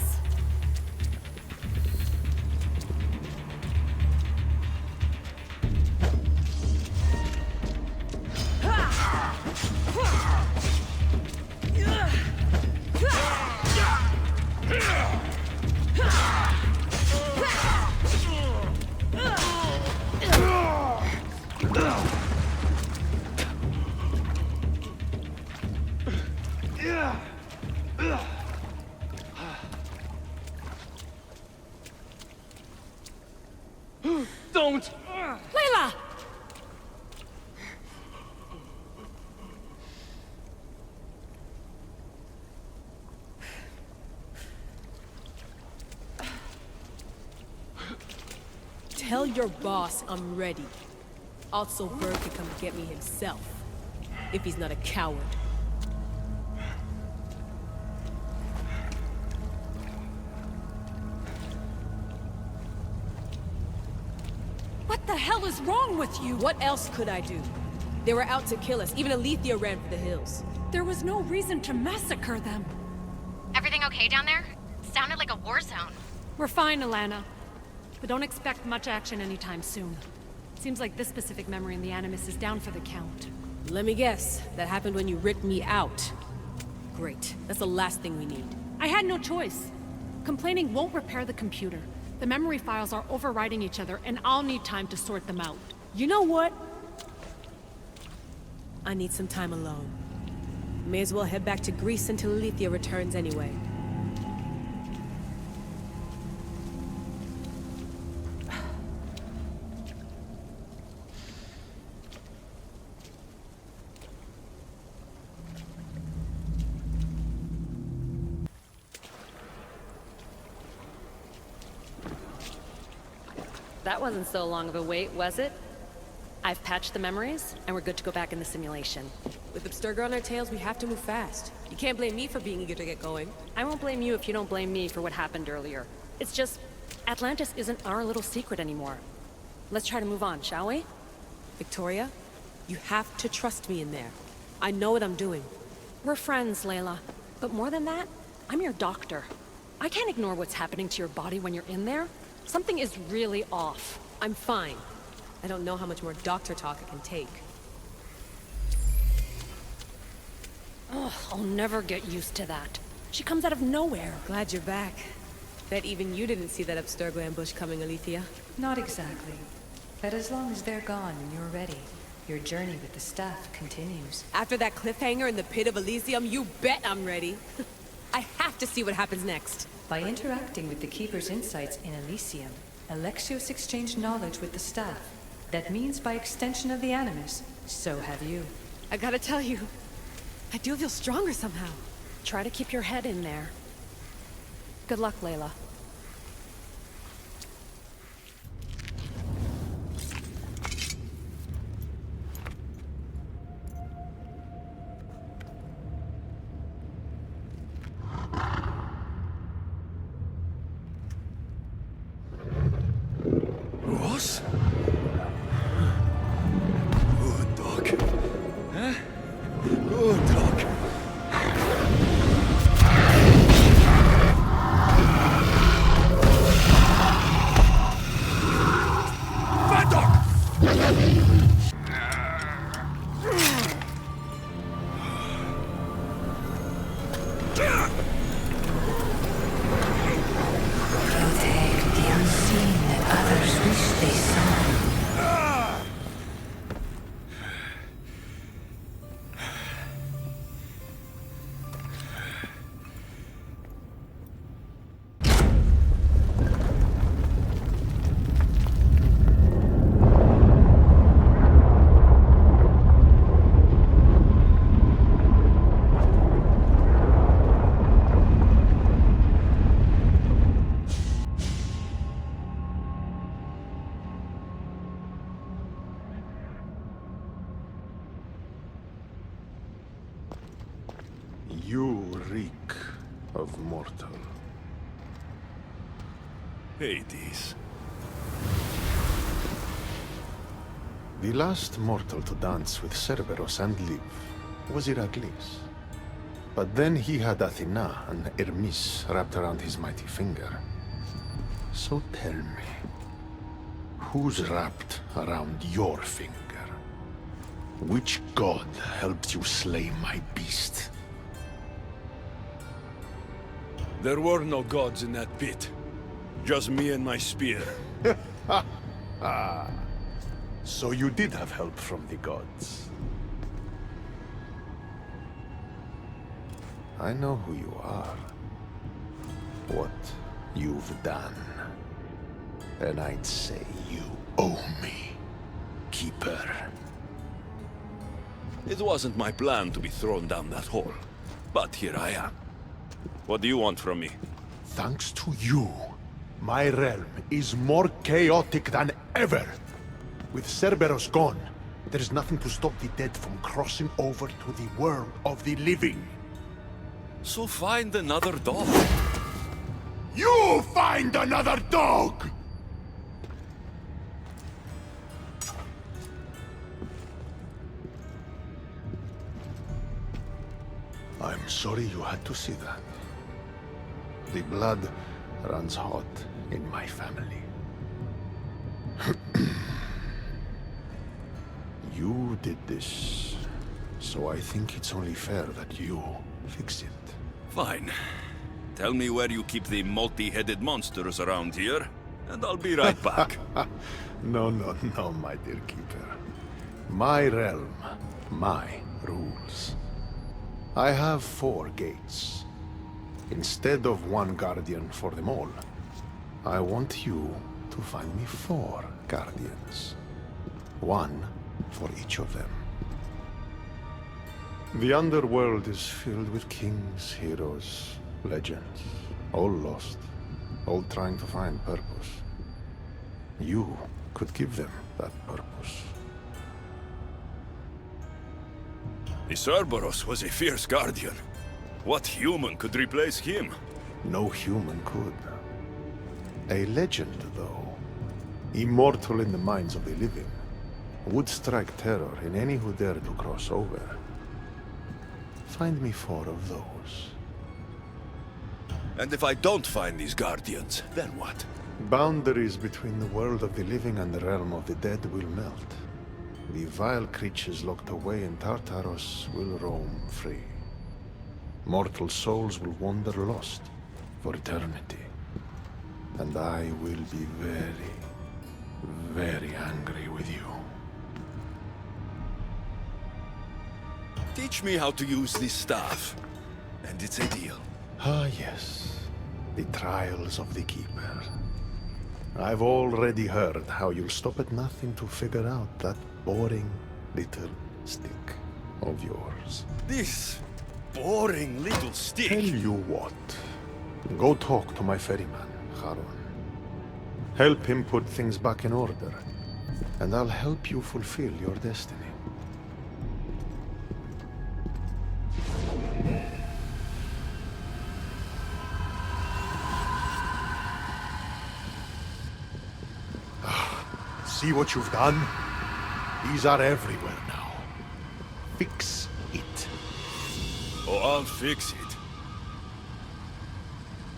Don't! Layla! Tell your boss I'm ready. Also, Bird can come get me himself. If he's not a coward. What the hell is wrong with you? What else could I do? They were out to kill us. Even Alethea ran for the hills. There was no reason to massacre them. Everything okay down there? Sounded like a war zone. We're fine, Alana. But don't expect much action anytime soon. Seems like this specific memory in the Animus is down for the count. Let me guess. That happened when you ripped me out. Great. That's the last thing we need. I had no choice. Complaining won't repair the computer. The memory files are overriding each other, and I'll need time to sort them out. You know what? I need some time alone. May as well head back to Greece until Alethea returns anyway. That wasn't so long of a wait, was it? I've patched the memories, and we're good to go back in the simulation. With Abstergo on our tails, we have to move fast. You can't blame me for being eager to get going. I won't blame you if you don't blame me for what happened earlier. It's just, Atlantis isn't our little secret anymore. Let's try to move on, shall we? Victoria, you have to trust me in there. I know what I'm doing. We're friends, Layla. But more than that, I'm your doctor. I can't ignore what's happening to your body when you're in there. Something is really off. I'm fine. I don't know how much more doctor talk I can take. Ugh, I'll never get used to that. She comes out of nowhere. Glad you're back. Bet even you didn't see that Abstergo ambush coming, Alethea. Not exactly. But as long as they're gone and you're ready, your journey with the staff continues. After that cliffhanger in the pit of Elysium, you bet I'm ready. I have to see what happens next. By interacting with the Keeper's insights in Elysium, Alexios exchanged knowledge with the staff. That means by extension of the Animus, so have you. I gotta tell you, I do feel stronger somehow. Try to keep your head in there. Good luck, Layla. Ross? Good dog. Huh? Good dog. Bad dog! Protect the unseen that others wish they saw. You reek of mortal. Hades. The last mortal to dance with Cerberus and live was Heracles. But then he had Athena and Hermes wrapped around his mighty finger. So tell me, who's wrapped around your finger? Which god helped you slay my beast? There were no gods in that pit. Just me and my spear. Ah, so you did have help from the gods. I know who you are. What you've done. And I'd say you owe me, Keeper. It wasn't my plan to be thrown down that hole. But here I am. What do you want from me? Thanks to you, my realm is more chaotic than ever. With Cerberus gone, there's nothing to stop the dead from crossing over to the world of the living. So find another dog. You find another dog! I'm sorry you had to see that. The blood runs hot in my family. You did this, so I think it's only fair that you fix it. Fine. Tell me where you keep the multi-headed monsters around here, and I'll be right back. No, my dear Keeper. My realm, my rules. I have 4 gates. Instead of 1 guardian for them all, I want you to find me 4 guardians. 1 for each of them. The underworld is filled with kings, heroes, legends, all lost, all trying to find purpose. You could give them that purpose. The Cerberus was a fierce guardian. What human could replace him? No human could. A legend, though, immortal in the minds of the living, would strike terror in any who dare to cross over. Find me 4 of those, And if I don't find these guardians, then what? Boundaries between the world of the living and the realm of the dead will melt. The vile creatures locked away in Tartaros will roam free. Mortal souls will wander lost for eternity. And I will be very, very angry with you. Teach me how to use this staff, and it's a deal. Ah, yes. The trials of the Keeper. I've already heard how you'll stop at nothing to figure out that boring little stick of yours. This boring little stick? Tell you what. Go talk to my ferryman, Charon. Help him put things back in order, and I'll help you fulfill your destiny. See what you've done? These are everywhere now. Fix it. Oh, I'll fix it.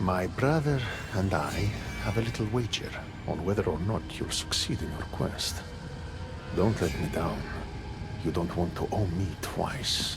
My brother and I have a little wager on whether or not you'll succeed in your quest. Don't let me down. You don't want to owe me twice.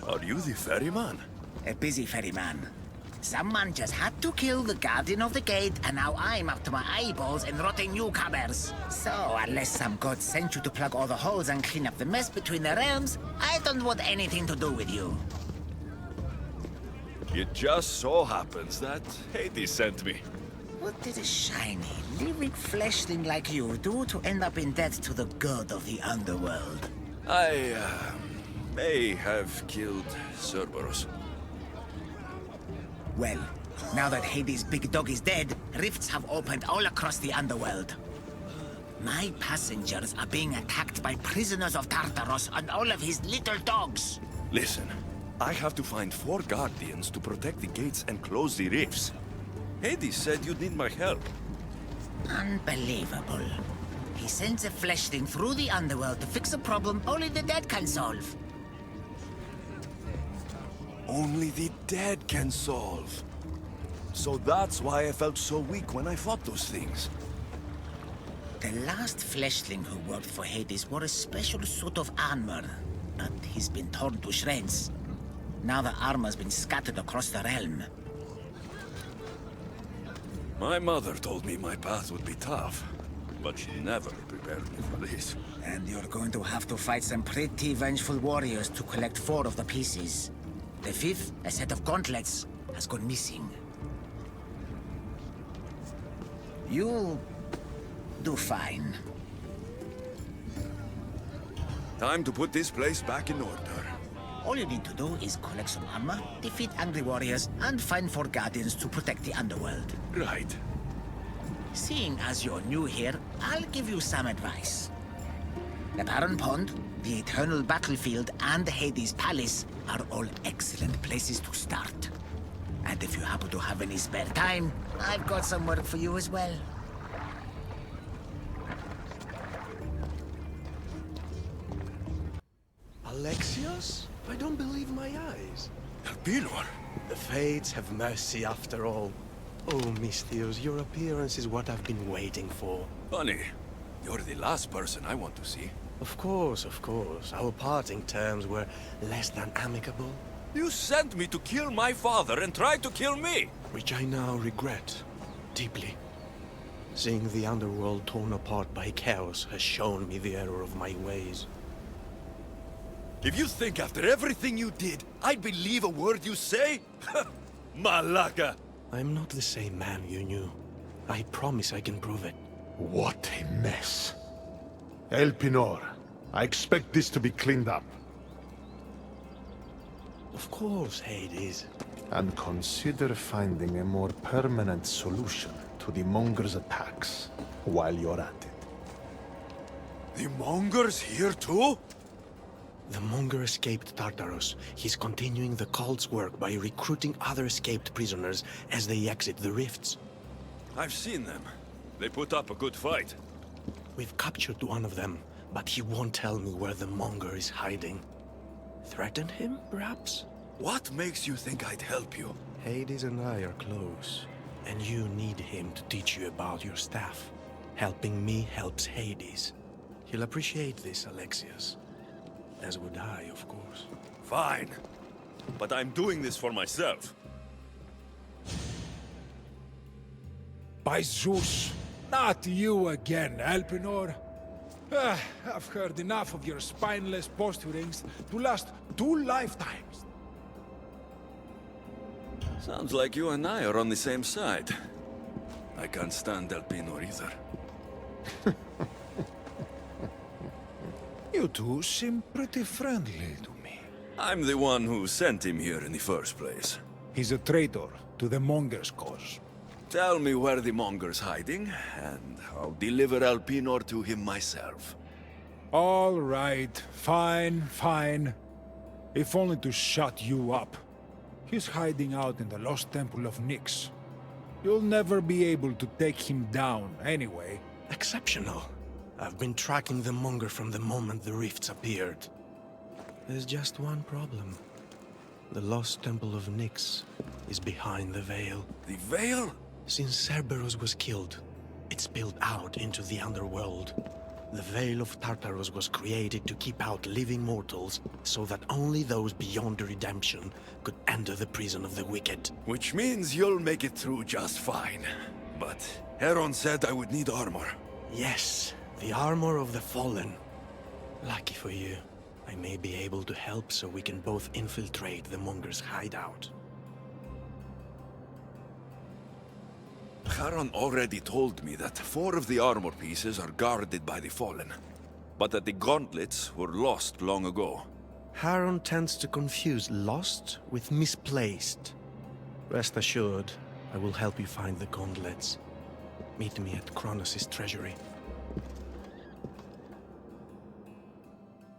Are you the ferryman? A busy ferryman. Someone just had to kill the guardian of the gate, and now I'm up to my eyeballs in rotting newcomers. So, unless some god sent you to plug all the holes and clean up the mess between the realms, I don't want anything to do with you. It just so happens that Hades sent me. What did a shiny, living fleshling like you do to end up in debt to the god of the underworld? I, may have killed Cerberus. Well, now that Hades' big dog is dead, rifts have opened all across the underworld. My passengers are being attacked by prisoners of Tartaros and all of his little dogs. Listen, I have to find 4 guardians to protect the gates and close the rifts. Hades said you'd need my help. Unbelievable. He sends a fleshling through the underworld to fix a problem only the dead can solve. Only the dead can solve. So that's why I felt so weak when I fought those things. The last fleshling who worked for Hades wore a special suit of armor, but he's been torn to shreds. Now the armor's been scattered across the realm. My mother told me my path would be tough, but she never prepared me for this. And you're going to have to fight some pretty vengeful warriors to collect 4 of the pieces. The 5th, a set of gauntlets, has gone missing. You'll do fine. Time to put this place back in order. All you need to do is collect some armor, defeat angry warriors, and find 4 guardians to protect the underworld. Right. Seeing as you're new here, I'll give you some advice. The Barren Pond, the Eternal Battlefield, and Hades Palace are all excellent places to start. And if you happen to have any spare time, I've got some work for you as well. Alexios? I don't believe my eyes. Elpinor? The Fates have mercy after all. Oh, Misthios, your appearance is what I've been waiting for. Funny. You're the last person I want to see. Of course, of course. Our parting terms were less than amicable. You sent me to kill my father and tried to kill me! Which I now regret. Deeply. Seeing the underworld torn apart by chaos has shown me the error of my ways. If you think after everything you did, I'd believe a word you say? Malaka! I'm not the same man you knew. I promise I can prove it. What a mess. Elpinor, I expect this to be cleaned up. Of course, Hades. And consider finding a more permanent solution to the Mongers' attacks while you're at it. The Mongers here too? The Monger escaped Tartarus. He's continuing the cult's work by recruiting other escaped prisoners as they exit the rifts. I've seen them. They put up a good fight. We've captured one of them, but he won't tell me where the Monger is hiding. Threaten him, perhaps? What makes you think I'd help you? Hades and I are close, and you need him to teach you about your staff. Helping me helps Hades. He'll appreciate this, Alexios. As would I, of course. Fine. But I'm doing this for myself. By Zeus, not you again, Elpinor. I've heard enough of your spineless posturings to last 2 lifetimes. Sounds like you and I are on the same side. I can't stand Elpinor either. You two seem pretty friendly to me. I'm the one who sent him here in the first place. He's a traitor to the Monger's cause. Tell me where the Monger's hiding, and I'll deliver Elpinor to him myself. All right, fine. If only to shut you up. He's hiding out in the lost temple of Nyx. You'll never be able to take him down anyway. Exceptional. I've been tracking the Monger from the moment the rifts appeared. There's just one problem. The lost temple of Nyx is behind the Veil. The Veil? Since Cerberus was killed, it spilled out into the underworld. The Veil of Tartarus was created to keep out living mortals, so that only those beyond redemption could enter the prison of the wicked. Which means you'll make it through just fine. But Heron said I would need armor. Yes, the armor of the fallen. Lucky for you, I may be able to help so we can both infiltrate the Monger's hideout. Charon already told me that 4 of the armor pieces are guarded by the Fallen, but that the gauntlets were lost long ago. Charon tends to confuse lost with misplaced. Rest assured, I will help you find the gauntlets. Meet me at Kronos' treasury.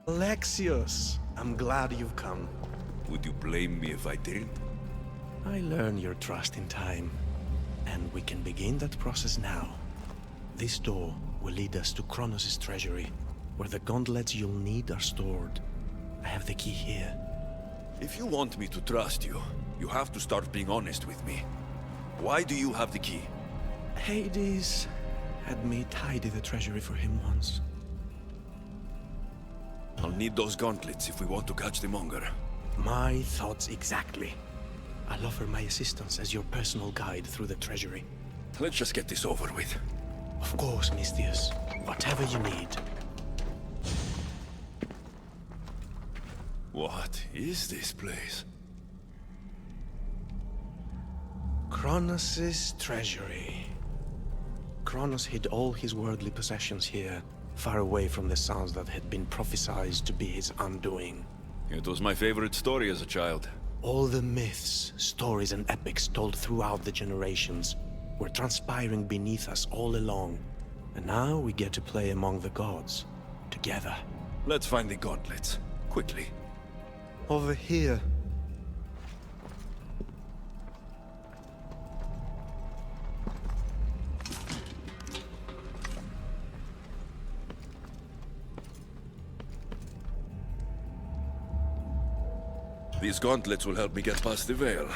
Alexios, I'm glad you've come. Would you blame me if I didn't? I learn your trust in time. And we can begin that process now. This door will lead us to Kronos' treasury, where the gauntlets you'll need are stored. I have the key here. If you want me to trust you, you have to start being honest with me. Why do you have the key? Hades had me tidy the treasury for him once. I'll need those gauntlets if we want to catch the Monger. My thoughts exactly. I'll offer my assistance as your personal guide through the treasury. Let's just get this over with. Of course, Misthios. Whatever you need. What is this place? Kronos' treasury. Kronos hid all his worldly possessions here, far away from the sounds that had been prophesied to be his undoing. It was my favorite story as a child. All the myths, stories, and epics told throughout the generations were transpiring beneath us all along. And now we get to play among the gods, together. Let's find the gauntlets, quickly. Over here. These gauntlets will help me get past the Veil.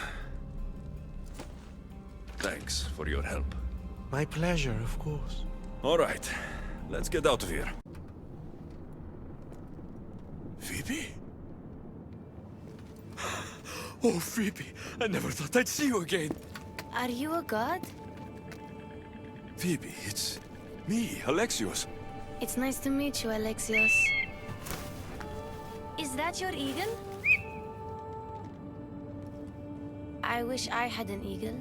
Thanks for your help. My pleasure, of course. All right, let's get out of here. Phoebe? Oh, Phoebe, I never thought I'd see you again. Are you a god? Phoebe, it's me, Alexios. It's nice to meet you, Alexios. Is that your eagle? I wish I had an eagle.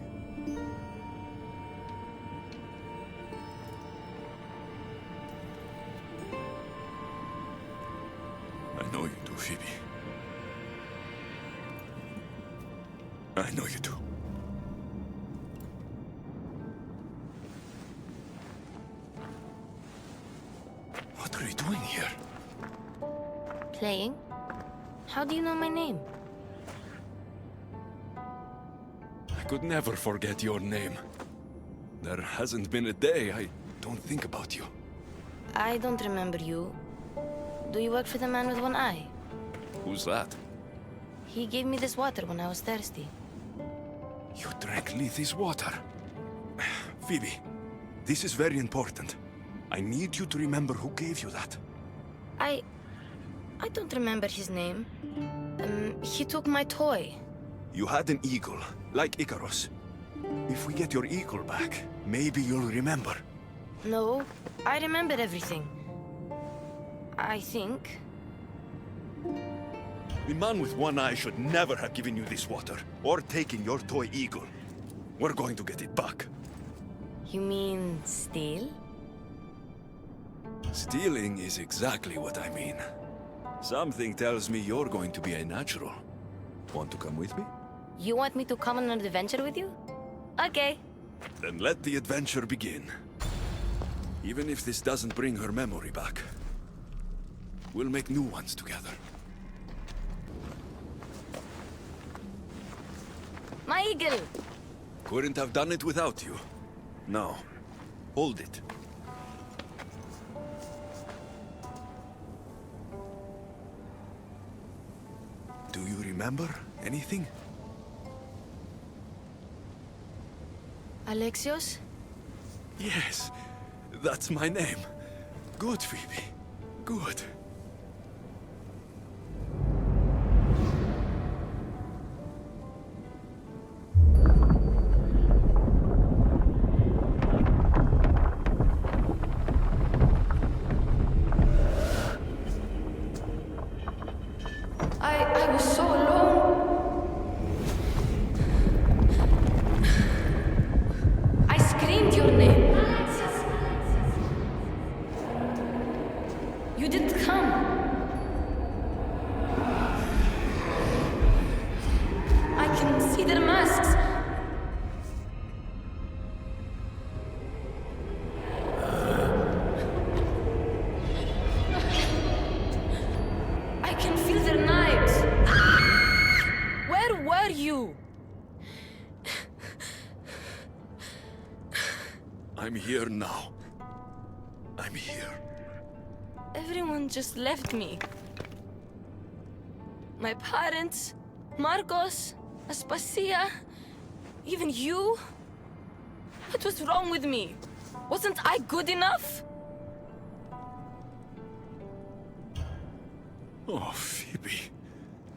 I know you do, Phoebe. I know you do. What are you doing here? Playing? How do you know my name? I could never forget your name. There hasn't been a day I don't think about you. I don't remember you. Do you work for the man with one eye? Who's that? He gave me this water when I was thirsty. You drank Lethe's water. Phoebe, this is very important. I need you to remember who gave you that. I don't remember his name. He took my toy. You had an eagle, like Icarus. If we get your eagle back, maybe you'll remember. No, I remember everything. I think. The man with one eye should never have given you this water, or taken your toy eagle. We're going to get it back. You mean steal? Stealing is exactly what I mean. Something tells me you're going to be a natural. Want to come with me? You want me to come on an adventure with you? Okay. Then let the adventure begin. Even if this doesn't bring her memory back, we'll make new ones together. My eagle! Couldn't have done it without you. Now, hold it. Do you remember anything? Alexios? Yes, that's my name. Good, Phoebe. Good. I was so alone. I screamed your name. You didn't come. I can see their masks. I can feel their knives. Where were you? I'm here now. I'm here. Everyone just left me. My parents, Marcos, Aspasia, even you. What was wrong with me? Wasn't I good enough? Oh, Phoebe.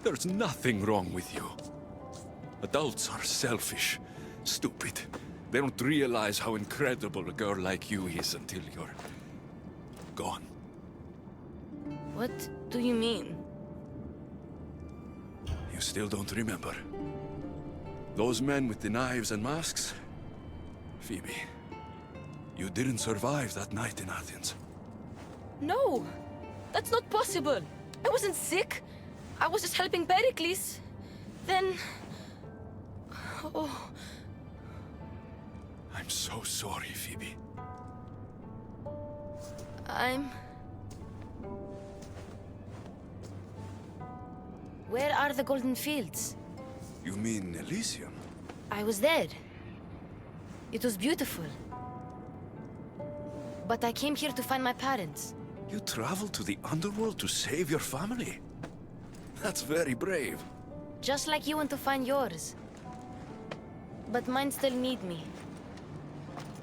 There's nothing wrong with you. Adults are selfish, stupid. They don't realize how incredible a girl like you is until you're gone. What do you mean? You still don't remember? Those men with the knives and masks? Phoebe, you didn't survive that night in Athens. No! That's not possible! I wasn't sick! I was just helping Pericles. Then... Oh... I'm so sorry, Phoebe. Where are the Golden Fields? You mean Elysium? I was there. It was beautiful. But I came here to find my parents. You traveled to the underworld to save your family? That's very brave. Just like you want to find yours. But mine still need me.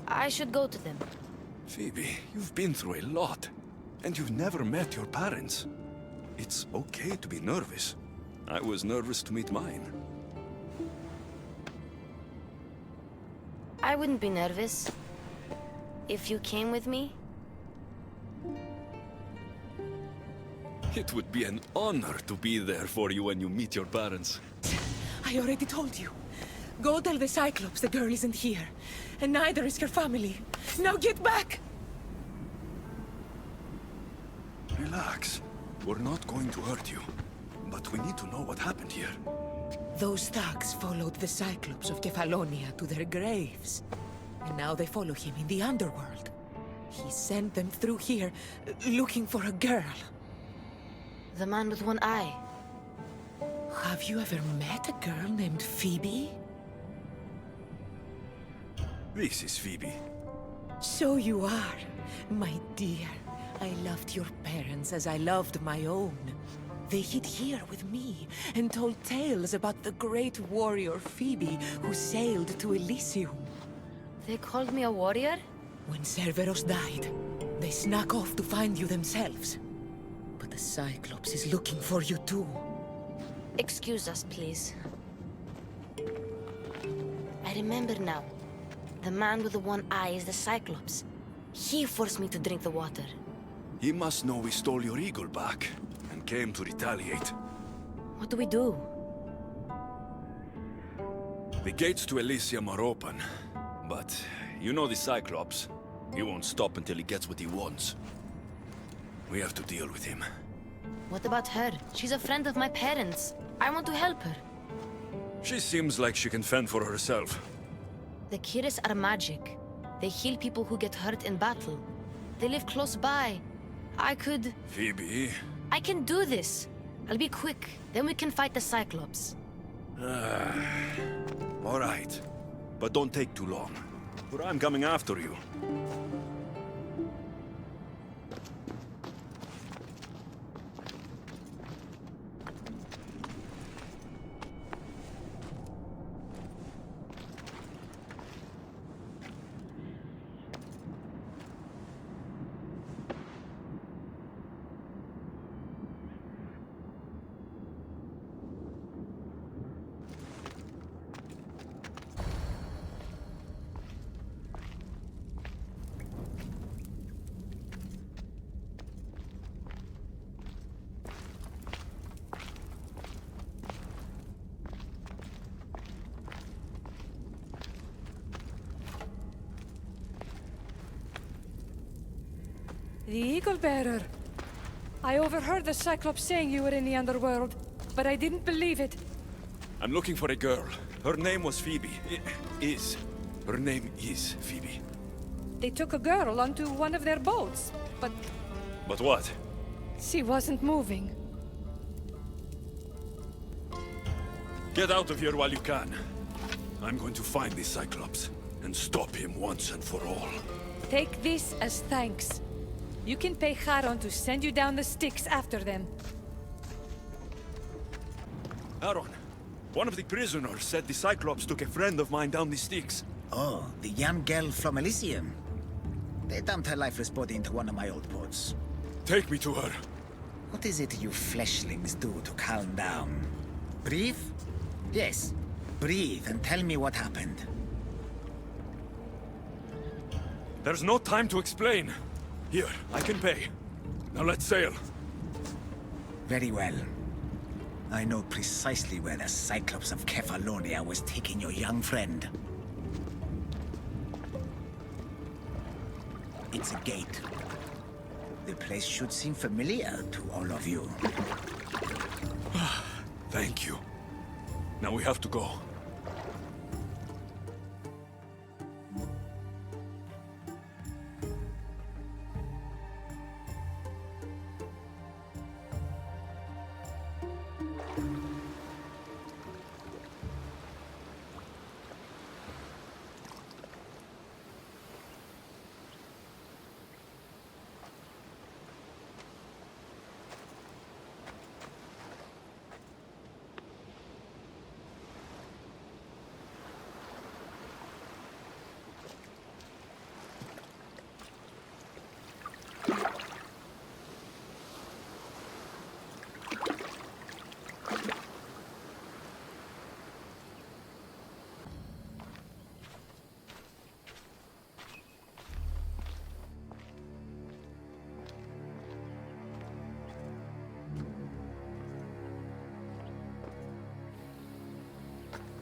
I should go to them. Phoebe, you've been through a lot. And you've never met your parents. It's okay to be nervous. I was nervous to meet mine. I wouldn't be nervous. If you came with me. It would be an honor to be there for you when you meet your parents. I already told you. Go tell the Cyclops the girl isn't here. And neither is her family. Now get back! Relax. We're not going to hurt you. But we need to know what happened here. Those thugs followed the Cyclops of Kefalonia to their graves. And now they follow him in the underworld. He sent them through here, looking for a girl. The man with one eye. Have you ever met a girl named Phoebe? This is Phoebe. So you are, my dear. I loved your parents as I loved my own. They hid here with me and told tales about the great warrior Phoebe who sailed to Elysium. They called me a warrior? When Cerberus died, they snuck off to find you themselves. But the Cyclops is looking for you too. Excuse us, please. I remember now. The man with the one eye is the Cyclops. He forced me to drink the water. He must know we stole your eagle back, and came to retaliate. What do we do? The gates to Elysium are open, but you know the Cyclops. He won't stop until he gets what he wants. We have to deal with him. What about her? She's a friend of my parents. I want to help her. She seems like she can fend for herself. The Kiris are magic. They heal people who get hurt in battle. They live close by. I could... Phoebe... I can do this. I'll be quick. Then we can fight the Cyclops. All right. But don't take too long, or I'm coming after you. The Eagle Bearer. I overheard the Cyclops saying you were in the underworld, but I didn't believe it. I'm looking for a girl. Her name was Phoebe. Her name is Phoebe. They took a girl onto one of their boats, but But what? she wasn't moving. Get out of here while you can. I'm going to find this Cyclops and stop him once and for all. Take this as thanks. You can pay Charon to send you down the Styx after them. Aaron, one of the prisoners said the Cyclops took a friend of mine down the Styx. Oh, the young girl from Elysium. They dumped her lifeless body into one of my old boats. Take me to her. What is it you fleshlings do to calm down? Breathe? Yes, breathe and tell me what happened. There's no time to explain. Here, I can pay. Now let's sail. Very well. I know precisely where the Cyclops of Kefalonia was taking your young friend. It's a gate. The place should seem familiar to all of you. Thank you. Now we have to go.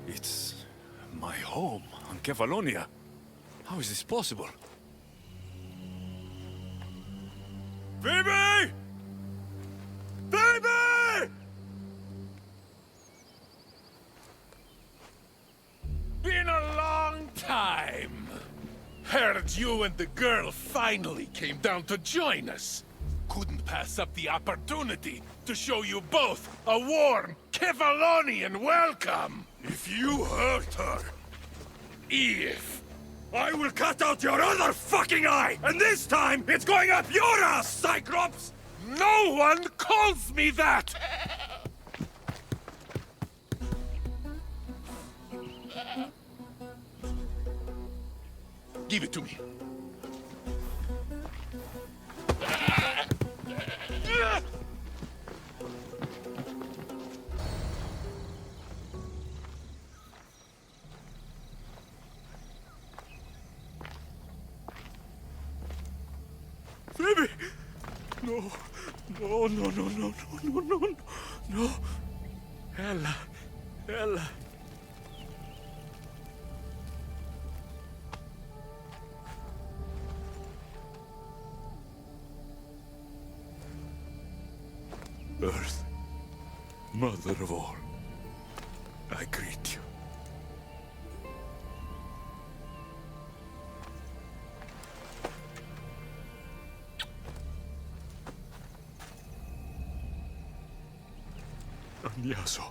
It's my home on Kefalonia. How is this possible? Phoebe! Phoebe! Been a long time. Heard you and the girl finally came down to join us. Couldn't pass up the opportunity to show you both a warm Kefalonian welcome. If you hurt her, If I will cut out your other fucking eye! And this time, it's going up your ass, Cyclops! no one calls me that! Give it to me. Phoebe! No. No, no, no, no, no, no, no, no. Ella. Ella. Earth, mother of all, I greet you. Agnaso.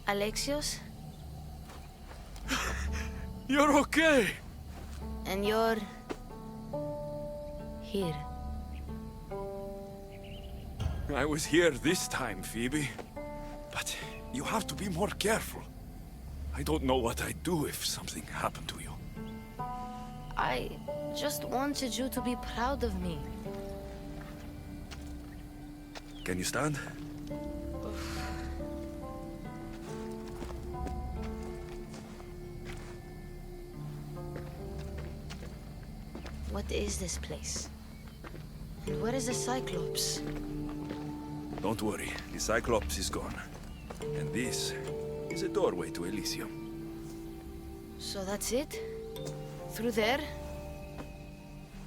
Alexios? You're okay! And you're... here. I was here this time, Phoebe. But you have to be more careful. I don't know what I'd do if something happened to you. I just wanted you to be proud of me. Can you stand? What is this place? And where is the Cyclops? Don't worry, the Cyclops is gone. And this is a doorway to Elysium. So that's it? Through there?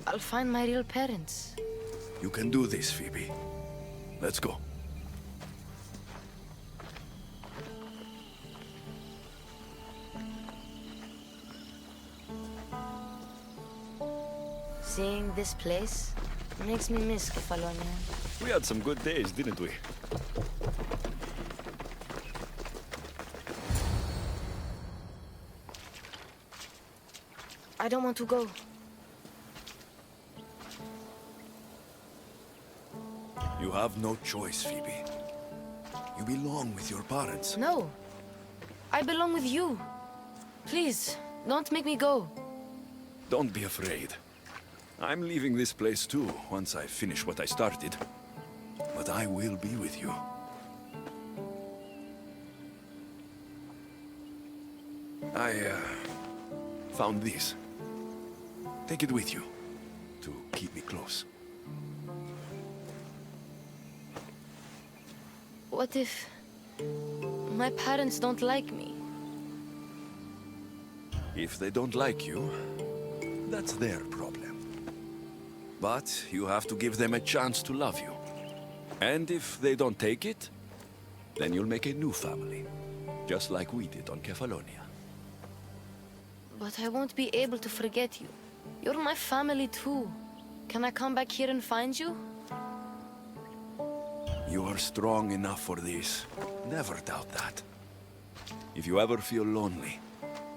I'll find my real parents. You can do this, Phoebe. Let's go. Seeing this place makes me miss Kefalonia. We had some good days, didn't we? I don't want to go. You have no choice, Phoebe. You belong with your parents. No. I belong with you. Please, don't make me go. Don't be afraid. I'm leaving this place too, once I finish what I started. But I will be with you. I, found this. Take it with you, to keep me close. What if... my parents don't like me? If they don't like you, that's their problem. But you have to give them a chance to love you. And if they don't take it, then you'll make a new family. Just like we did on Kefalonia. But I won't be able to forget you. You're my family too. Can I come back here and find you? You are strong enough for this. Never doubt that. If you ever feel lonely,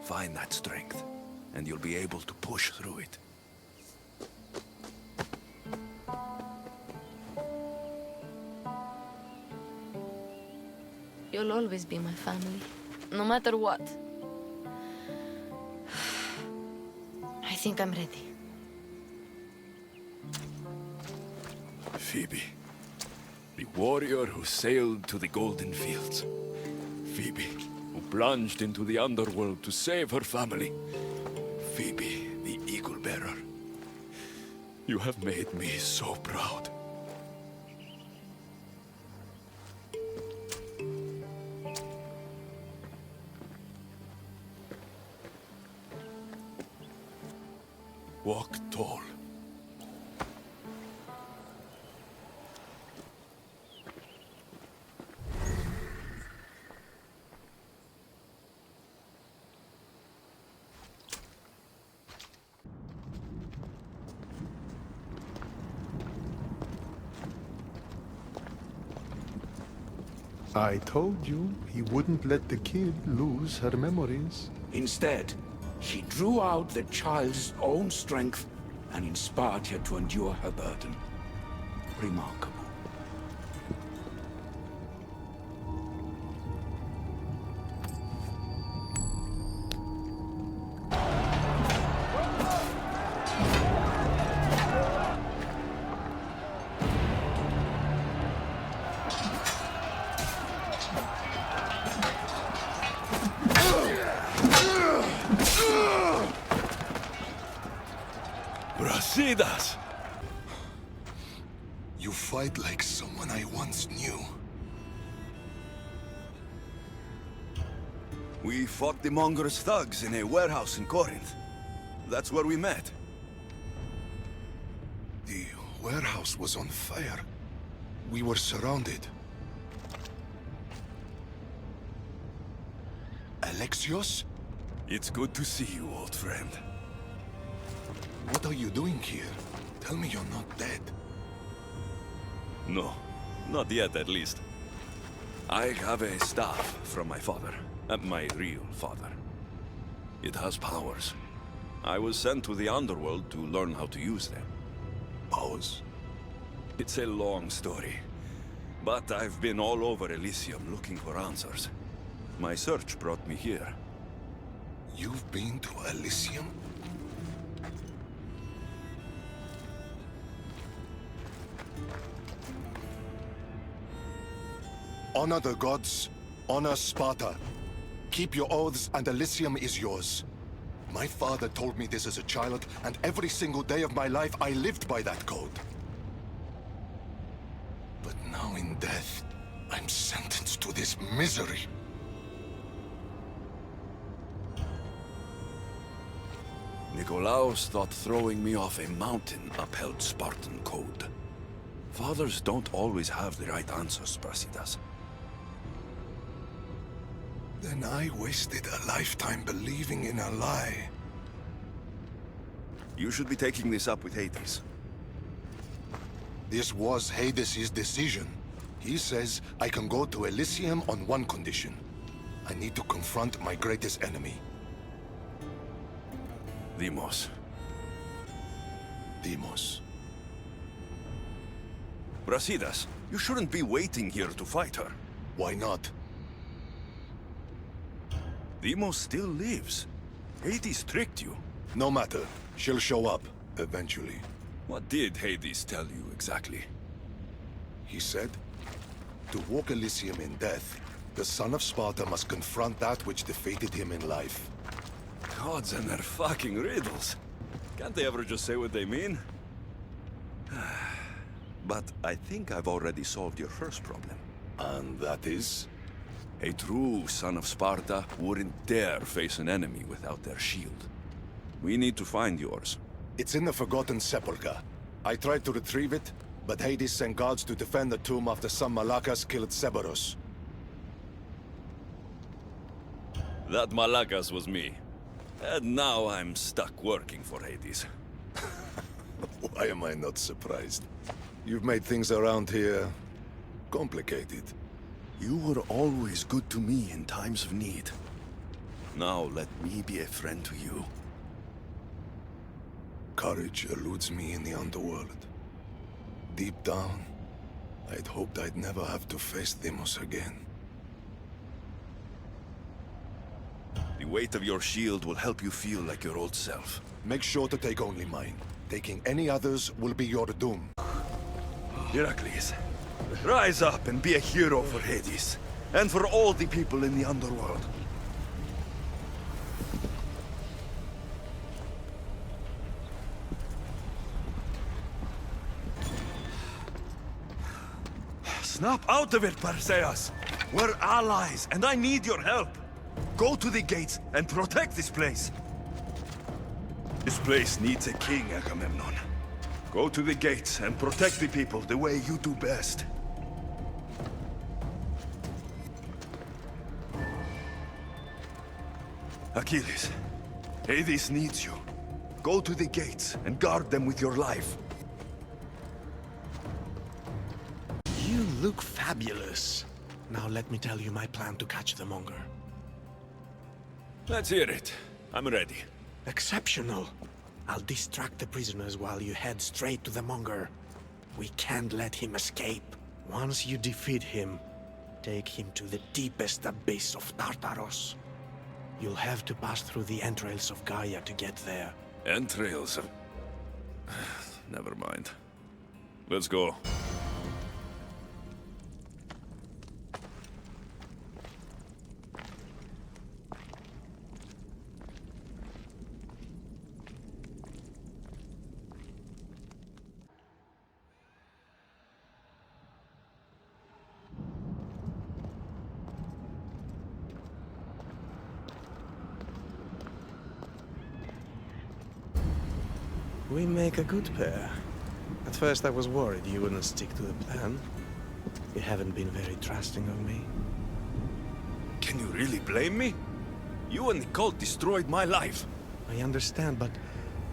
find that strength, and you'll be able to push through it. You'll always be my family, no matter what. I think I'm ready. Phoebe, the warrior who sailed to the Golden Fields. Phoebe, who plunged into the underworld to save her family. Phoebe, the Eagle Bearer. You have made me so proud. tall. I told you he wouldn't let the kid lose her memories. Instead, she drew out the child's own strength and inspired her to endure her burden. Remarkable. Brasidas! You fight like someone I once knew. We fought the Mongoose thugs in a warehouse in Corinth. That's where we met. The warehouse was on fire. We were surrounded. Alexios? It's good to see you, old friend. What are you doing here? Tell me you're not dead. No, not yet at least. I have a staff from my father, my real father. It has powers. I was sent to the underworld to learn how to use them. Powers? It's a long story, but I've been all over Elysium looking for answers. My search brought me here. You've been to Elysium? Honor the gods, honor Sparta. Keep your oaths and Elysium is yours. My father told me this as a child, and every single day of my life I lived by that code. But now in death, I'm sentenced to this misery. Nikolaos thought throwing me off a mountain upheld Spartan code. Fathers don't always have the right answers, Brasidas. Then I wasted a lifetime believing in a lie. You should be taking this up with Hades. This was Hades' decision. He says I can go to Elysium on one condition. I need to confront my greatest enemy. Deimos. Deimos. Brasidas, you shouldn't be waiting here to fight her. Why not? Deimos still lives. Hades tricked you. No matter. She'll show up, eventually. What did Hades tell you exactly? He said, to walk Elysium in death, the son of Sparta must confront that which defeated him in life. Gods and their fucking riddles. Can't they ever just say what they mean? But I think I've already solved your first problem. And that is? A true son of Sparta wouldn't dare face an enemy without their shield. We need to find yours. It's in the Forgotten Sepulchre. I tried to retrieve it, but Hades sent guards to defend the tomb after some Malakas killed Cerberus. That Malakas was me. And now I'm stuck working for Hades. Why am I not surprised? You've made things around here complicated. You were always good to me in times of need. Now let me be a friend to you. Courage eludes me in the underworld. Deep down, I'd hoped I'd never have to face Deimos again. The weight of your shield will help you feel like your old self. Make sure to take only mine. Taking any others will be your doom. Heracles, rise up and be a hero for Hades, and for all the people in the underworld. Snap out of it, Perseus! We're allies, and I need your help! Go to the gates and protect this place! This place needs a king, Agamemnon. Go to the gates and protect the people the way you do best. Achilles, Hades needs you. Go to the gates and guard them with your life. You look fabulous. Now let me tell you my plan to catch the monger. Let's hear it. I'm ready. Exceptional. I'll distract the prisoners while you head straight to the monger. We can't let him escape. Once you defeat him, take him to the deepest abyss of Tartaros. You'll have to pass through the entrails of Gaia to get there. Entrails of... Never mind. Let's go. We make a good pair. At first I was worried you wouldn't stick to the plan. You haven't been very trusting of me. Can you really blame me? You and the cult destroyed my life. I understand, but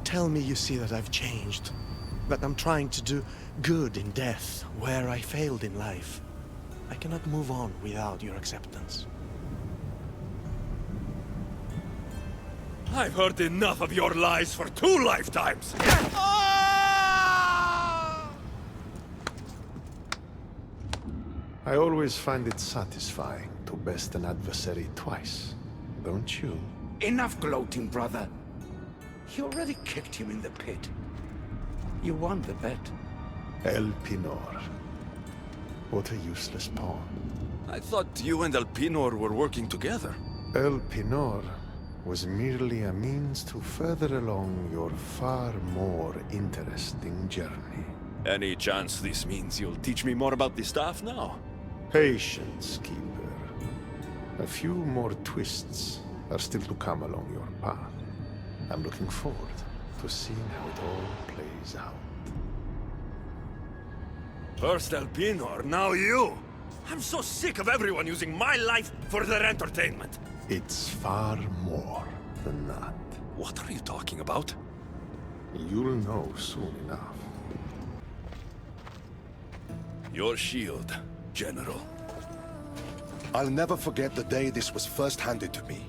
tell me you see that I've changed. That I'm trying to do good in death, where I failed in life. I cannot move on without your acceptance. I've heard enough of your lies for 2 lifetimes! I always find it satisfying to best an adversary twice, don't you? Enough gloating, brother. You already kicked him in the pit. You won the bet. Elpinor. What a useless pawn. I thought you and Elpinor were working together. Elpinor was merely a means to further along your far more interesting journey. Any chance this means you'll teach me more about the staff now? Patience, Keeper. A few more twists are still to come along your path. I'm looking forward to seeing how it all plays out. First Elpinor, now you! I'm so sick of everyone using my life for their entertainment! It's far more than that. What are you talking about? You'll know soon enough. Your shield, General. I'll never forget the day this was first handed to me.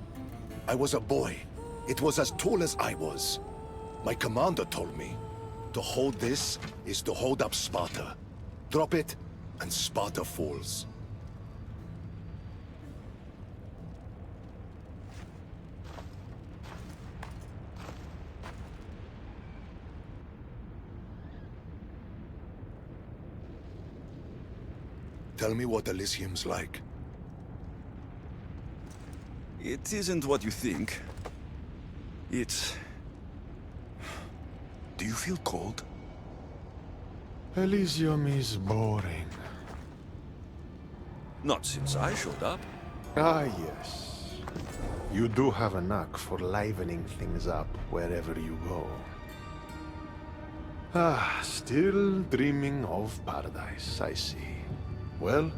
I was a boy. It was as tall as I was. My commander told me, to hold this is to hold up Sparta. Drop it, and Sparta falls. Tell me what Elysium's like. It isn't what you think. It's... Do you feel cold? Elysium is boring. Not since I showed up. Ah, yes. You do have a knack for livening things up wherever you go. Ah, still dreaming of paradise, I see. Well,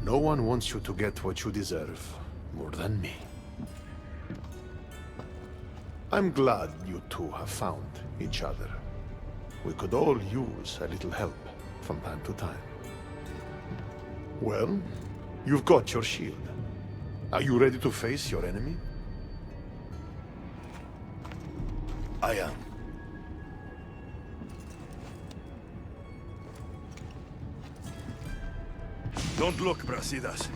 no one wants you to get what you deserve more than me. I'm glad you two have found each other. We could all use a little help from time to time. Well, you've got your shield. Are you ready to face your enemy? I am. Don't look, Brasidas.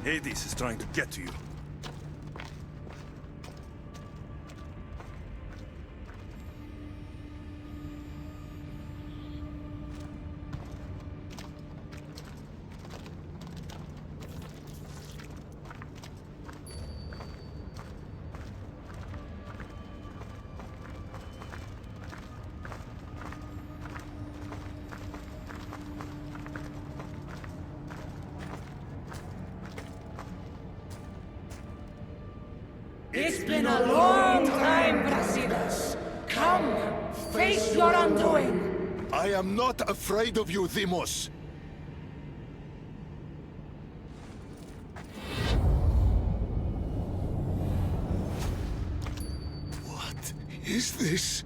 Hades is trying to get to you. It's been a long time, Brasidas. Come! Face your undoing! I am not afraid of you, Deimos. What is this?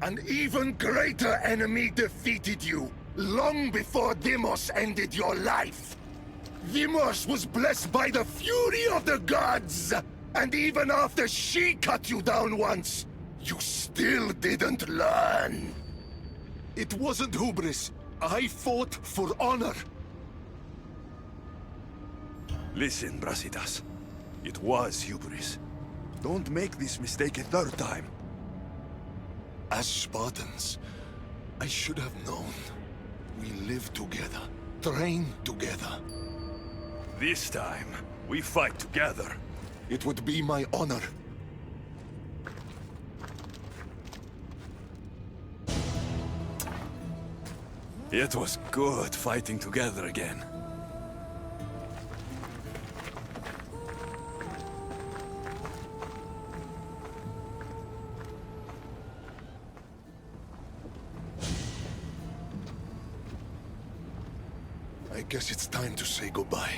An even greater enemy defeated you, long before Deimos ended your life. Deimos was blessed by the fury of the gods, and even after she cut you down once, you still didn't learn. It wasn't hubris. I fought for honor. Listen, Brasidas. It was hubris. Don't make this mistake a third time. As Spartans, I should have known. We live together, train together. This time, we fight together. It would be my honor. It was good fighting together again. I guess it's time to say goodbye.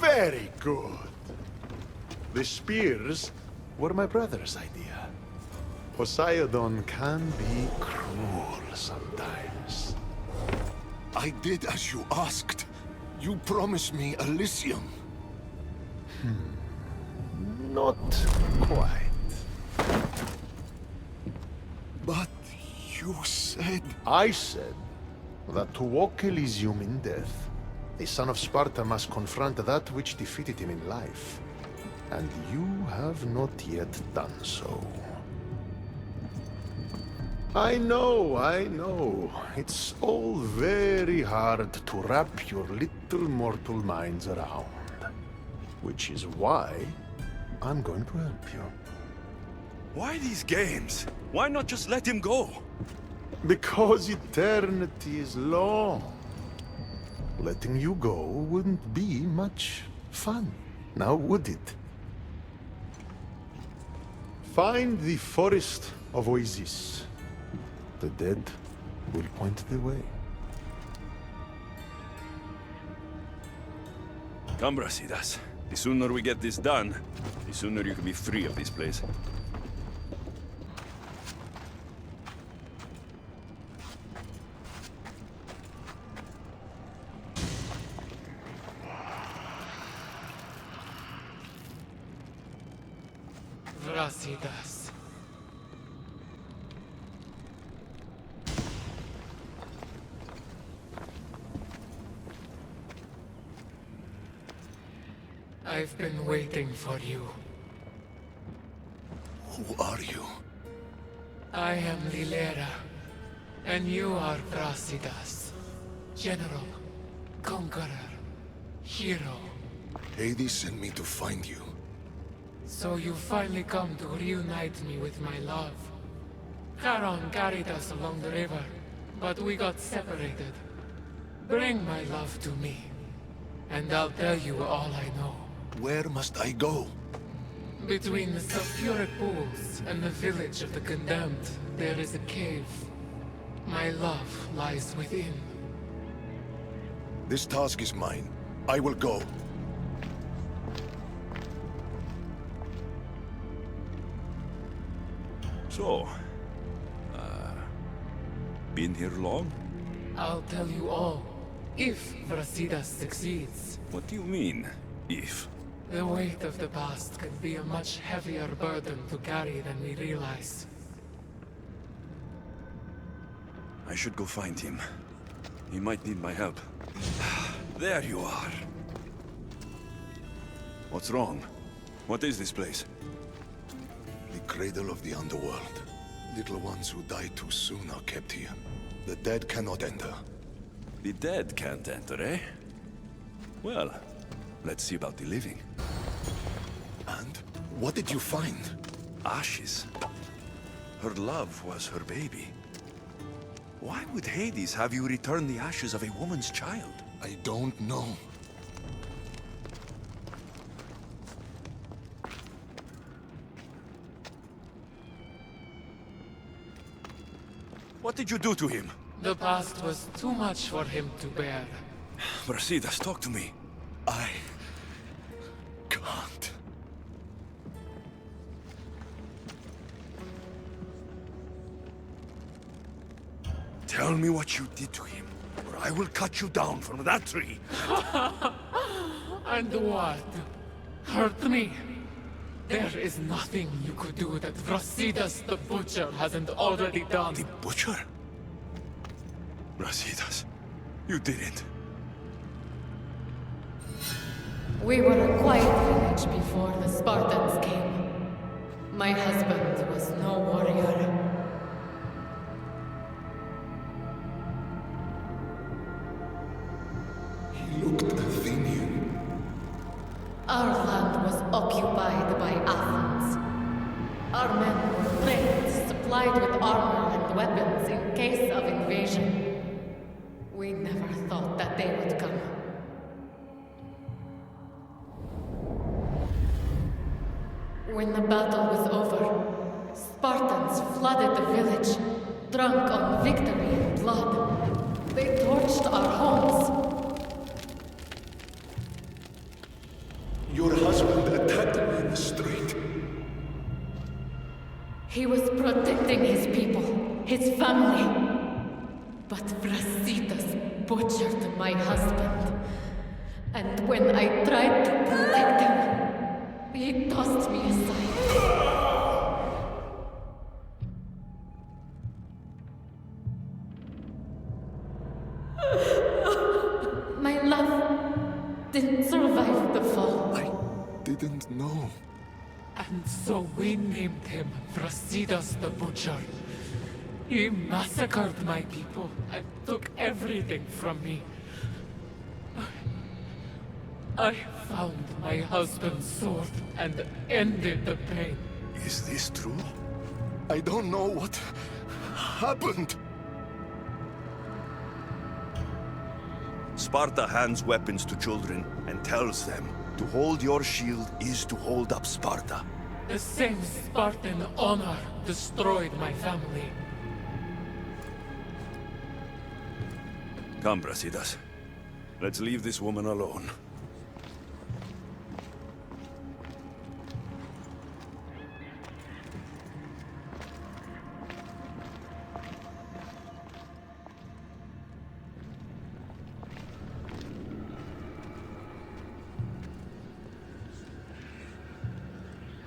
Very good. The spears were my brother's idea. Poseidon can be cruel sometimes. I did as you asked. You promised me Elysium. Not quite. But you said... I said that to walk Elysium in death, the son of Sparta must confront that which defeated him in life. And you have not yet done so. I know. It's all very hard to wrap your little mortal minds around. Which is why I'm going to help you. Why these games? Why not just let him go? Because eternity is long. Letting you go wouldn't be much fun, now would it? Find the forest of Oasis. The dead will point the way. Come, Brasidas. The sooner we get this done, the sooner you can be free of this place. Brasidas. I've been waiting for you. Who are you? I am Lilera, and you are Brasidas. General, conqueror, hero. Hades sent me to find you. So you finally come to reunite me with my love. Charon carried us along the river, but we got separated. Bring my love to me, and I'll tell you all I know. Where must I go? Between the sulfuric pools and the village of the condemned, there is a cave. My love lies within. This task is mine. I will go. So, been here long? I'll tell you all, if Brasidas succeeds. What do you mean, if? The weight of the past can be a much heavier burden to carry than we realize. I should go find him. He might need my help. There you are. What's wrong? What is this place? The cradle of the underworld. Little ones who die too soon are kept here. The dead cannot enter. The dead can't enter, eh? Well, let's see about the living. And? What did you find? Ashes. Her love was her baby. Why would Hades have you return the ashes of a woman's child? I don't know. What did you do to him? The past was too much for him to bear. Brasidas, talk to me. I can't. Tell me what you did to him, or I will cut you down from that tree. And what? Hurt me? There is nothing you could do that Brasidas the Butcher hasn't already done. The Butcher? Brasidas, you didn't. We were a quiet village before the Spartans came. My husband was no warrior. He looked Athenian. Our land was occupied by Athens. Our men were trained, supplied with armor and weapons in case of invasion. We never thought that they would come. When the battle was over, Spartans flooded the village, drunk on victory and blood. They torched our homes. Your husband attacked me in the street. He was protecting his people, his family. But Brasidas butchered my husband. And when I tried to protect him, he tossed me aside. My love didn't survive the fall. I didn't know. And so we named him Brasidas the Butcher. He massacred my people and took everything from me. I found my husband's sword and ended the pain. Is this true? I don't know what happened. Sparta hands weapons to children and tells them to hold your shield is to hold up Sparta. The same Spartan honor destroyed my family. Come, Brasidas. Let's leave this woman alone.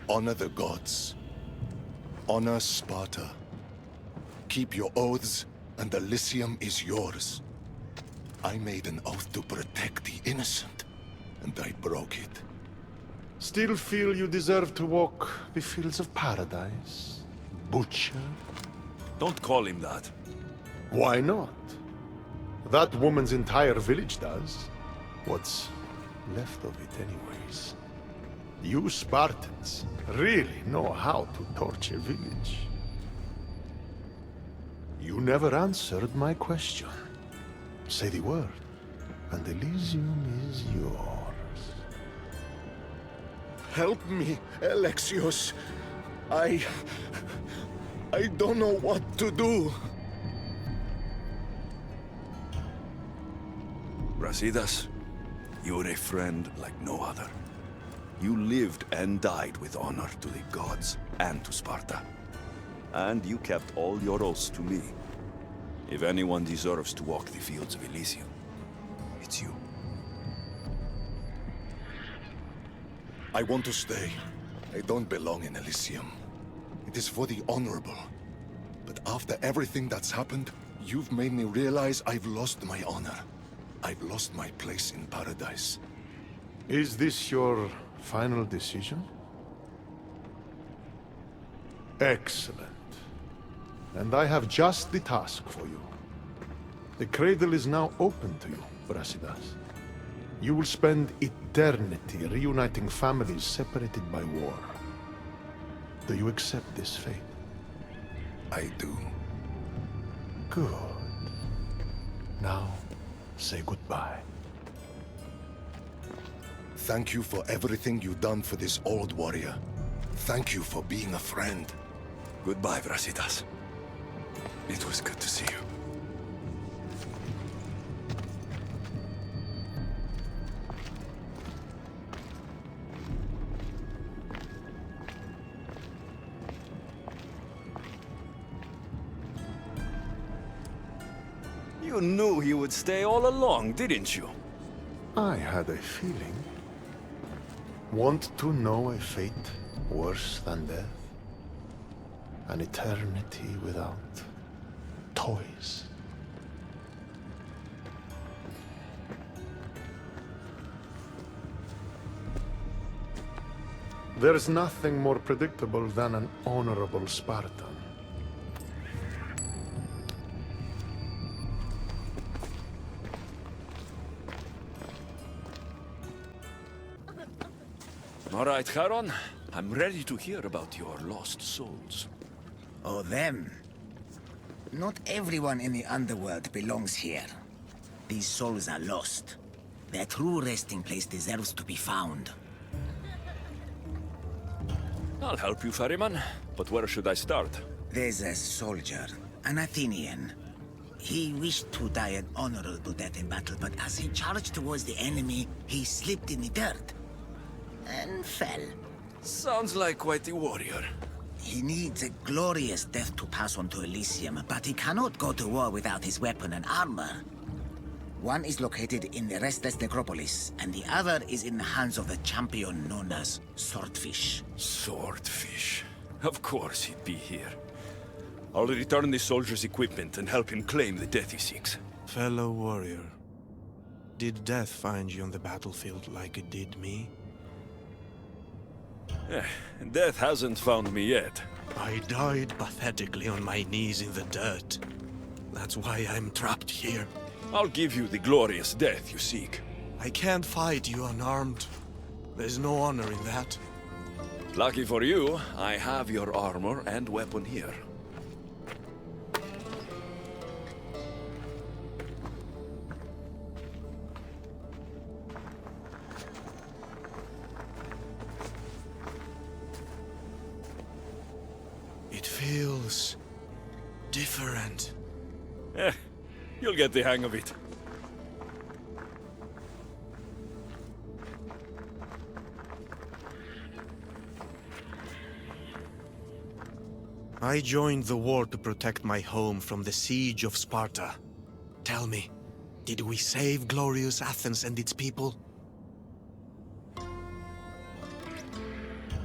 Honor the gods. Honor Sparta. Keep your oaths, and the Elysium is yours. I made an oath to protect the innocent, and I broke it. Still feel you deserve to walk the fields of paradise, Butcher? Don't call him that. Why not? That woman's entire village does. What's left of it anyways. You Spartans really know how to torture a village. You never answered my question. Say the word, and Elysium is yours. Help me, Alexios. I don't know what to do. Brasidas, you're a friend like no other. You lived and died with honor to the gods and to Sparta. And you kept all your oaths to me. If anyone deserves to walk the fields of Elysium, it's you. I want to stay. I don't belong in Elysium. It is for the honorable. But after everything that's happened, you've made me realize I've lost my honor. I've lost my place in paradise. Is this your final decision? Excellent. And I have just the task for you. The cradle is now open to you, Brasidas. You will spend eternity reuniting families separated by war. Do you accept this fate? I do. Good. Now, say goodbye. Thank you for everything you've done for this old warrior. Thank you for being a friend. Goodbye, Brasidas. It was good to see you. You knew he would stay all along, didn't you? I had a feeling. Want to know a fate worse than death? An eternity without toys. There's nothing more predictable than an honorable Spartan. All right, Charon. I'm ready to hear about your lost souls. Oh, them. Not everyone in the underworld belongs here. These souls are lost. Their true resting place deserves to be found. I'll help you, ferryman. But where should I start? There's a soldier, an Athenian. He wished to die an honorable death in battle, but as he charged towards the enemy, he slipped in the dirt and fell. Sounds like quite a warrior. He needs a glorious death to pass on to Elysium, but he cannot go to war without his weapon and armor. One is located in the Restless Necropolis, and the other is in the hands of the champion known as Swordfish. Swordfish? Of course he'd be here. I'll return the soldier's equipment and help him claim the death he seeks. Fellow warrior, did death find you on the battlefield like it did me? Death hasn't found me yet. I died pathetically on my knees in the dirt. That's why I'm trapped here. I'll give you the glorious death you seek. I can't fight you unarmed. There's no honor in that. Lucky for you, I have your armor and weapon here. It feels different. You'll get the hang of it. I joined the war to protect my home from the siege of Sparta. Tell me, did we save glorious Athens and its people?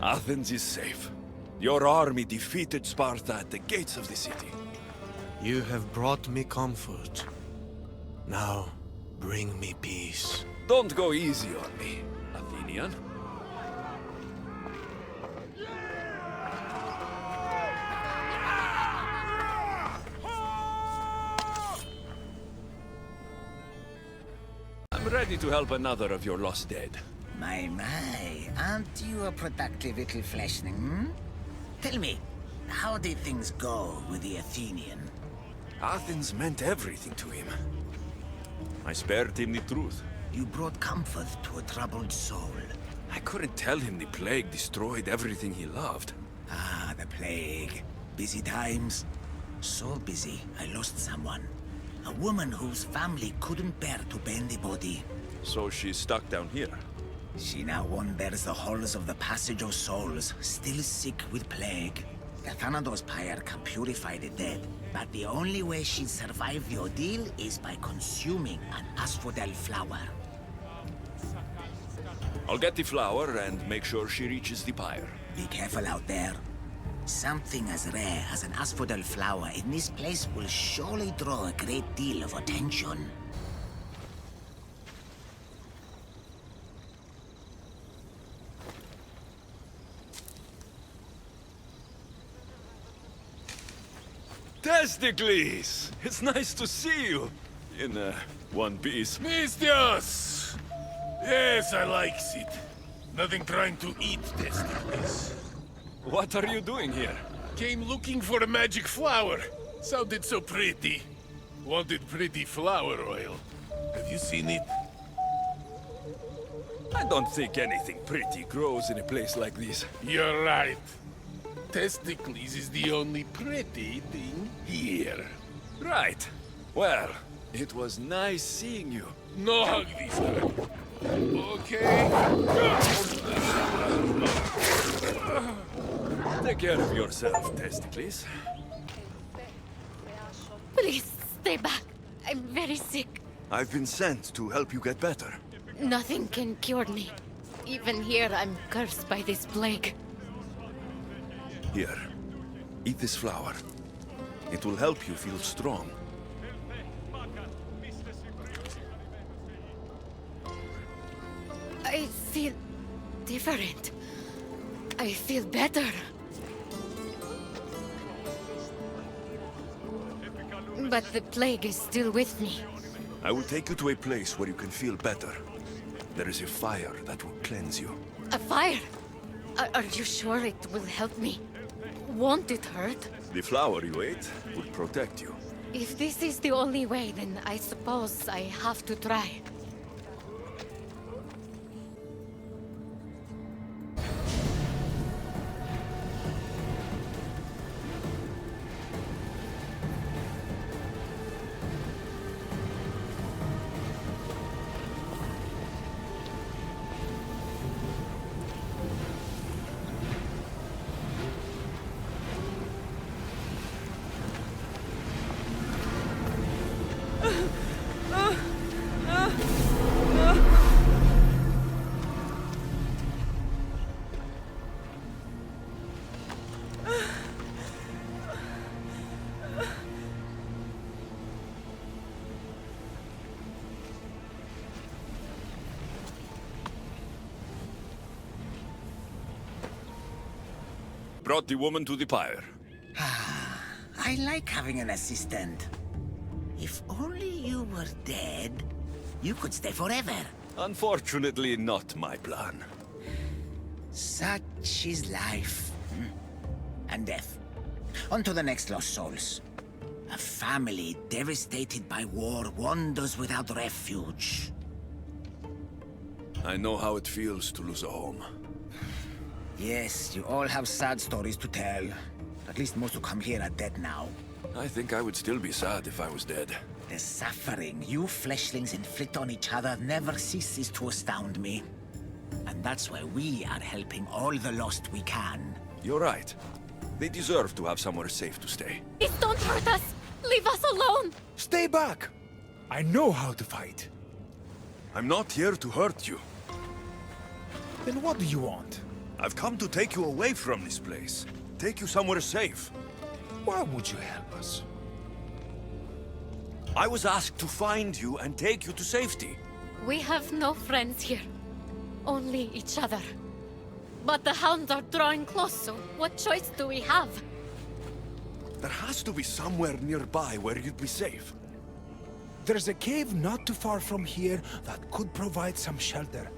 Athens is safe. Your army defeated Sparta at the gates of the city. You have brought me comfort. Now, bring me peace. Don't go easy on me, Athenian. I'm ready to help another of your lost dead. My, aren't you a productive little fleshling, hmm? Tell me, how did things go with the Athenian? Athens meant everything to him. I spared him the truth. You brought comfort to a troubled soul. I couldn't tell him the plague destroyed everything he loved. Ah, the plague. Busy times. So busy, I lost someone. A woman whose family couldn't bear to bend the body. So she's stuck down here? She now wanders the halls of the Passage of Souls, still sick with plague. The Thanatos pyre can purify the dead, but the only way she'd survive the ordeal is by consuming an asphodel flower. I'll get the flower and make sure she reaches the pyre. Be careful out there. Something as rare as an asphodel flower in this place will surely draw a great deal of attention. Testicles! It's nice to see you. In one piece. Mistios! Yes, I likes it. Nothing trying to eat testicles. What are you doing here? Came looking for a magic flower. Sounded so pretty. Wanted pretty flower oil. Have you seen it? I don't think anything pretty grows in a place like this. You're right. Testicles is the only pretty thing here. Right. Well, it was nice seeing you. No hug this time. Okay? Take care of yourself, Testicles. Please, stay back. I'm very sick. I've been sent to help you get better. Nothing can cure me. Even here, I'm cursed by this plague. Here, eat this flower. It will help you feel strong. I feel different. I feel better. But the plague is still with me. I will take you to a place where you can feel better. There is a fire that will cleanse you. A fire? Are you sure it will help me? Won't it hurt? The flower you ate will protect you. If this is the only way, then I suppose I have to try. Brought the woman to the pyre. I like having an assistant. If only you were dead, you could stay forever. Unfortunately, not my plan. Such is life. And death. On to the next lost souls. A family devastated by war wanders without refuge. I know how it feels to lose a home. Yes, you all have sad stories to tell. At least most who come here are dead now. I think I would still be sad if I was dead. The suffering you fleshlings inflict on each other never ceases to astound me. And that's why we are helping all the lost we can. You're right. They deserve to have somewhere safe to stay. Please don't hurt us! Leave us alone! Stay back! I know how to fight. I'm not here to hurt you. Then what do you want? I've come to take you away from this place. Take you somewhere safe. Why would you help us? I was asked to find you and take you to safety. We have no friends here. Only each other. But the hounds are drawing close, so what choice do we have? There has to be somewhere nearby where you'd be safe. There's a cave not too far from here that could provide some shelter.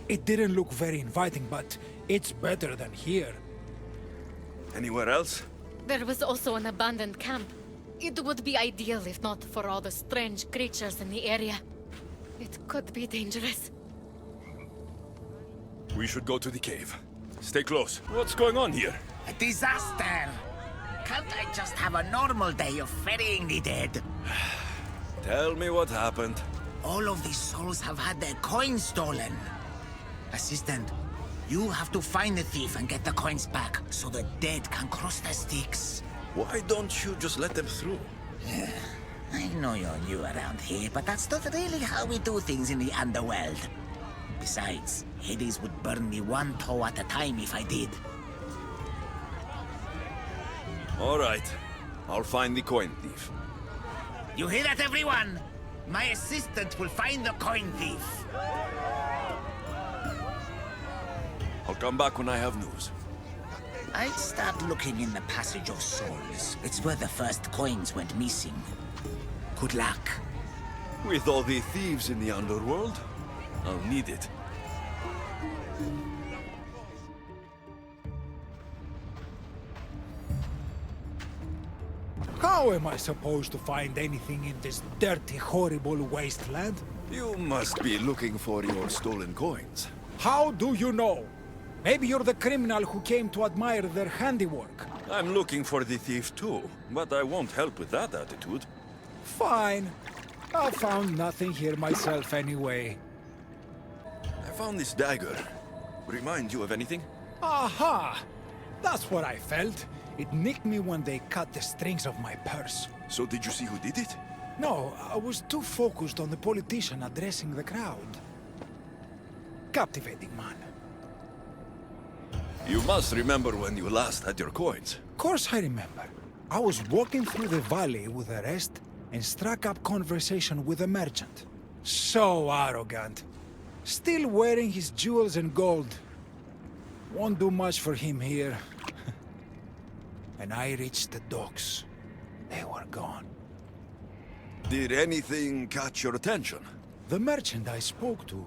It didn't look very inviting, but it's better than here. Anywhere else? There was also an abandoned camp. It would be ideal if not for all the strange creatures in the area. It could be dangerous. We should go to the cave. Stay close. What's going on here? A disaster! Can't I just have a normal day of ferrying the dead? Tell me what happened. All of these souls have had their coins stolen. Assistant, you have to find the thief and get the coins back, so the dead can cross the Styx. Why don't you just let them through? I know you're new around here, but that's not really how we do things in the underworld. Besides, Hades would burn me one toe at a time if I did. All right. I'll find the coin thief. You hear that, everyone? My assistant will find the coin thief. I'll come back when I have news. I'd start looking in the Passage of Souls. It's where the first coins went missing. Good luck. With all the thieves in the underworld, I'll need it. How am I supposed to find anything in this dirty, horrible wasteland? You must be looking for your stolen coins. How do you know? Maybe you're the criminal who came to admire their handiwork. I'm looking for the thief too, but I won't help with that attitude. Fine. I found nothing here myself anyway. I found this dagger. Remind you of anything? Aha! That's what I felt. It nicked me when they cut the strings of my purse. So did you see who did it? No, I was too focused on the politician addressing the crowd. Captivating man. You must remember when you last had your coins. Of course I remember. I was walking through the valley with the rest and struck up conversation with a merchant. So arrogant. Still wearing his jewels and gold. Won't do much for him here. And I reached the docks. They were gone. Did anything catch your attention? The merchant I spoke to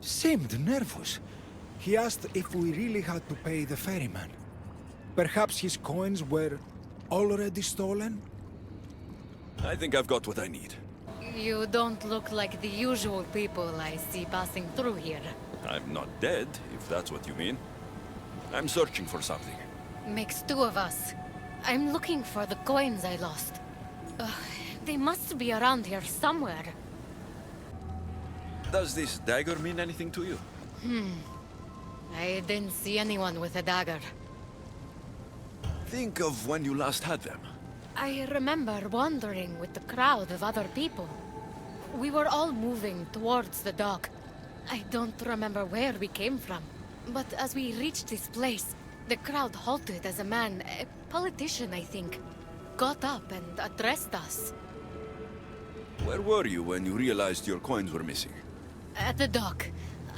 seemed nervous. He asked if we really had to pay the ferryman. Perhaps his coins were already stolen? I think I've got what I need. You don't look like the usual people I see passing through here. I'm not dead, if that's what you mean. I'm searching for something. Makes two of us. I'm looking for the coins I lost. They must be around here somewhere. Does this dagger mean anything to you? I didn't see anyone with a dagger. Think of when you last had them. I remember wandering with the crowd of other people. We were all moving towards the dock. I don't remember where we came from. But as we reached this place, the crowd halted as a man, a politician I think, got up and addressed us. Where were you when you realized your coins were missing? At the dock.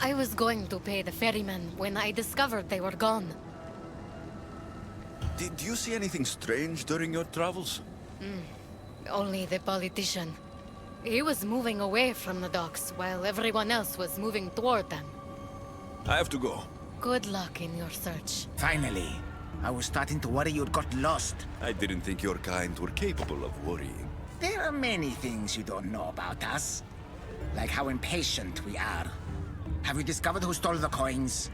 I was going to pay the ferryman when I discovered they were gone. Did you see anything strange during your travels? Only the politician. He was moving away from the docks while everyone else was moving toward them. I have to go. Good luck in your search. Finally. I was starting to worry you'd got lost. I didn't think your kind were capable of worrying. There are many things you don't know about us. Like how impatient we are. Have you discovered who stole the coins?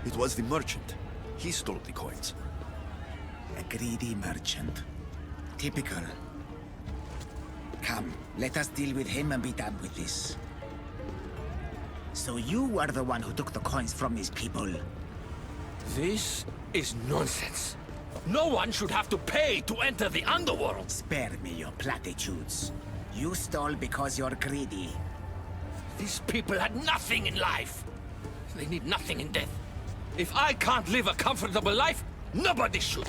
It was the merchant. He stole the coins. A greedy merchant. Typical. Come, let us deal with him and be done with this. So you are the one who took the coins from these people? This is nonsense. No one should have to pay to enter the underworld. Spare me your platitudes. You stole because you're greedy. These people had nothing in life. They need nothing in death. If I can't live a comfortable life, nobody should.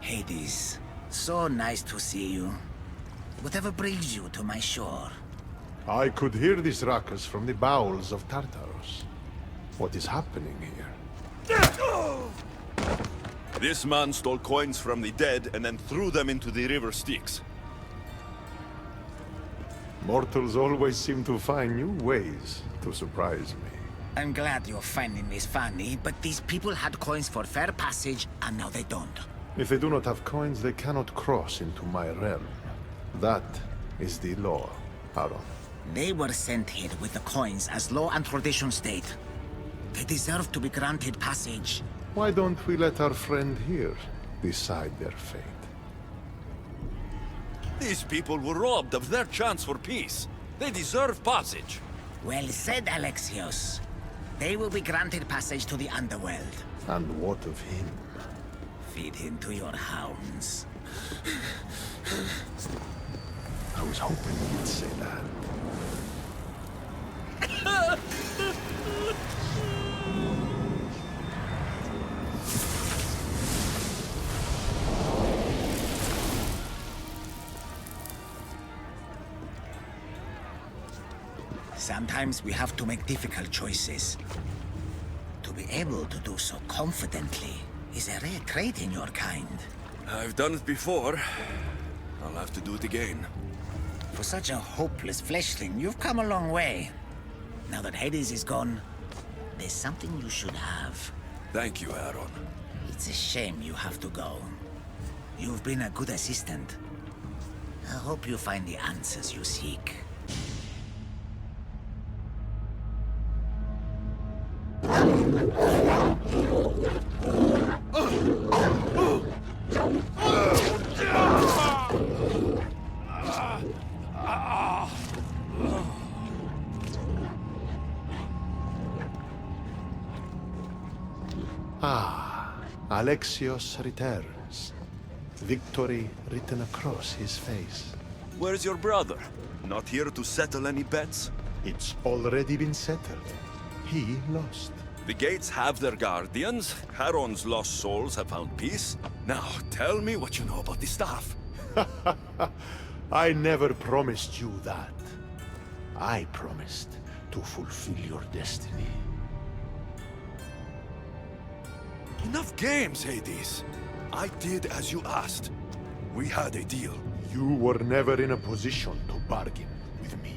Hades, so nice to see you. Whatever brings you to my shore? I could hear this ruckus from the bowels of Tartarus. What is happening here? This man stole coins from the dead and then threw them into the river Styx. Mortals always seem to find new ways to surprise me. I'm glad you're finding this funny, but these people had coins for fair passage, and now they don't. If they do not have coins, they cannot cross into my realm. That is the law, Aaron. They were sent here with the coins as law and tradition state. They deserve to be granted passage. Why don't we let our friend here decide their fate? These people were robbed of their chance for peace. They deserve passage. Well said, Alexios. They will be granted passage to the underworld. And what of him? Feed him to your hounds. I was hoping you'd say that. Sometimes we have to make difficult choices. To be able to do so confidently is a rare trait in your kind. I've done it before. I'll have to do it again. For such a hopeless fleshling, you've come a long way. Now that Hades is gone, there's something you should have. Thank you, Aaron. It's a shame you have to go. You've been a good assistant. I hope you find the answers you seek. Alexios returns. Victory written across his face. Where's your brother? Not here to settle any bets? It's already been settled. He lost. The gates have their guardians. Charon's lost souls have found peace. Now, tell me what you know about the staff. I never promised you that. I promised to fulfill your destiny. Enough games, Hades. I did as you asked. We had a deal. You were never in a position to bargain with me.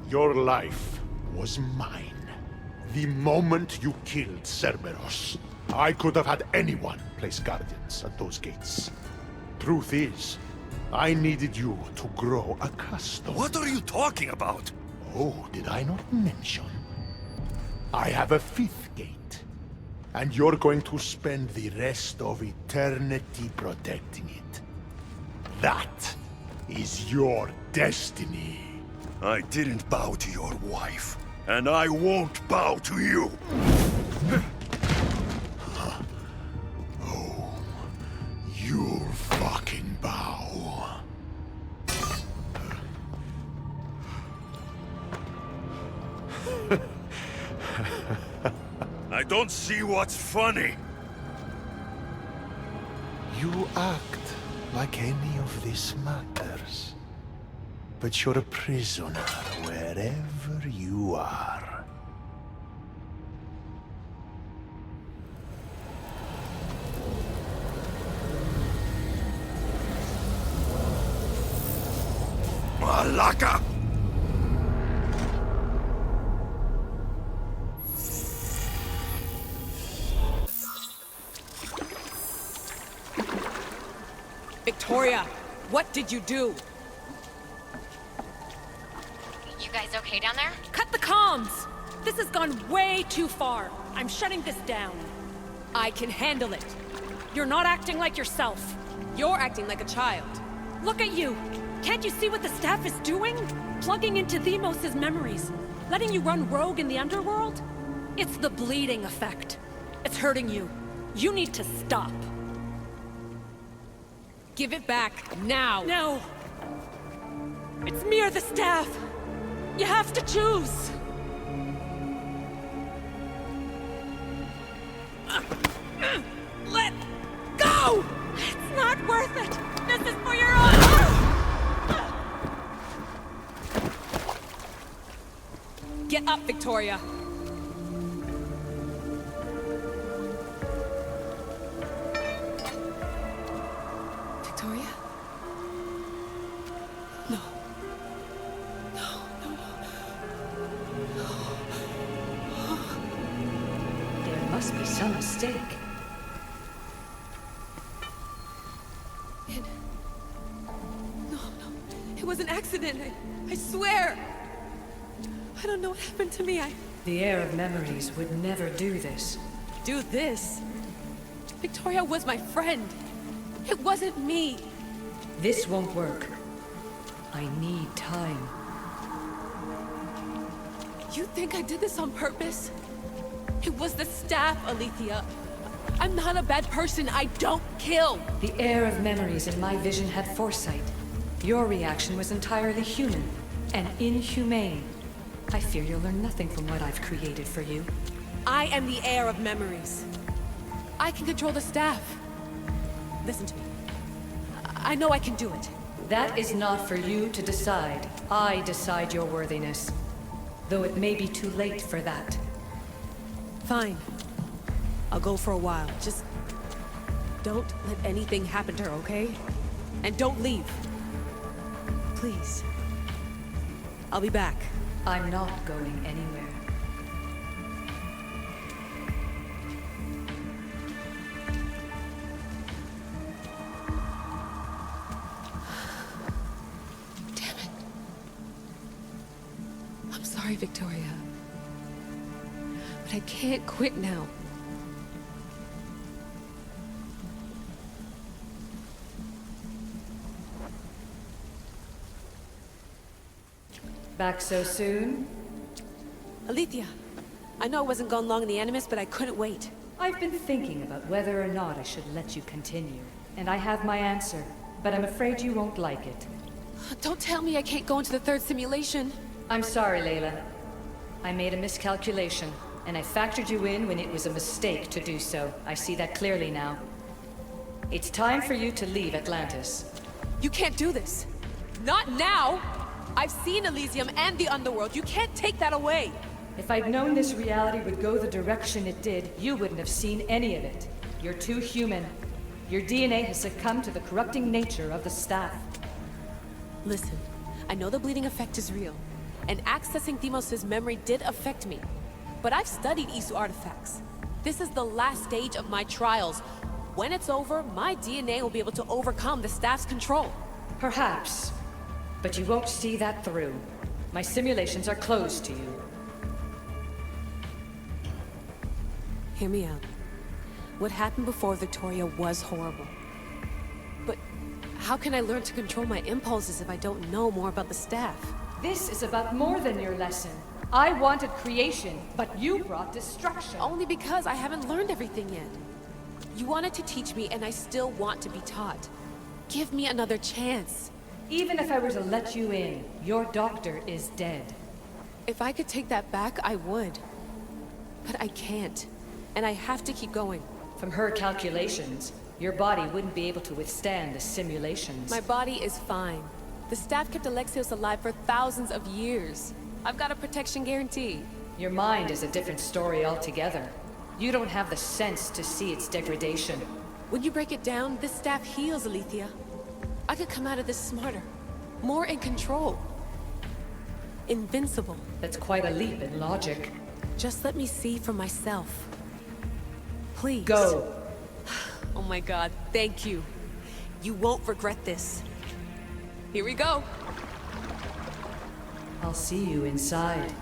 Your life was mine. The moment you killed Cerberus, I could have had anyone place guardians at those gates. Truth is, I needed you to grow accustomed. What are you talking about? Oh, did I not mention? I have a fifth gate. And you're going to spend the rest of eternity protecting it. That is your destiny. I didn't bow to your wife, and I won't bow to you. Oh, you'll fucking bow. I don't see what's funny. You act like any of this matters. But you're a prisoner wherever you are. Malaka! Victoria, what did you do? You guys okay down there? Cut the comms! This has gone way too far. I'm shutting this down. I can handle it. You're not acting like yourself. You're acting like a child. Look at you! Can't you see what the staff is doing? Plugging into Themos' memories. Letting you run rogue in the underworld? It's the bleeding effect. It's hurting you. You need to stop. Give it back, now! No! It's me or the staff! You have to choose! Let go! It's not worth it! This is for your own... Get up, Victoria! Victoria? No. There must be some mistake. No. It was an accident. I swear. I don't know what happened to me. The heir of memories would never do this. Do this? Victoria was my friend. It wasn't me. This won't work. I need time. You think I did this on purpose? It was the staff, Alethea. I'm not a bad person. I don't kill. The heir of memories in my vision had foresight. Your reaction was entirely human and inhumane. I fear you'll learn nothing from what I've created for you. I am the heir of memories. I can control the staff. Listen to me. I know I can do it. That is not for you to decide. I decide your worthiness. Though it may be too late for that. Fine. I'll go for a while. Just Don't let anything happen to her, okay? And don't leave. Please. I'll be back. I'm not going anywhere. Damn it. I'm sorry, Victoria. But I can't quit now. Back so soon? Alethea, I know I wasn't gone long in the Animus, but I couldn't wait. I've been thinking about whether or not I should let you continue, and I have my answer, but I'm afraid you won't like it. Don't tell me I can't go into the third simulation. I'm sorry, Layla. I made a miscalculation, and I factored you in when it was a mistake to do so. I see that clearly now. It's time for you to leave Atlantis. You can't do this. Not now! I've seen Elysium and the Underworld. You can't take that away! If I'd known this reality would go the direction it did, you wouldn't have seen any of it. You're too human. Your DNA has succumbed to the corrupting nature of the staff. Listen, I know the bleeding effect is real, and accessing Deimos' memory did affect me. But I've studied Isu artifacts. This is the last stage of my trials. When it's over, my DNA will be able to overcome the staff's control. Perhaps. But you won't see that through. My simulations are closed to you. Hear me out. What happened before Victoria was horrible. But how can I learn to control my impulses if I don't know more about the staff? This is about more than your lesson. I wanted creation, but you brought destruction. Only because I haven't learned everything yet. You wanted to teach me, and I still want to be taught. Give me another chance. Even if I were to let you in, your doctor is dead. If I could take that back, I would. But I can't. And I have to keep going. From her calculations, your body wouldn't be able to withstand the simulations. My body is fine. The staff kept Alexios alive for thousands of years. I've got a protection guarantee. Your mind is a different story altogether. You don't have the sense to see its degradation. When you break it down, this staff heals, Alethea. I could come out of this smarter, more in control. Invincible. That's quite a leap in logic. Just let me see for myself. Please. Go. Oh my god, thank you. You won't regret this. Here we go. I'll see you inside.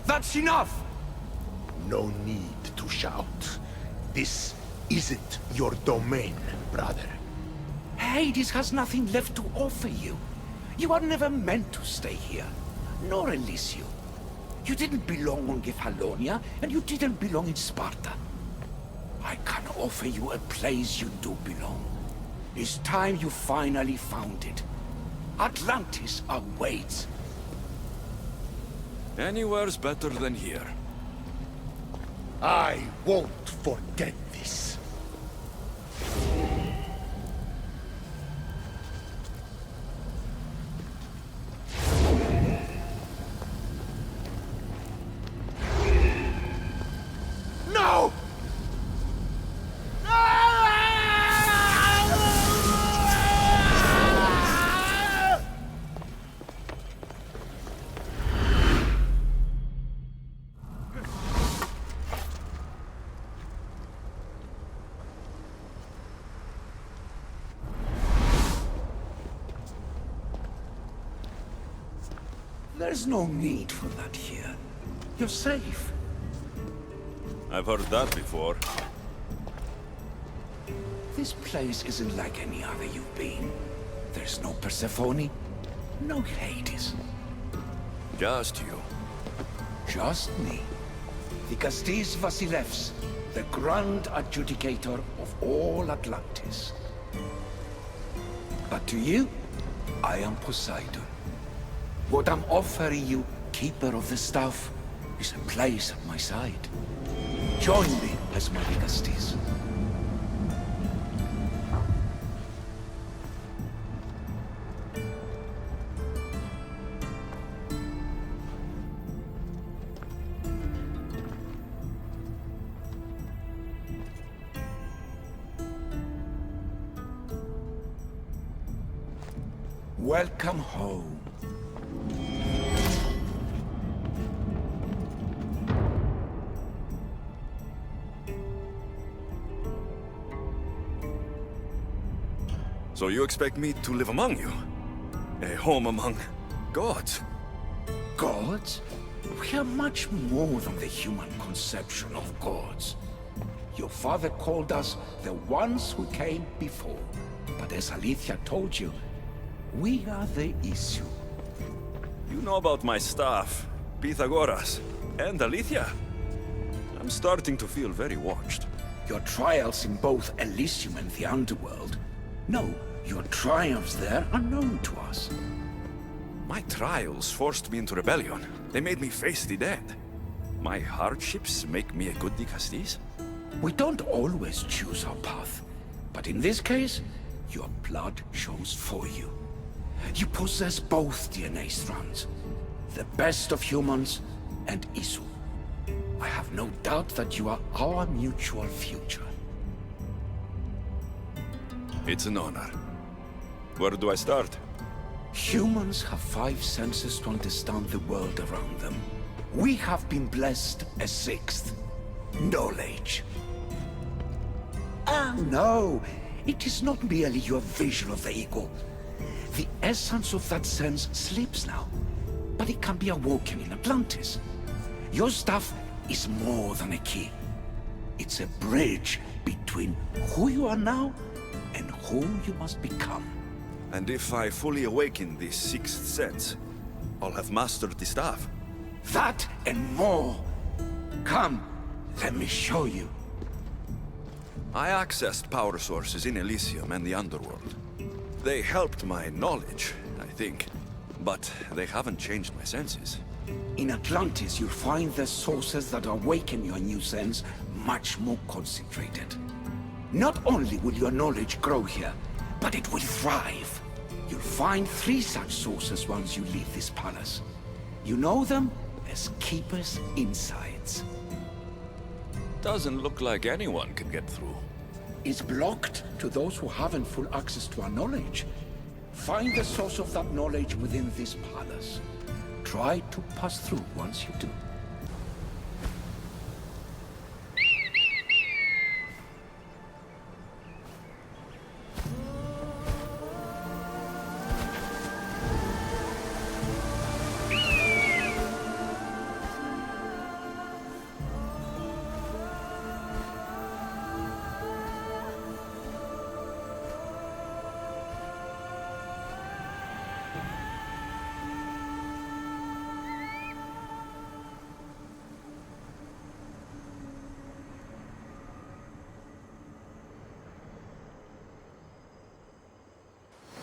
That's enough! No need to shout. This isn't your domain, brother. Hades has nothing left to offer you. You are never meant to stay here, nor Elysium. You didn't belong on Kefalonia, and you didn't belong in Sparta. I can offer you a place you do belong. It's time you finally found it. Atlantis awaits. Anywhere's better than here. I won't forget this. No! There's no need for that here. You're safe. I've heard that before. This place isn't like any other you've been. There's no Persephone, no Hades. Just you. Just me. The Castis Vasilevs, the Grand Adjudicator of all Atlantis. But to you, I am Poseidon. What I'm offering you, Keeper of the Staff, is a place at my side. Join me as my Castis. Welcome home. So you expect me to live among you? A home among gods? Gods? We are much more than the human conception of gods. Your father called us the ones who came before. But as Alethea told you, we are the issue. You know about my staff, Pythagoras, and Alethea? I'm starting to feel very watched. Your trials in both Elysium and the Underworld? No, your triumphs there are known to us. My trials forced me into rebellion. They made me face the dead. My hardships make me a good dicastis? We don't always choose our path, but in this case, your blood shows for you. You possess both DNA strands, the best of humans and Isu. I have no doubt that you are our mutual future. It's an honor. Where do I start? Humans have 5 senses to understand the world around them. We have been blessed a 6th. Knowledge. Ah, no. It is not merely your vision of the ego. The essence of that sense sleeps now, but it can be awoken in Atlantis. Your stuff is more than a key. It's a bridge between who you are now and who you must become. And if I fully awaken this 6th sense, I'll have mastered the staff. That and more. Come, let me show you. I accessed power sources in Elysium and the Underworld. They helped my knowledge, I think, but they haven't changed my senses. In Atlantis, you'll find the sources that awaken your new sense much more concentrated. Not only will your knowledge grow here, but it will thrive. You'll find 3 such sources once you leave this palace. You know them as Keeper's Insides. Doesn't look like anyone can get through. It's blocked to those who haven't full access to our knowledge. Find the source of that knowledge within this palace. Try to pass through once you do.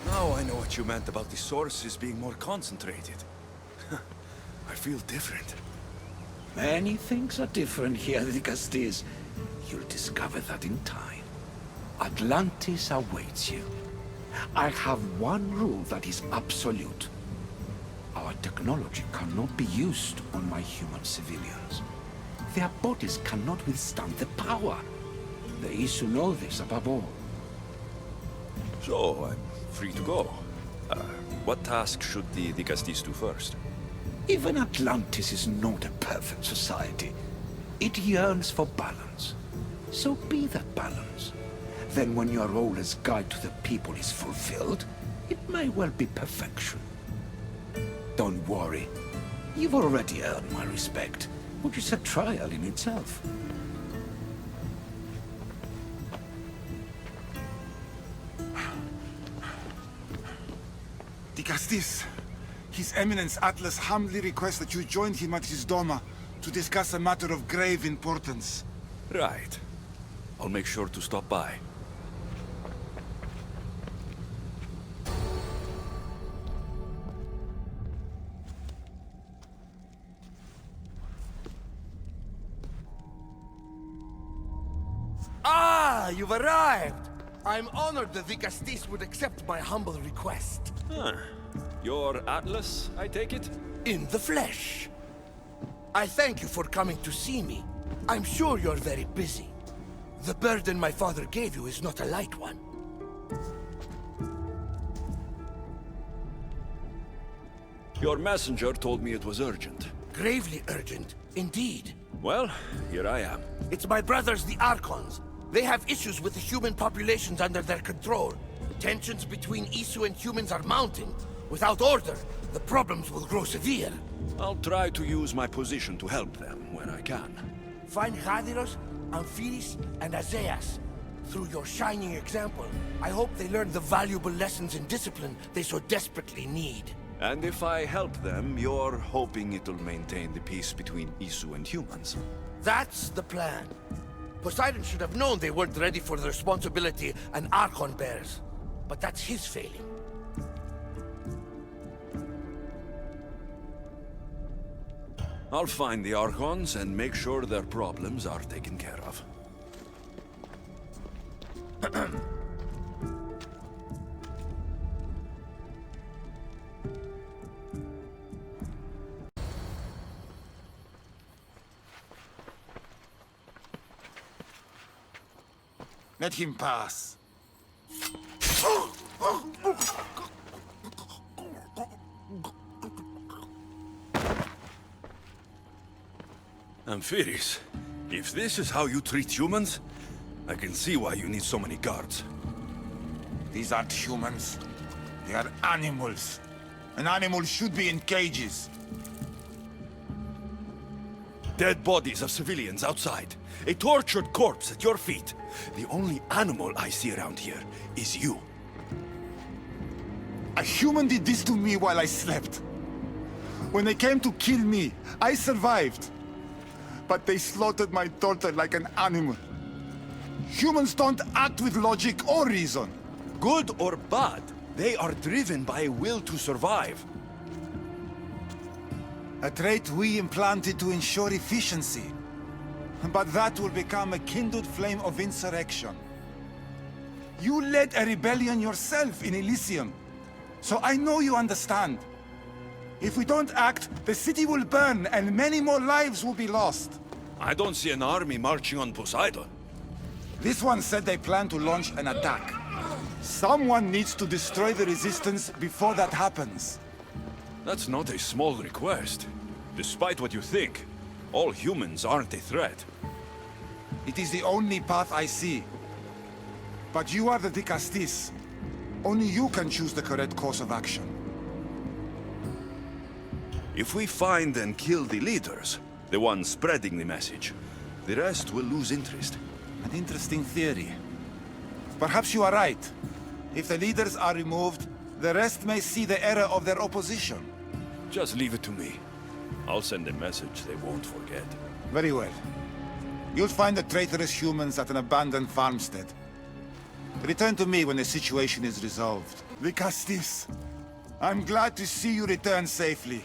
Now I know what you meant about the sources being more concentrated. I feel different. Many things are different here, Dicastis. You'll discover that in time. Atlantis awaits you. I have one rule that is absolute. Our technology cannot be used on my human civilians. Their bodies cannot withstand the power. The Isu know this above all. So, I'm free to go. What task should the Dicastis do first? Even Atlantis is not a perfect society. It yearns for balance. So be that balance. Then when your role as guide to the people is fulfilled, it may well be perfection. Don't worry. You've already earned my respect, which is a trial in itself. Dicastis, His Eminence Atlas humbly requests that you join him at his Doma to discuss a matter of grave importance. Right. I'll make sure to stop by. Ah, you've arrived! I'm honored that Dicastis would accept my humble request. Huh. You're Atlas, I take it? In the flesh. I thank you for coming to see me. I'm sure you're very busy. The burden my father gave you is not a light one. Your messenger told me it was urgent. Gravely urgent, indeed. Well, here I am. It's my brothers, the Archons. They have issues with the human populations under their control. Tensions between Isu and humans are mounting. Without order, the problems will grow severe. I'll try to use my position to help them when I can. Find Hadiros, Amphiris, and Azeas. Through your shining example, I hope they learn the valuable lessons in discipline they so desperately need. And if I help them, you're hoping it'll maintain the peace between Isu and humans? That's the plan. Poseidon should have known they weren't ready for the responsibility an Archon bears. But that's his failing. I'll find the Archons and make sure their problems are taken care of. Let him pass. Amphiris, if this is how you treat humans, I can see why you need so many guards. These aren't humans. They are animals. An animal should be in cages. Dead bodies of civilians outside. A tortured corpse at your feet. The only animal I see around here is you. A human did this to me while I slept. When they came to kill me, I survived. But they slaughtered my daughter like an animal. Humans don't act with logic or reason. Good or bad, they are driven by a will to survive. A trait we implanted to ensure efficiency. But that will become a kindled flame of insurrection. You led a rebellion yourself in Elysium. So I know you understand. If we don't act, the city will burn and many more lives will be lost. I don't see an army marching on Poseidon. This one said they plan to launch an attack. Someone needs to destroy the resistance before that happens. That's not a small request. Despite what you think, all humans aren't a threat. It is the only path I see. But you are the Dicastis. Only you can choose the correct course of action. If we find and kill the leaders, the ones spreading the message, the rest will lose interest. An interesting theory. Perhaps you are right. If the leaders are removed, the rest may see the error of their opposition. Just leave it to me. I'll send a message they won't forget. Very well. You'll find the traitorous humans at an abandoned farmstead. Return to me when the situation is resolved. Dicastis, I'm glad to see you return safely.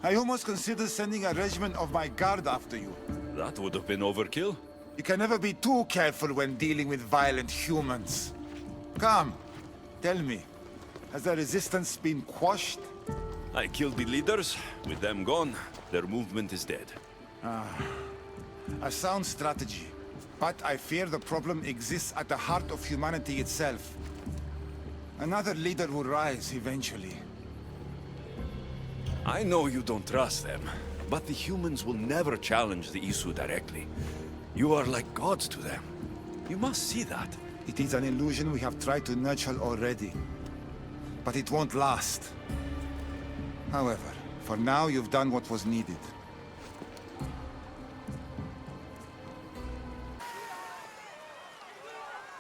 I almost considered sending a regiment of my guard after you. That would have been overkill. You can never be too careful when dealing with violent humans. Come, tell me, has the resistance been quashed? I killed the leaders. With them gone, their movement is dead. A sound strategy. But I fear the problem exists at the heart of humanity itself. Another leader will rise eventually. I know you don't trust them, but the humans will never challenge the Isu directly. You are like gods to them. You must see that. It is an illusion we have tried to nurture already. But it won't last. However, for now you've done what was needed.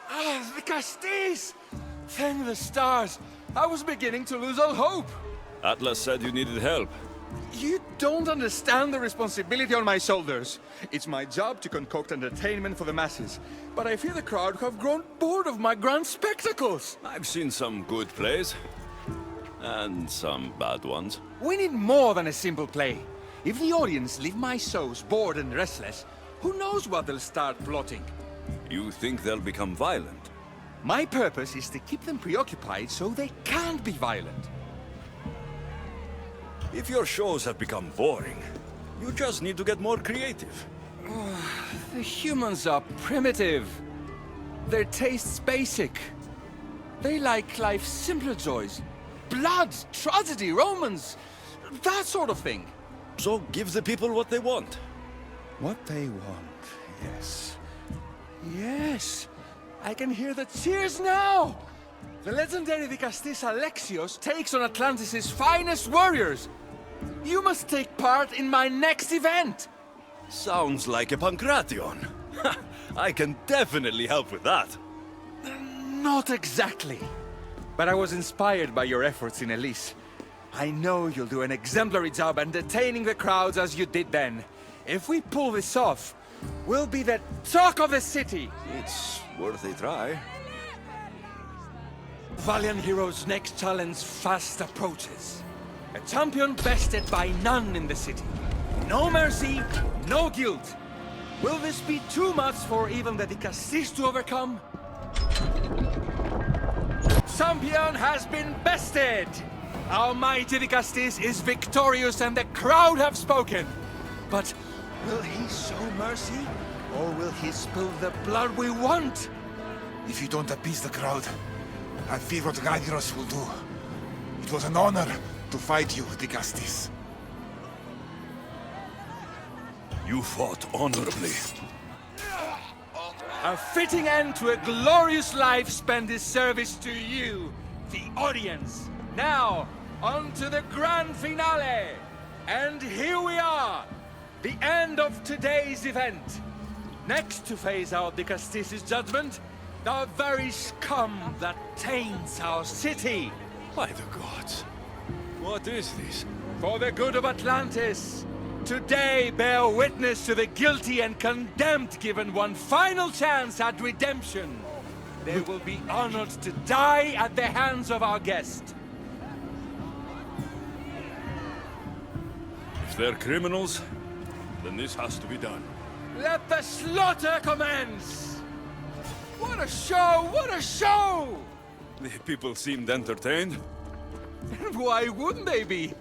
Ah, the Castis! Thank the stars. I was beginning to lose all hope. Atlas said you needed help. You don't understand the responsibility on my shoulders. It's my job to concoct entertainment for the masses. But I fear the crowd have grown bored of my grand spectacles. I've seen some good plays. And some bad ones. We need more than a simple play. If the audience leave my shows bored and restless, who knows what they'll start plotting? You think they'll become violent? My purpose is to keep them preoccupied so they can't be violent. If your shows have become boring, you just need to get more creative. The humans are primitive. Their tastes basic. They like life's simpler joys. Blood, tragedy, romance. That sort of thing. So give the people what they want. What they want, yes. Yes! I can hear the cheers now! The legendary Dicastis Alexios takes on Atlantis' finest warriors! You must take part in my next event! Sounds like a Pancration. I can definitely help with that. Not exactly. But I was inspired by your efforts in Elise. I know you'll do an exemplary job entertaining the crowds as you did then. If we pull this off, we'll be the talk of the city! It's worth a try. Valiant Heroes' next challenge fast approaches. A champion bested by none in the city. No mercy, no guilt. Will this be too much for even the Dicastis to overcome? Champion has been bested! Our mighty Dicastis is victorious and the crowd have spoken. But will he show mercy? Or will he spill the blood we want? If you don't appease the crowd, I fear what Gyros will do. It was an honor to fight you, Dicastis. You fought honorably. A fitting end to a glorious life spent in service to you, the audience. Now, on to the grand finale! And here we are, the end of today's event. Next to face out Dicastis' judgment, the very scum that taints our city. By the gods, what is this? For the good of Atlantis, today bear witness to the guilty and condemned given one final chance at redemption. They will be honored to die at the hands of our guest. If they're criminals, then this has to be done. Let the slaughter commence! What a show! What a show! The people seemed entertained. Why wouldn't they be?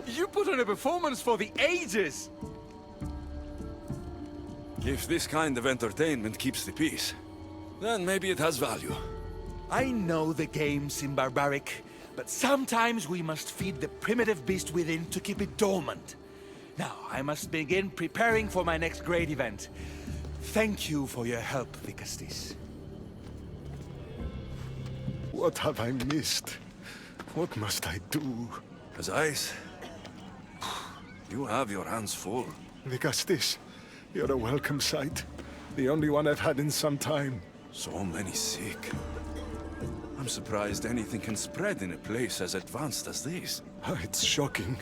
You put on a performance for the ages! If this kind of entertainment keeps the peace, then maybe it has value. I know the game seem barbaric, but sometimes we must feed the primitive beast within to keep it dormant. Now, I must begin preparing for my next great event. Thank you for your help, Dicastis. What have I missed? What must I do? As ice, you have your hands full. Dicastis, you're a welcome sight. The only one I've had in some time. So many sick. I'm surprised anything can spread in a place as advanced as this. It's shocking.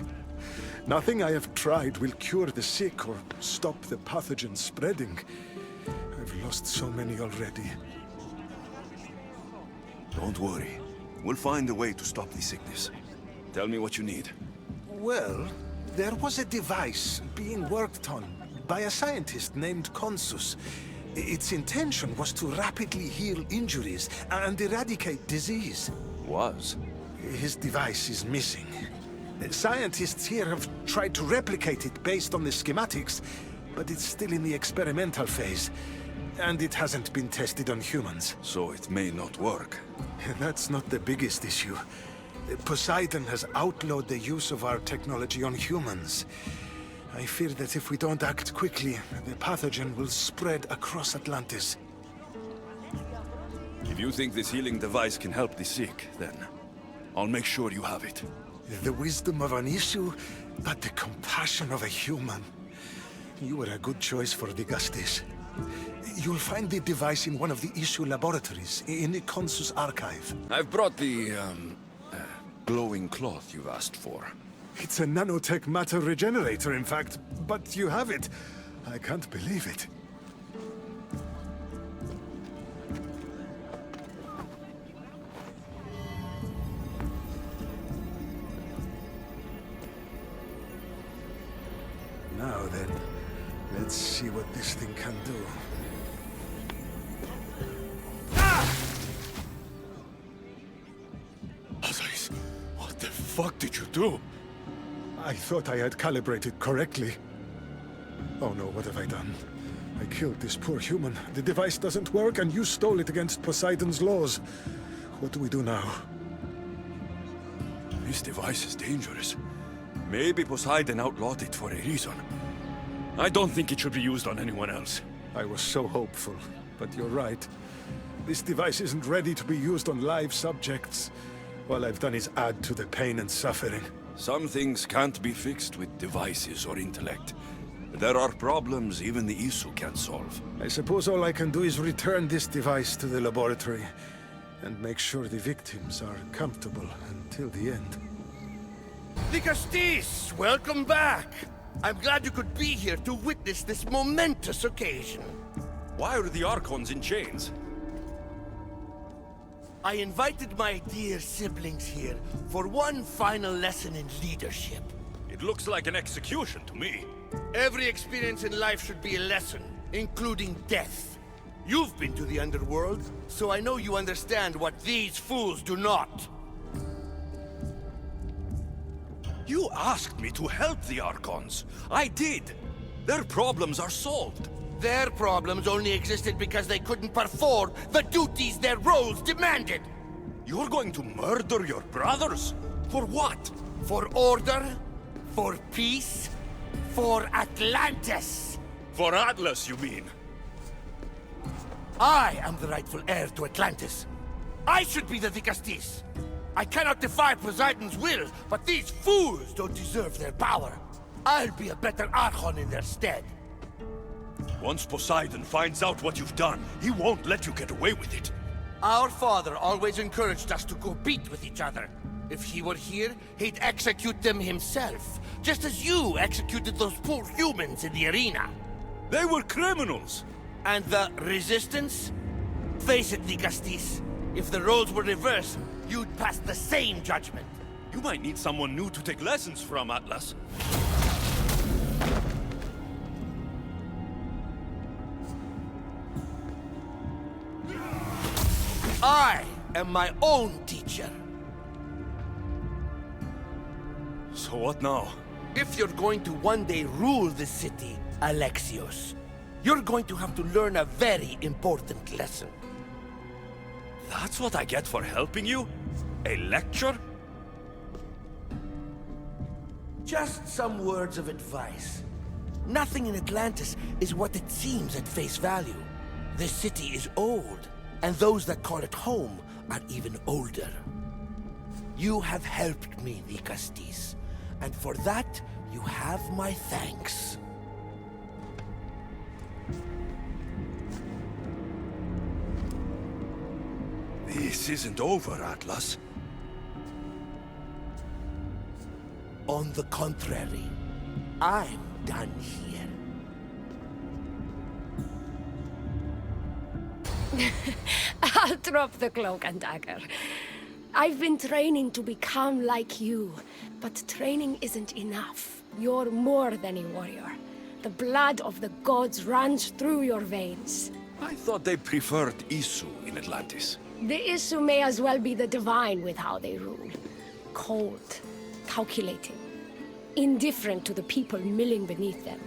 Nothing I have tried will cure the sick or stop the pathogen spreading. I've lost so many already. Don't worry. We'll find a way to stop the sickness. Tell me what you need. Well, there was a device being worked on by a scientist named Consus. Its intention was to rapidly heal injuries and eradicate disease. Was? His device is missing. Scientists here have tried to replicate it based on the schematics, but it's still in the experimental phase. And it hasn't been tested on humans. So it may not work. That's not the biggest issue. Poseidon has outlawed the use of our technology on humans. I fear that if we don't act quickly, the pathogen will spread across Atlantis. If you think this healing device can help the sick, then I'll make sure you have it. The wisdom of an issue, but the compassion of a human. You were a good choice for Dicastis. You'll find the device in one of the issue laboratories, in the Consus archive. I've brought the, glowing cloth you've asked for. It's a nanotech matter regenerator, in fact, but you have it. I can't believe it. Now then, let's see what this thing can do. Odyssey, what the fuck did you do? I thought I had calibrated correctly. Oh no, what have I done? I killed this poor human. The device doesn't work, and you stole it against Poseidon's laws. What do we do now? This device is dangerous. Maybe Poseidon outlawed it for a reason. I don't think it should be used on anyone else. I was so hopeful, but you're right. This device isn't ready to be used on live subjects. All I've done is add to the pain and suffering. Some things can't be fixed with devices or intellect. There are problems even the Isu can't solve. I suppose all I can do is return this device to the laboratory and make sure the victims are comfortable until the end. Lycastis, welcome back! I'm glad you could be here to witness this momentous occasion. Why are the Archons in chains? I invited my dear siblings here for one final lesson in leadership. It looks like an execution to me. Every experience in life should be a lesson, including death. You've been to the underworld, so I know you understand what these fools do not. You asked me to help the Archons. I did. Their problems are solved. Their problems only existed because they couldn't perform the duties their roles demanded. You're going to murder your brothers? For what? For order, for peace, for Atlantis. For Atlas, you mean? I am the rightful heir to Atlantis. I should be the Lycastis. I cannot defy Poseidon's will, but these fools don't deserve their power. I'll be a better Archon in their stead. Once Poseidon finds out what you've done, he won't let you get away with it. Our father always encouraged us to go beat with each other. If he were here, he'd execute them himself, just as you executed those poor humans in the arena. They were criminals. And the resistance? Face it, Lycastis. If the roles were reversed, you'd pass the same judgment. You might need someone new to take lessons from, Atlas. I am my own teacher. So what now? If you're going to one day rule this city, Alexios, you're going to have to learn a very important lesson. That's what I get for helping you? A lecture? Just some words of advice. Nothing in Atlantis is what it seems at face value. This city is old, and those that call it home are even older. You have helped me, Lycastis, and for that, you have my thanks. This isn't over, Atlas. On the contrary, I'm done here. I'll drop the cloak and dagger. I've been training to become like you, but training isn't enough. You're more than a warrior. The blood of the gods runs through your veins. I thought they preferred Isu in Atlantis. The Isu may as well be the divine with how they rule. Cold, calculating, indifferent to the people milling beneath them.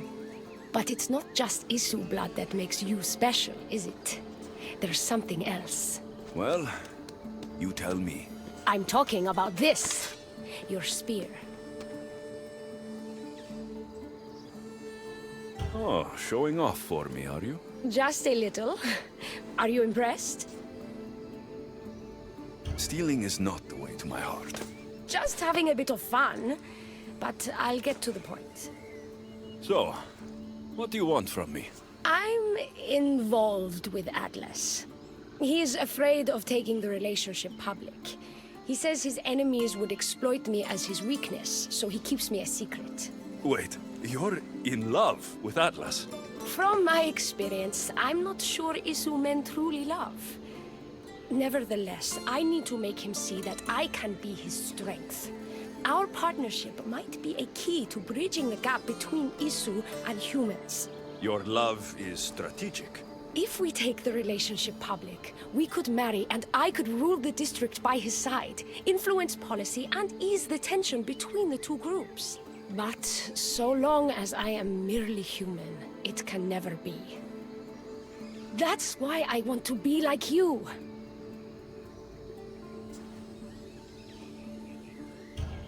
But it's not just Isu blood that makes you special, is it? There's something else. Well, you tell me. I'm talking about this. Your spear. Oh, showing off for me, are you? Just a little. Are you impressed? Stealing is not the way to my heart. Just having a bit of fun, but I'll get to the point. So, what do you want from me? I'm involved with Atlas. He's afraid of taking the relationship public. He says his enemies would exploit me as his weakness, so he keeps me a secret. Wait, you're in love with Atlas? From my experience, I'm not sure Isu men truly love. Nevertheless, I need to make him see that I can be his strength. Our partnership might be a key to bridging the gap between Isu and humans. Your love is strategic. If we take the relationship public, we could marry and I could rule the district by his side, influence policy and ease the tension between the two groups. But so long as I am merely human, it can never be. That's why I want to be like you.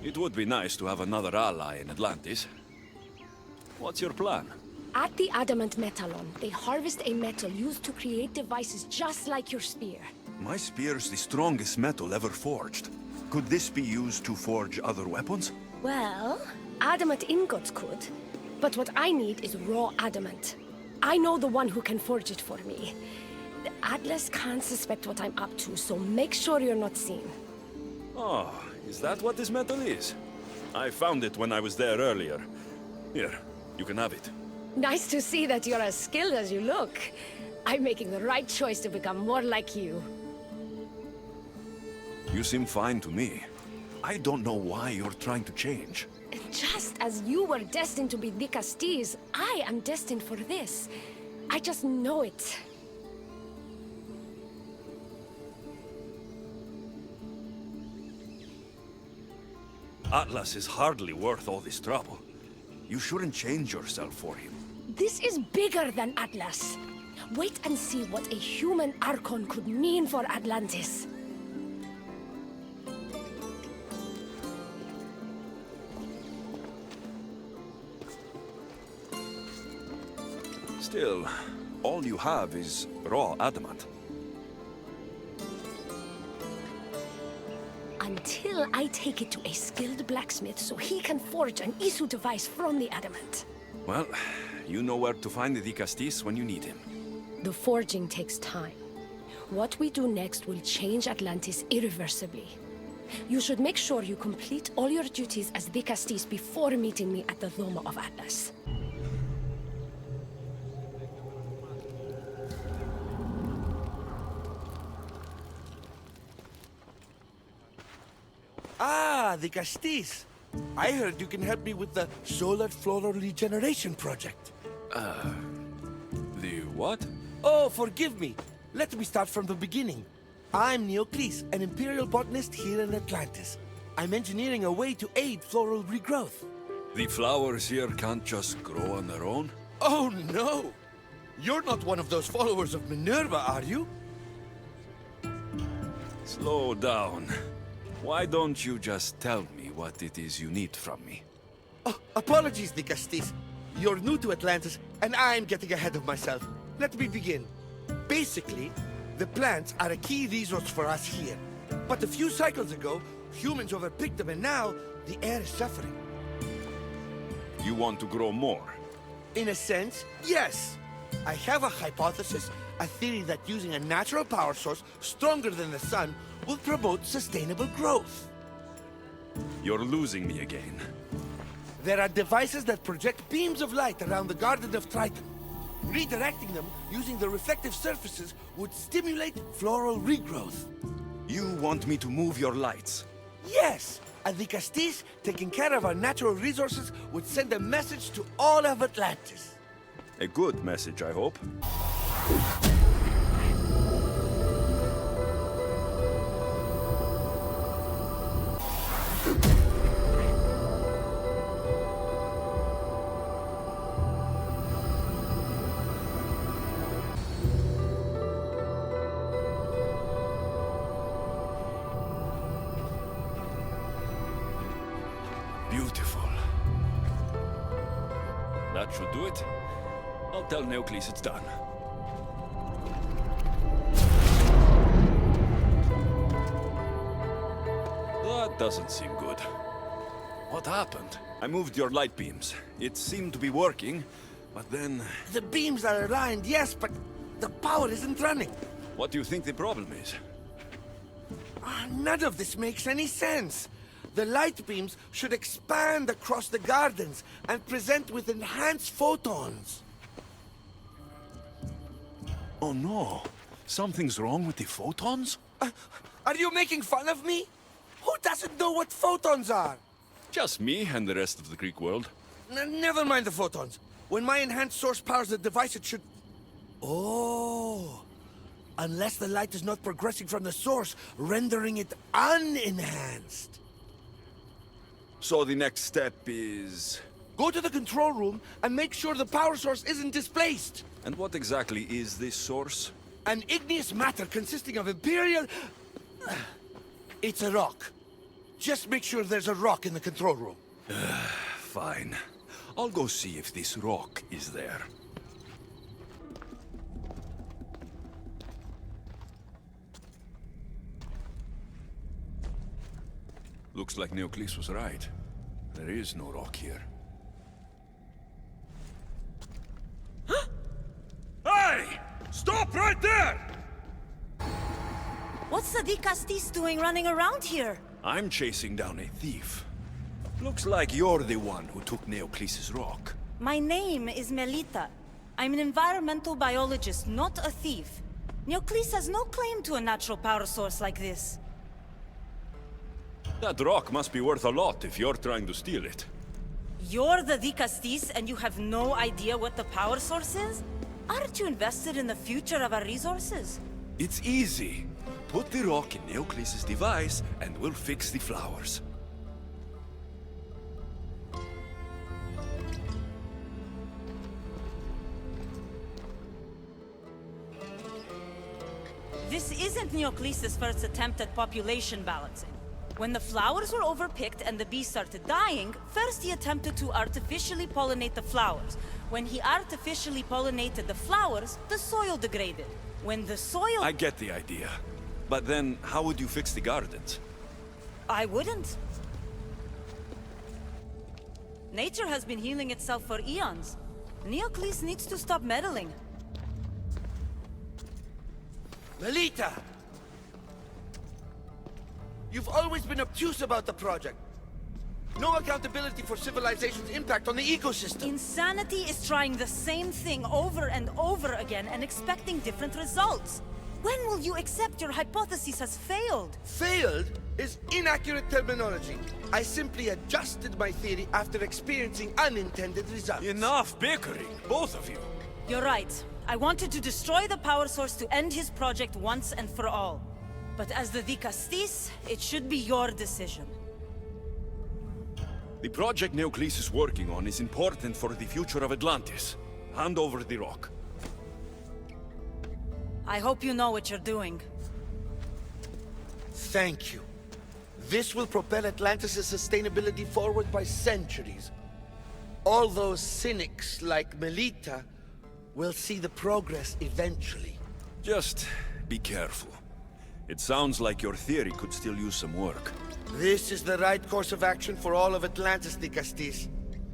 It would be nice to have another ally in Atlantis. What's your plan? At the Adamant Metallon, they harvest a metal used to create devices just like your spear. My spear's the strongest metal ever forged. Could this be used to forge other weapons? Well, adamant ingots could, but what I need is raw adamant. I know the one who can forge it for me. The Atlas can't suspect what I'm up to, so make sure you're not seen. Oh, is that what this metal is? I found it when I was there earlier. Here, you can have it. Nice to see that you're as skilled as you look. I'm making the right choice to become more like you. You seem fine to me. I don't know why you're trying to change. Just as you were destined to be Dicastes, I am destined for this. I just know it. Atlas is hardly worth all this trouble. You shouldn't change yourself for him. This is bigger than Atlas. Wait and see what a human Archon could mean for Atlantis. Still, all you have is raw adamant. Until I take it to a skilled blacksmith so he can forge an Isu device from the adamant. Well, you know where to find the Dicastes when you need him. The forging takes time. What we do next will change Atlantis irreversibly. You should make sure you complete all your duties as Dicastes before meeting me at the Dome of Atlas. Ah, the Castis. I heard you can help me with the Solar Floral Regeneration Project. The what? Oh, forgive me. Let me start from the beginning. I'm Neocles, an Imperial botanist here in Atlantis. I'm engineering a way to aid floral regrowth. The flowers here can't just grow on their own? Oh, no! You're not one of those followers of Minerva, are you? Slow down. Why don't you just tell me what it is you need from me? Oh, apologies, Dicastes. You're new to Atlantis, and I'm getting ahead of myself. Let me begin. Basically, the plants are a key resource for us here. But a few cycles ago, humans overpicked them, and now the air is suffering. You want to grow more? In a sense, yes. I have a hypothesis, a theory that using a natural power source stronger than the sun will promote sustainable growth. You're losing me again. There are devices that project beams of light around the Garden of Triton. Redirecting them using the reflective surfaces would stimulate floral regrowth. You want me to move your lights? Yes! And the Castis, taking care of our natural resources, would send a message to all of Atlantis. A good message, I hope. Beautiful. That should do it. I'll tell Neocles it's done. That doesn't seem good. What happened? I moved your light beams. It seemed to be working, but then... The beams are aligned, yes, but the power isn't running. What do you think the problem is? None of this makes any sense. The light beams should expand across the gardens and present with enhanced photons. Oh no! Something's wrong with the photons? Are you making fun of me? Who doesn't know what photons are? Just me and the rest of the Greek world. Never mind the photons. When my enhanced source powers the device, it should... Oh! Unless the light is not progressing from the source, rendering it unenhanced. So the next step is... Go to the control room and make sure the power source isn't displaced. And what exactly is this source? An igneous matter consisting of Imperial... It's a rock. Just make sure there's a rock in the control room. Fine. I'll go see if this rock is there. Looks like Neocles was right. There is no rock here. Hey! Stop right there! What's the Dicastis doing running around here? I'm chasing down a thief. Looks like you're the one who took Neocles' rock. My name is Melita. I'm an environmental biologist, not a thief. Neocles has no claim to a natural power source like this. That rock must be worth a lot if you're trying to steal it. You're the Dicastis and you have no idea what the power source is? Aren't you invested in the future of our resources? It's easy. Put the rock in Neocles' device and we'll fix the flowers. This isn't Neocles' first attempt at population balancing. When the flowers were overpicked and the bees started dying, first he attempted to artificially pollinate the flowers. When he artificially pollinated the flowers, the soil degraded. When the soil... I get the idea. But then, how would you fix the gardens? I wouldn't. Nature has been healing itself for eons. Neocles needs to stop meddling. Melita! You've always been obtuse about the project. No accountability for civilization's impact on the ecosystem. Insanity is trying the same thing over and over again and expecting different results. When will you accept your hypothesis has failed? Failed is inaccurate terminology. I simply adjusted my theory after experiencing unintended results. Enough bickering, both of you. You're right. I wanted to destroy the power source to end his project once and for all. But as the Dicastis, it should be your decision. The project Neocles is working on is important for the future of Atlantis. Hand over the rock. I hope you know what you're doing. Thank you. This will propel Atlantis' sustainability forward by centuries. All those cynics like Melita will see the progress eventually. Just be careful. It sounds like your theory could still use some work. This is the right course of action for all of Atlantis, Dicastis.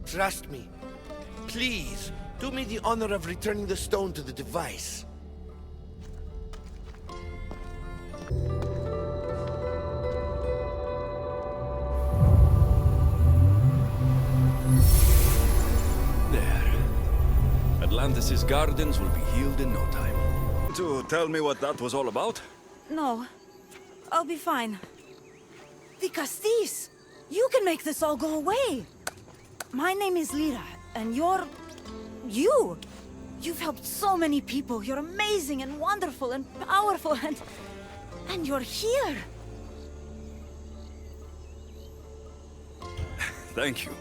Trust me. Please, do me the honor of returning the stone to the device. There. Atlantis' gardens will be healed in no time. To tell me what that was all about? No. I'll be fine. Dicastis! You can make this all go away! My name is Lyra, and you're... you! You've helped so many people. You're amazing and wonderful and powerful and you're here! Thank you.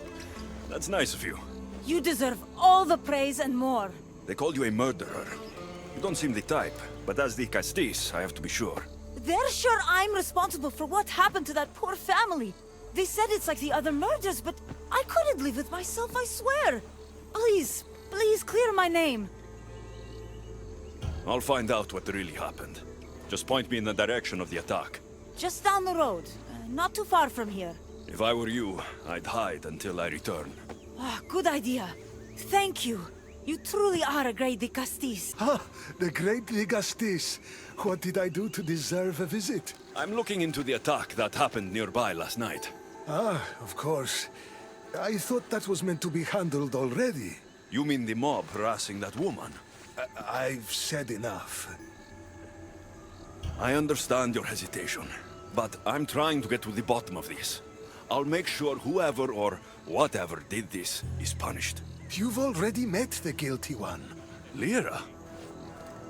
That's nice of you. You deserve all the praise and more. They called you a murderer. You don't seem the type, but as the Castis, I have to be sure. They're sure I'm responsible for what happened to that poor family. They said it's like the other murders, but I couldn't live with myself, I swear. Please, please clear my name. I'll find out what really happened. Just point me in the direction of the attack. Just down the road, not too far from here. If I were you, I'd hide until I return. Ah, good idea. Thank you. You truly are a great Dicastis. Ah, the great Dicastis. What did I do to deserve a visit? I'm looking into the attack that happened nearby last night. Ah, of course. I thought that was meant to be handled already. You mean the mob harassing that woman? I've said enough. I understand your hesitation, but I'm trying to get to the bottom of this. I'll make sure whoever or whatever did this is punished. You've already met the guilty one. Lyra?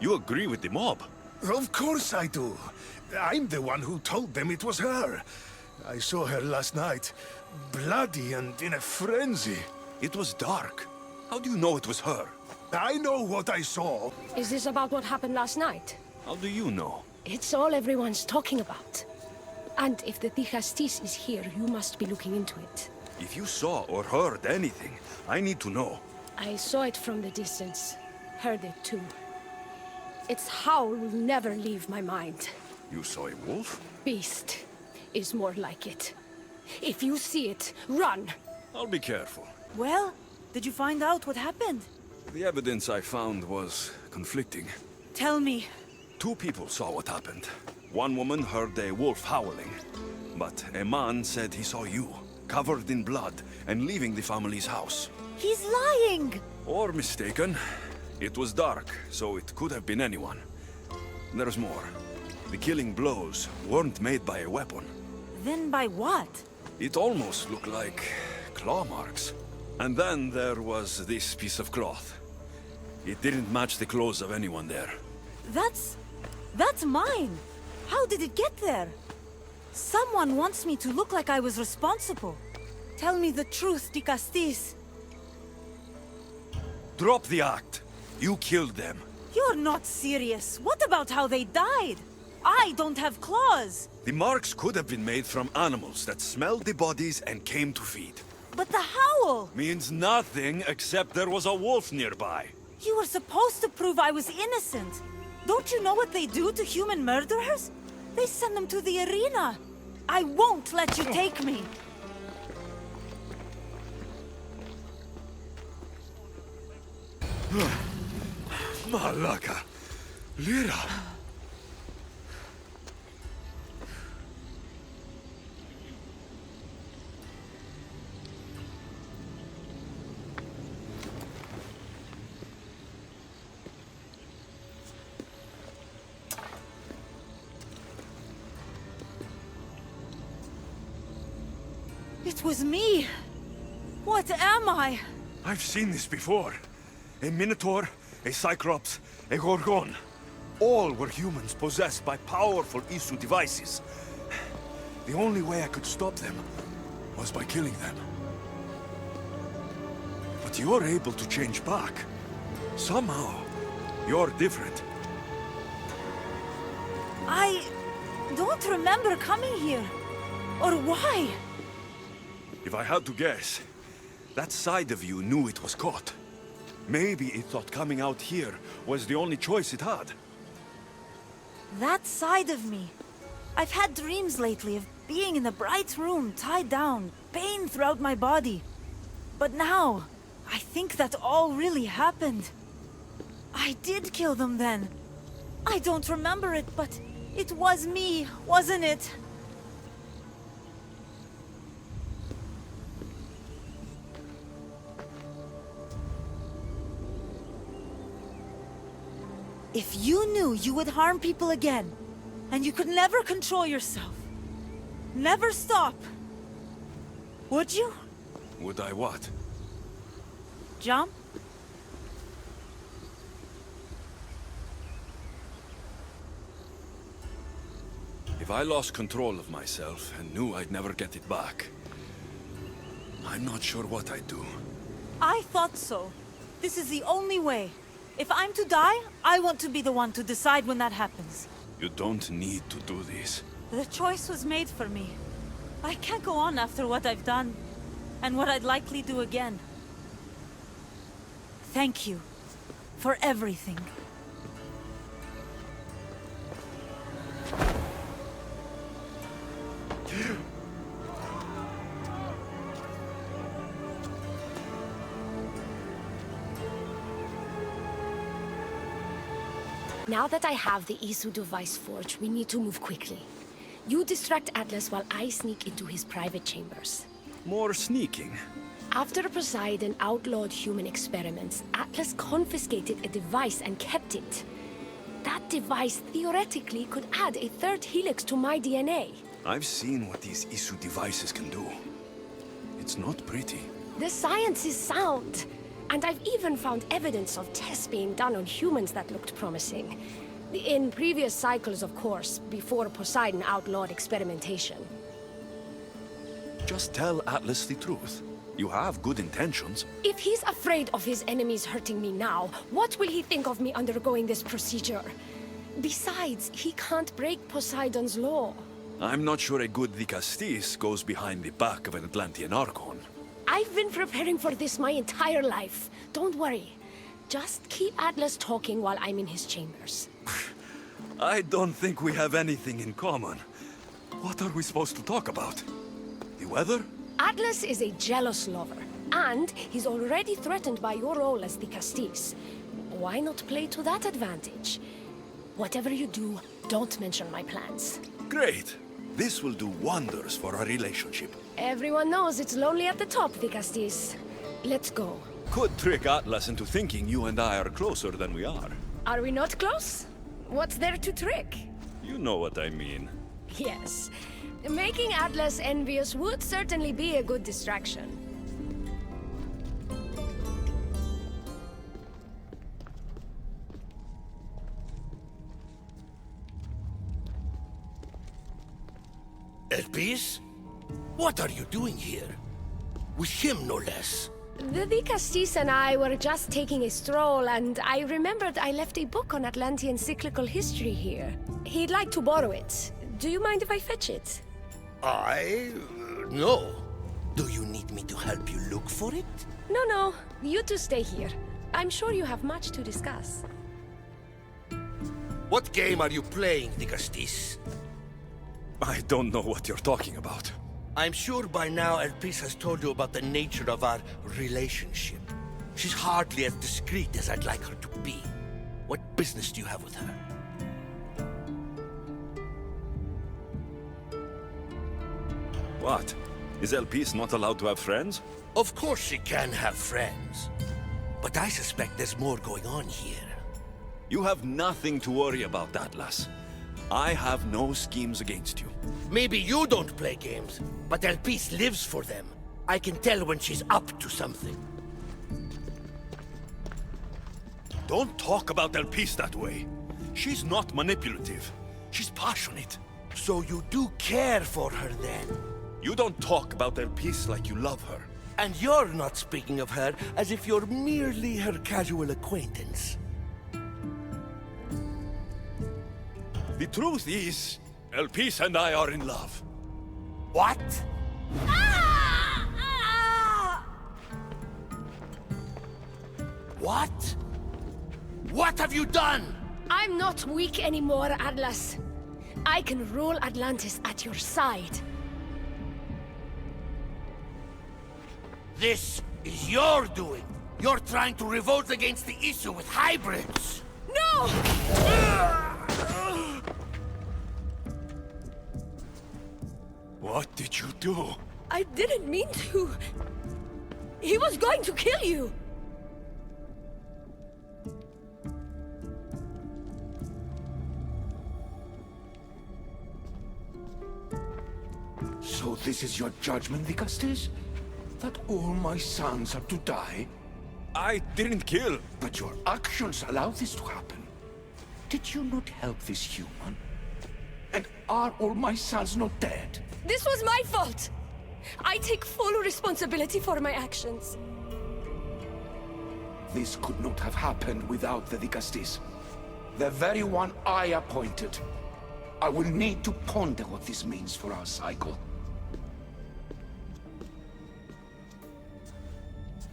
You agree with the mob? Of course I do. I'm the one who told them it was her. I saw her last night, bloody and in a frenzy. It was dark. How do you know it was her? I know what I saw. Is this about what happened last night? How do you know? It's all everyone's talking about. And if the Tichastis is here, you must be looking into it. If you saw or heard anything, I need to know. I saw it from the distance. Heard it too. Its howl will never leave my mind. You saw a wolf? Beast is more like it. If you see it, run! I'll be careful. Well, did you find out what happened? The evidence I found was conflicting. Tell me. 2 people saw what happened. One woman heard a wolf howling, but a man said he saw you, covered in blood, and leaving the family's house. He's lying! Or mistaken. It was dark, so it could have been anyone. There's more. The killing blows weren't made by a weapon. Then by what? It almost looked like claw marks. And then there was this piece of cloth. It didn't match the clothes of anyone there. That's mine! How did it get there? Someone wants me to look like I was responsible. Tell me the truth, Tichastis. Drop the act. You killed them. You're not serious. What about how they died? I don't have claws. The marks could have been made from animals that smelled the bodies and came to feed. But the howl! Means nothing except there was a wolf nearby. You were supposed to prove I was innocent. Don't you know what they do to human murderers? They send them to the arena. I won't let you take me. Malaka. Lyra. It was me. What am I? I've seen this before. A Minotaur, a Cyclops, a Gorgon. All were humans possessed by powerful Isu devices. The only way I could stop them was by killing them. But you're able to change back. Somehow, you're different. I don't remember coming here. Or why? If I had to guess, that side of you knew it was caught. Maybe it thought coming out here was the only choice it had. That side of me. I've had dreams lately of being in a bright room, tied down, pain throughout my body. But now, I think that all really happened. I did kill them then. I don't remember it, but it was me, wasn't it? If you knew you would harm people again, and you could never control yourself, never stop, would you? Would I what? Jump? If I lost control of myself and knew I'd never get it back, I'm not sure what I'd do. I thought so. This is the only way. If I'm to die, I want to be the one to decide when that happens. You don't need to do this. The choice was made for me. I can't go on after what I've done, and what I'd likely do again. Thank you for everything. Now that I have the Isu device forged, we need to move quickly. You distract Atlas while I sneak into his private chambers. More sneaking? After Poseidon outlawed human experiments, Atlas confiscated a device and kept it. That device theoretically could add a 3rd helix to my DNA. I've seen what these Isu devices can do. It's not pretty. The science is sound. And I've even found evidence of tests being done on humans that looked promising. In previous cycles, of course, before Poseidon outlawed experimentation. Just tell Atlas the truth. You have good intentions. If he's afraid of his enemies hurting me now, what will he think of me undergoing this procedure? Besides, he can't break Poseidon's law. I'm not sure a good Dicastis goes behind the back of an Atlantean Archon. I've been preparing for this my entire life. Don't worry. Just keep Atlas talking while I'm in his chambers. I don't think we have anything in common. What are we supposed to talk about? The weather? Atlas is a jealous lover, and he's already threatened by your role as the Castis. Why not play to that advantage? Whatever you do, don't mention my plans. Great. This will do wonders for our relationship. Everyone knows it's lonely at the top, the Castis. Let's go. Could trick Atlas into thinking you and I are closer than we are. Are we not close? What's there to trick? You know what I mean. Yes. Making Atlas envious would certainly be a good distraction. Elpis? What are you doing here? With him, no less. The Dicastis and I were just taking a stroll, and I remembered I left a book on Atlantean cyclical history here. He'd like to borrow it. Do you mind if I fetch it? No. Do you need me to help you look for it? No. You two stay here. I'm sure you have much to discuss. What game are you playing, Dicastis? I don't know what you're talking about. I'm sure by now Elpis has told you about the nature of our relationship. She's hardly as discreet as I'd like her to be. What business do you have with her? What? Is Elpis not allowed to have friends? Of course she can have friends. But I suspect there's more going on here. You have nothing to worry about, Atlas. I have no schemes against you. Maybe you don't play games, but Elpis lives for them. I can tell when she's up to something. Don't talk about Elpis that way. She's not manipulative. She's passionate. So you do care for her then? You don't talk about Elpis like you love her. And you're not speaking of her as if you're merely her casual acquaintance. The truth is, Elpis and I are in love. What? What? What have you done? I'm not weak anymore, Atlas. I can rule Atlantis at your side. This is your doing. You're trying to revolt against the issue with hybrids. No! What did you do? I didn't mean to. He was going to kill you. So this is your judgment, Dicastis? That all my sons are to die? I didn't kill. But your actions allow this to happen. Did you not help this human? And are all my sons not dead? This was my fault. I take full responsibility for my actions. This could not have happened without the Dicastis. The very one I appointed. I will need to ponder what this means for our cycle.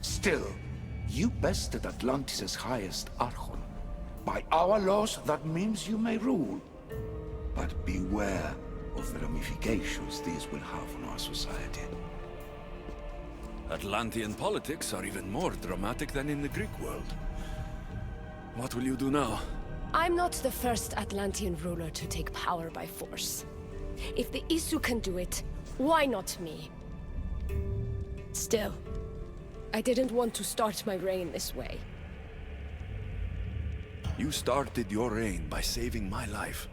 Still, you bested Atlantis' highest Archon. By our laws, that means you may rule. But beware of the ramifications these will have on our society. Atlantean politics are even more dramatic than in the Greek world. What will you do now? I'm not the first Atlantean ruler to take power by force. If the Isu can do it, why not me? Still, I didn't want to start my reign this way. You started your reign by saving my life.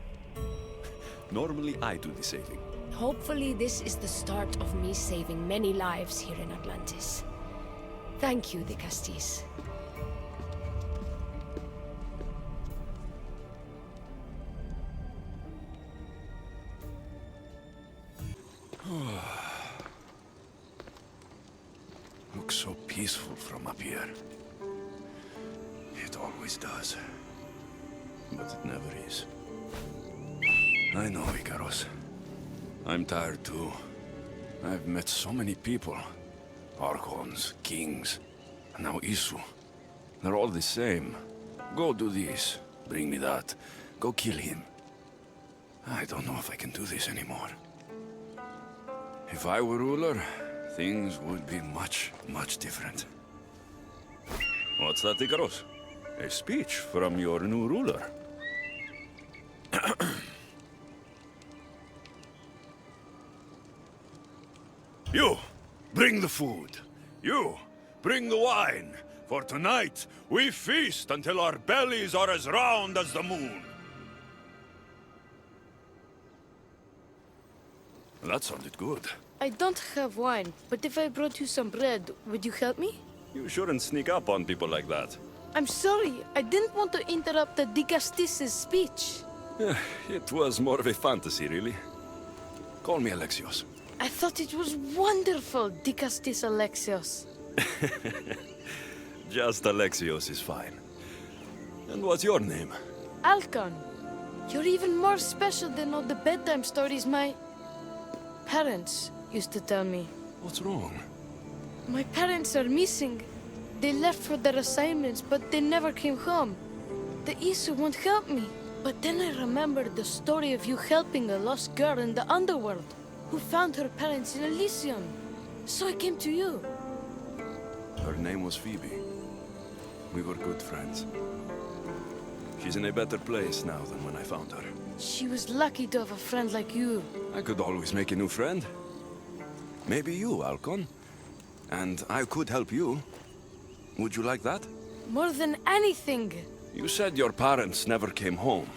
Normally, I do the saving. Hopefully, this is the start of me saving many lives here in Atlantis. Thank you, Dicastis. Looks so peaceful from up here. It always does. But it never is. I know, Ikaros. I'm tired too. I've met so many people. Archons, kings, and now Isu. They're all the same. Go do this, bring me that, go kill him. I don't know if I can do this anymore. If I were ruler, things would be much, much different. What's that, Icaros? A speech from your new ruler. You, bring the food. You, bring the wine. For tonight, we feast until our bellies are as round as the moon. That sounded good. I don't have wine, but if I brought you some bread, would you help me? You shouldn't sneak up on people like that. I'm sorry. I didn't want to interrupt the Dicastis' speech. It was more of a fantasy, really. Call me Alexios. I thought it was wonderful, Dicastis Alexios. Just Alexios is fine. And what's your name? Alcon. You're even more special than all the bedtime stories my parents used to tell me. What's wrong? My parents are missing. They left for their assignments, but they never came home. The Isu won't help me. But then I remembered the story of you helping a lost girl in the underworld, who found her parents in Elysium. So I came to you. Her name was Phoebe. We were good friends. She's in a better place now than when I found her. She was lucky to have a friend like you. I could always make a new friend. Maybe you, Alcon. And I could help you. Would you like that? More than anything. You said your parents never came home.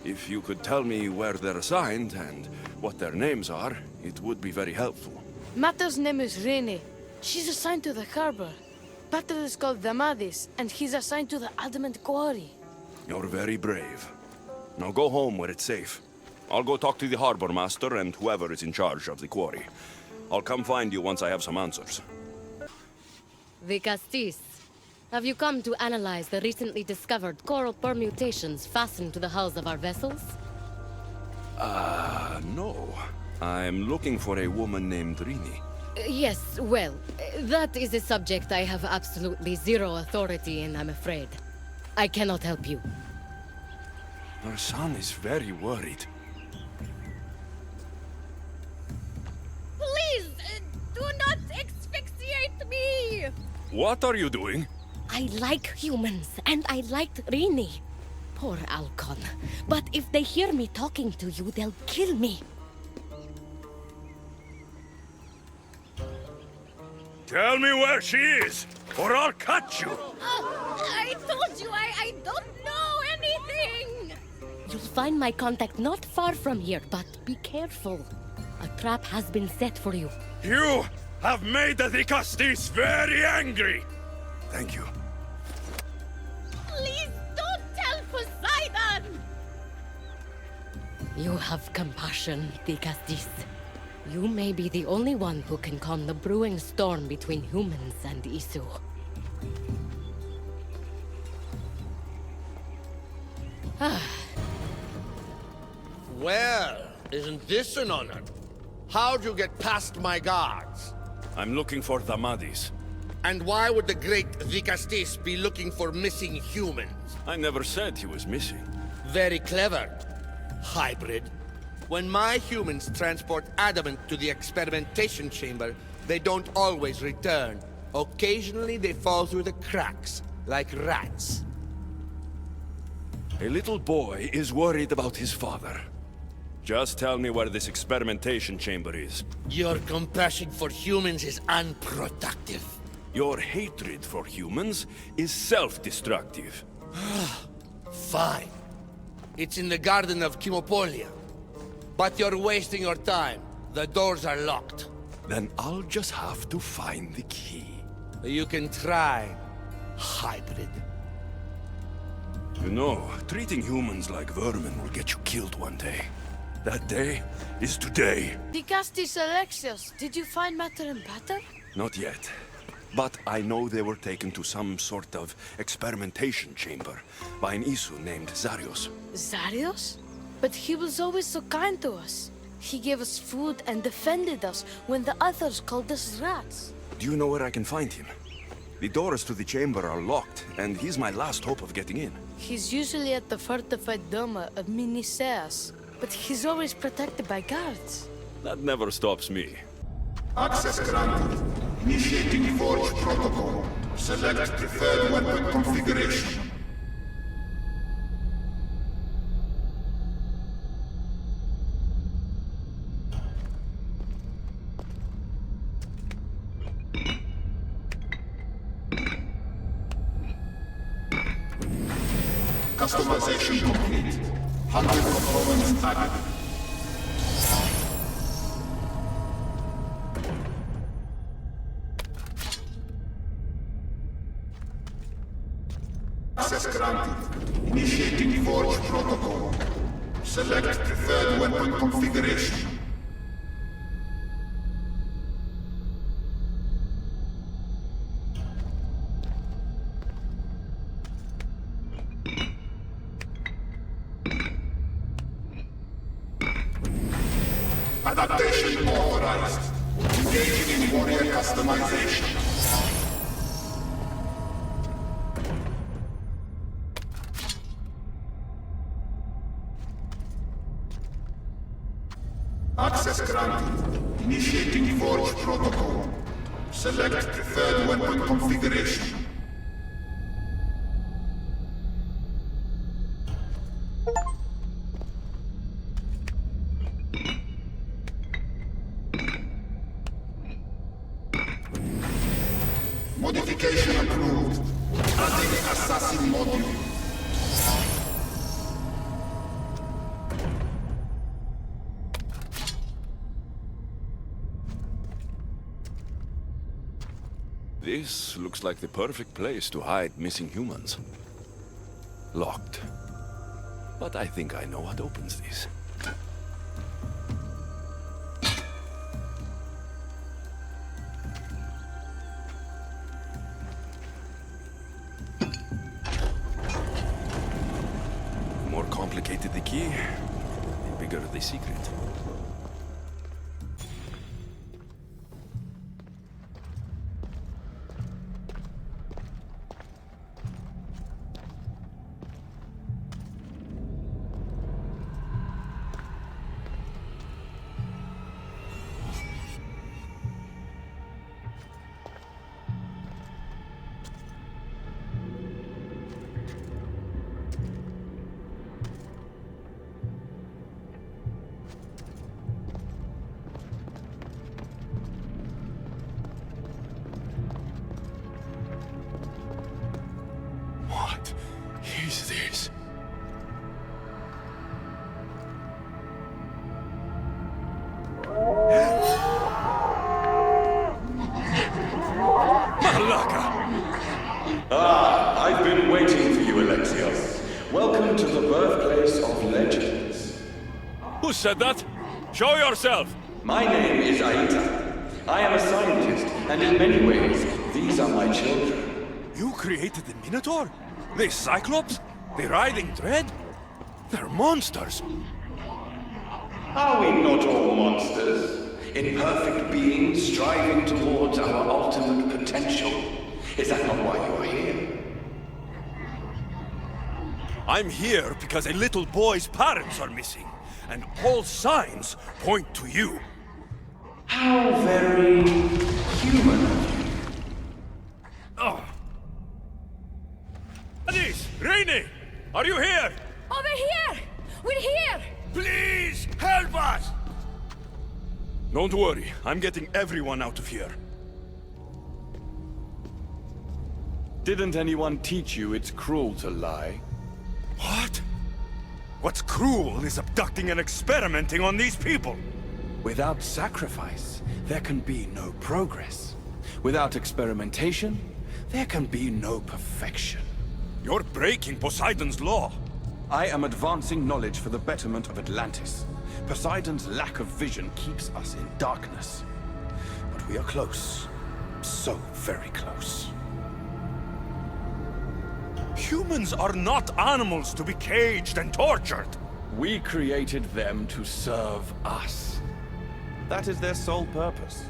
If you could tell me where they're assigned and what their names are, it would be very helpful. Mata's name is Rene. She's assigned to the harbor. Pater is called Damadis, and he's assigned to the Adamant Quarry. You're very brave. Now go home where it's safe. I'll go talk to the harbor master and whoever is in charge of the quarry. I'll come find you once I have some answers. Vicastis, have you come to analyze the recently discovered coral permutations fastened to the hulls of our vessels? No. I'm looking for a woman named Rini. Yes, well, that is a subject I have absolutely zero authority in, I'm afraid. I cannot help you. Our son is very worried. Please, do not asphyxiate me! What are you doing? I like humans, and I liked Rini. Poor Alcon. But if they hear me talking to you, they'll kill me. Tell me where she is, or I'll cut you! I told you I don't know anything! You'll find my contact not far from here, but be careful. A trap has been set for you. You have made the Dicastis very angry! Thank you. Please don't tell Poseidon! You have compassion, Dicastis. You may be the only one who can calm the brewing storm between humans and Isu. Well, isn't this an honor? How'd you get past my guards? I'm looking for Damadis. And why would the great Dicastis be looking for missing humans? I never said he was missing. Very clever. Hybrid. When my humans transport adamant to the experimentation chamber, they don't always return. Occasionally they fall through the cracks, like rats. A little boy is worried about his father. Just tell me where this experimentation chamber is. Your compassion for humans is unproductive. Your hatred for humans is self-destructive. Fine. It's in the Garden of Kimopolia. But you're wasting your time. The doors are locked. Then I'll just have to find the key. You can try, hybrid. You know, treating humans like vermin will get you killed one day. That day is today. Dicastis Alexios, did you find Mater and Pater? Not yet. But I know they were taken to some sort of experimentation chamber by an Isu named Zarios. Zarios? But he was always so kind to us. He gave us food and defended us when the others called us rats. Do you know where I can find him? The doors to the chamber are locked, and he's my last hope of getting in. He's usually at the fortified Doma of Miniseas, but he's always protected by guards. That never stops me. Access granted. Initiating Forge Protocol. Select preferred weapon configuration. Customization complete. 100 components added. Access granted. Initiating Forge Protocol. Select preferred weapon configuration. Adaptation authorized. Engaging in warrior customization. Access granted. Initiating Forge Protocol. Select preferred weapon configuration. Modification approved. Adding assassin module. This looks like the perfect place to hide missing humans. Locked. But I think I know what opens these. The more complicated the key, the bigger the secret. What is this? Malaka! Ah, I've been waiting for you, Alexios. Welcome to the birthplace of legends. Who said that? Show yourself! My name is Aita. I am a scientist, and in many ways, these are my children. You created the Minotaur? The Cyclops? The Writhing Dread? They're monsters! Are we not all monsters? Imperfect beings striving towards our ultimate potential. Is that not why you are here? I'm here because a little boy's parents are missing, and all signs point to you. How very human of you. Oh. Anis! Rainy! Are you here? Over here! We're here! Please, help us! Don't worry, I'm getting everyone out of here. Didn't anyone teach you it's cruel to lie? What? What's cruel is abducting and experimenting on these people. Without sacrifice, there can be no progress. Without experimentation, there can be no perfection. You're breaking Poseidon's law. I am advancing knowledge for the betterment of Atlantis. Poseidon's lack of vision keeps us in darkness. But we are close. So very close. Humans are not animals to be caged and tortured. We created them to serve us. That is their sole purpose.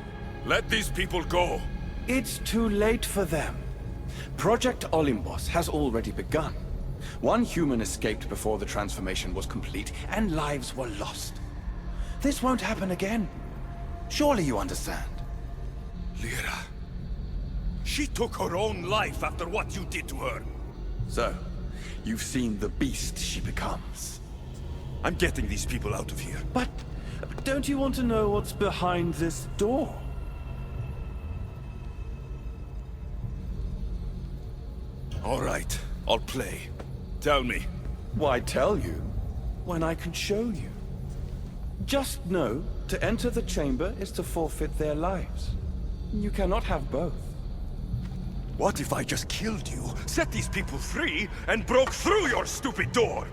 Let these people go. It's too late for them. Project Olympus has already begun. One human escaped before the transformation was complete, and lives were lost. This won't happen again. Surely you understand. Lyra. She took her own life after what you did to her. So, you've seen the beast she becomes. I'm getting these people out of here. But don't you want to know what's behind this door? All right, I'll play. Tell me. Why tell you when I can show you? Just know, to enter the chamber is to forfeit their lives. You cannot have both. What if I just killed you, set these people free, and broke through your stupid door?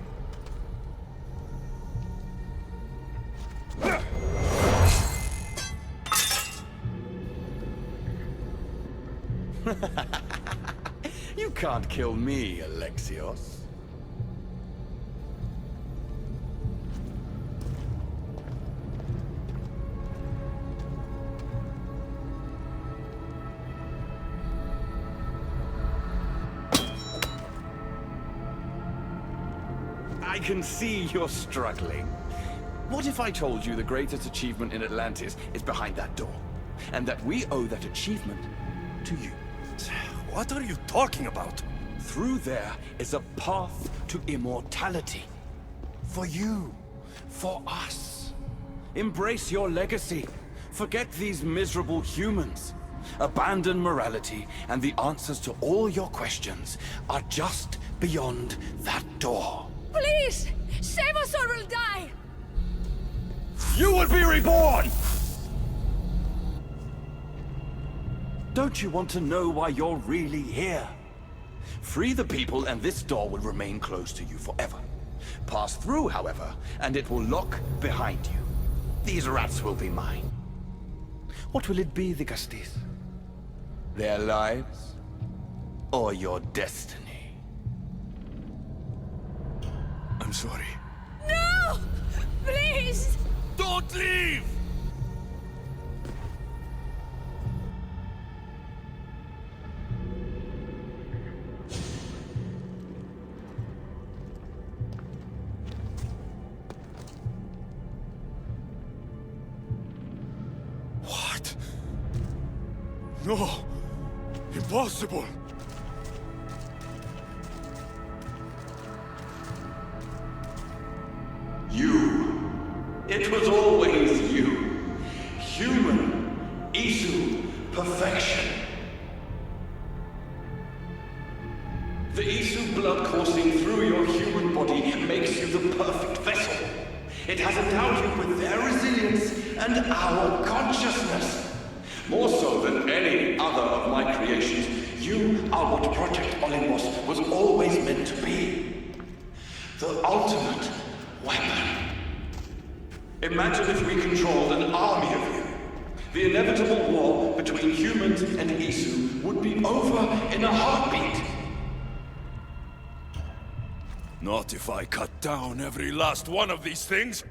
You can't kill me, Alexios. I can see you're struggling. What if I told you the greatest achievement in Atlantis is behind that door? And that we owe that achievement to you? What are you talking about? Through there is a path to immortality. For you. For us. Embrace your legacy. Forget these miserable humans. Abandon morality, and the answers to all your questions are just beyond that door. Please! Save us or we'll die! You will be reborn! Don't you want to know why you're really here? Free the people and this door will remain closed to you forever. Pass through, however, and it will lock behind you. These rats will be mine. What will it be, the Castis? Their lives? Or your destiny? I'm sorry. No! Please! Don't leave! What? No! Impossible! You. It was always you. Human. Isu. Perfection. The Isu blood coursing through your human body makes you the perfect vessel. It has endowed you with their resilience and our consciousness. More so than any other of my creations, you are what Project Olympus was always meant to be. The ultimate weapon. Imagine if we controlled an army of you. The inevitable war between humans and Isu would be over in a heartbeat. Not if I cut down every last one of these things.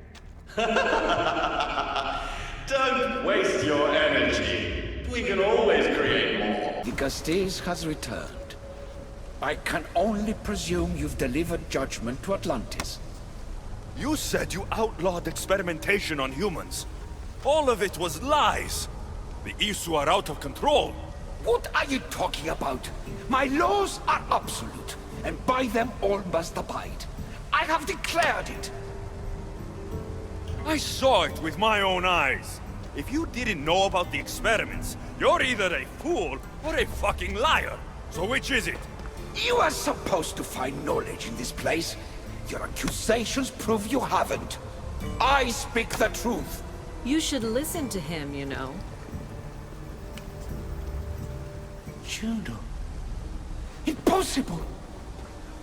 Don't waste your energy. We can always create more. The Castis has returned. I can only presume you've delivered judgment to Atlantis. You said you outlawed experimentation on humans. All of it was lies. The Isu are out of control. What are you talking about? My laws are absolute, and by them all must abide. I have declared it. I saw it with my own eyes. If you didn't know about the experiments, you're either a fool or a fucking liar. So which is it? You are supposed to find knowledge in this place. Your accusations prove you haven't. I speak the truth. You should listen to him, you know. Juno. Impossible!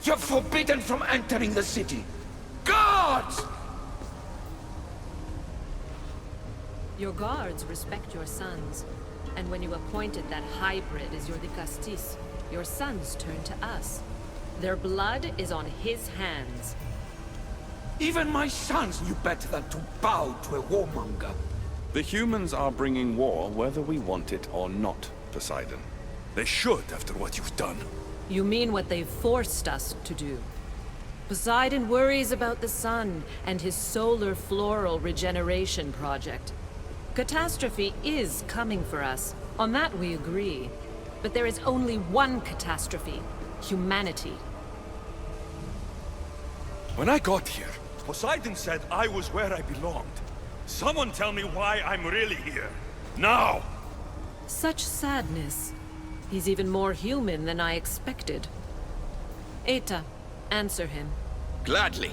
You're forbidden from entering the city. Guards! Your guards respect your sons. And when you appointed that hybrid as your Dicastis, your sons turned to us. Their blood is on his hands. Even my sons knew better than to bow to a warmonger. The humans are bringing war whether we want it or not, Poseidon. They should, after what you've done. You mean what they've forced us to do? Poseidon worries about the sun and his solar floral regeneration project. Catastrophe is coming for us. On that we agree. But there is only one catastrophe: humanity. When I got here, Poseidon said I was where I belonged. Someone tell me why I'm really here. Now! Such sadness. He's even more human than I expected. Eta, answer him. Gladly.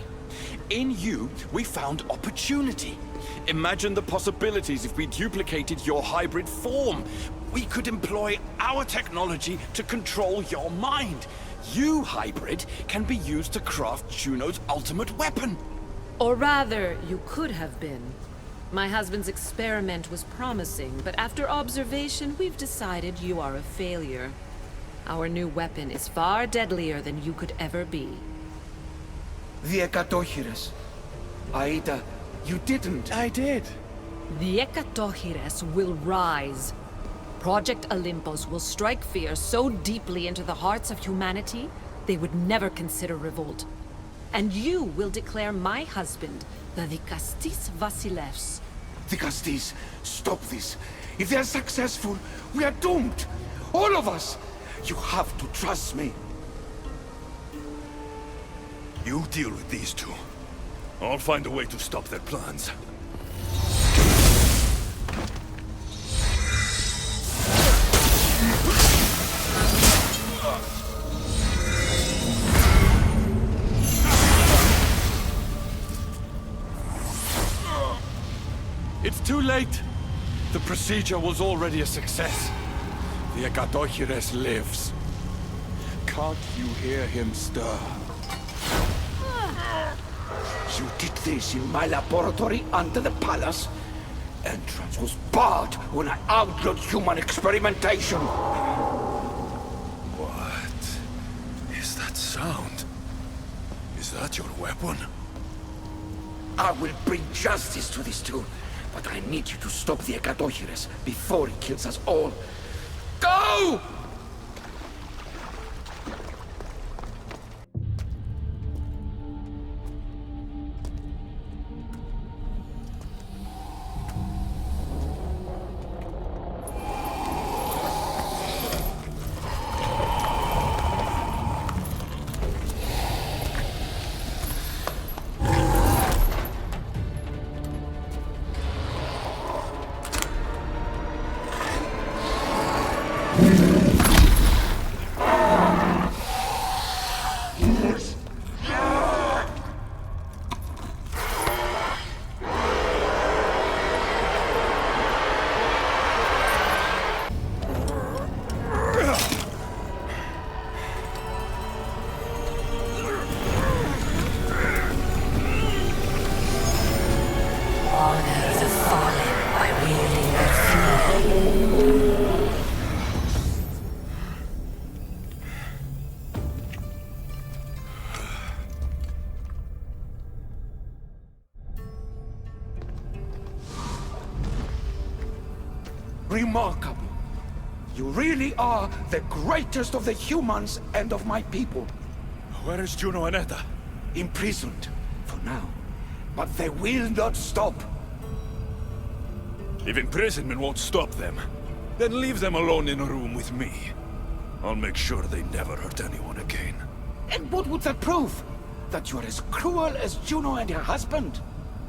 In you, we found opportunity. Imagine the possibilities if we duplicated your hybrid form. We could employ our technology to control your mind. You, hybrid, can be used to craft Juno's ultimate weapon. Or rather, you could have been. My husband's experiment was promising, but after observation, we've decided you are a failure. Our new weapon is far deadlier than you could ever be. The Ekatochires. Aida, you didn't. I did. The Ekatochires will rise. Project Olympus will strike fear so deeply into the hearts of humanity, they would never consider revolt. And you will declare my husband the Vikastis Vasilevs. Vikastis, stop this. If they are successful, we are doomed. All of us. You have to trust me. You deal with these two. I'll find a way to stop their plans. It's too late. The procedure was already a success. The Ekatochires lives. Can't you hear him stir? You did this in my laboratory under the palace. Entrance was barred when I outlawed human experimentation. What is that sound? Is that your weapon? I will bring justice to these two, but I need you to stop the Ekatochires before he kills us all. Go! Remarkable. You really are the greatest of the humans and of my people. Where is Juno and Eta? Imprisoned, for now. But they will not stop. If imprisonment won't stop them, then leave them alone in a room with me. I'll make sure they never hurt anyone again. And what would that prove? That you are as cruel as Juno and her husband?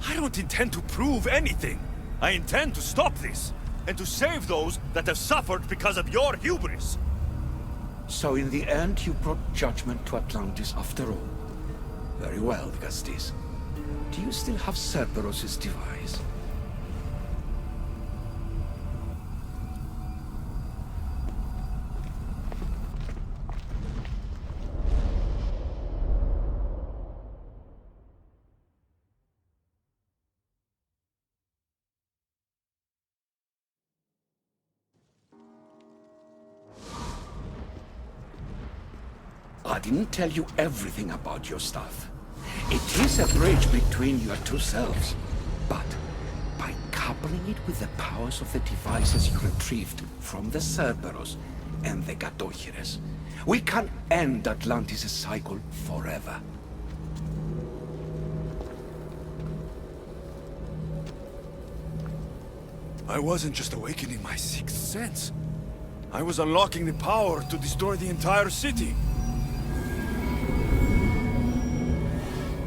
I don't intend to prove anything. I intend to stop this, and to save those that have suffered because of your hubris. So in the end, you brought judgment to Atlantis after all. Very well, Vikastis. Do you still have Cerberus' device? I didn't tell you everything about your stuff. It is a bridge between your two selves, but by coupling it with the powers of the devices you retrieved from the Cerberus and the Gadohires, we can end Atlantis' cycle forever. I wasn't just awakening my sixth sense. I was unlocking the power to destroy the entire city.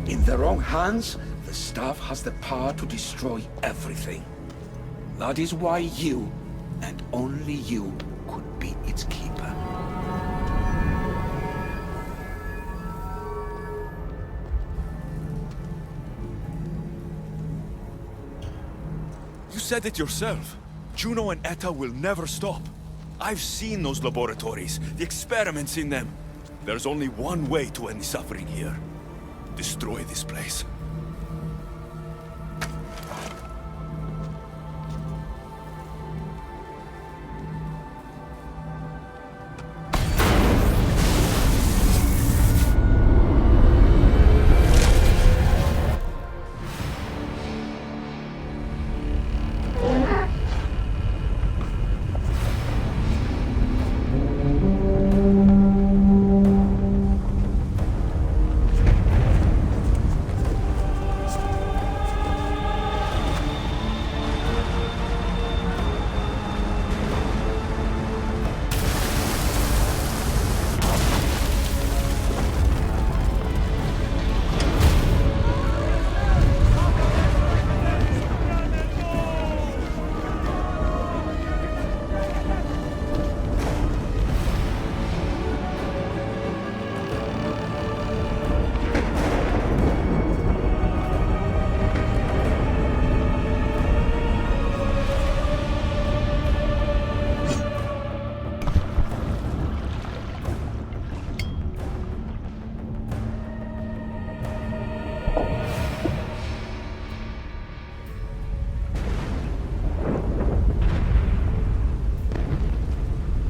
In the wrong hands, the staff has the power to destroy everything. That is why you, and only you, could be its keeper. You said it yourself. Juno and Etta will never stop. I've seen those laboratories, the experiments in them. There's only one way to end the suffering here. Destroy this place.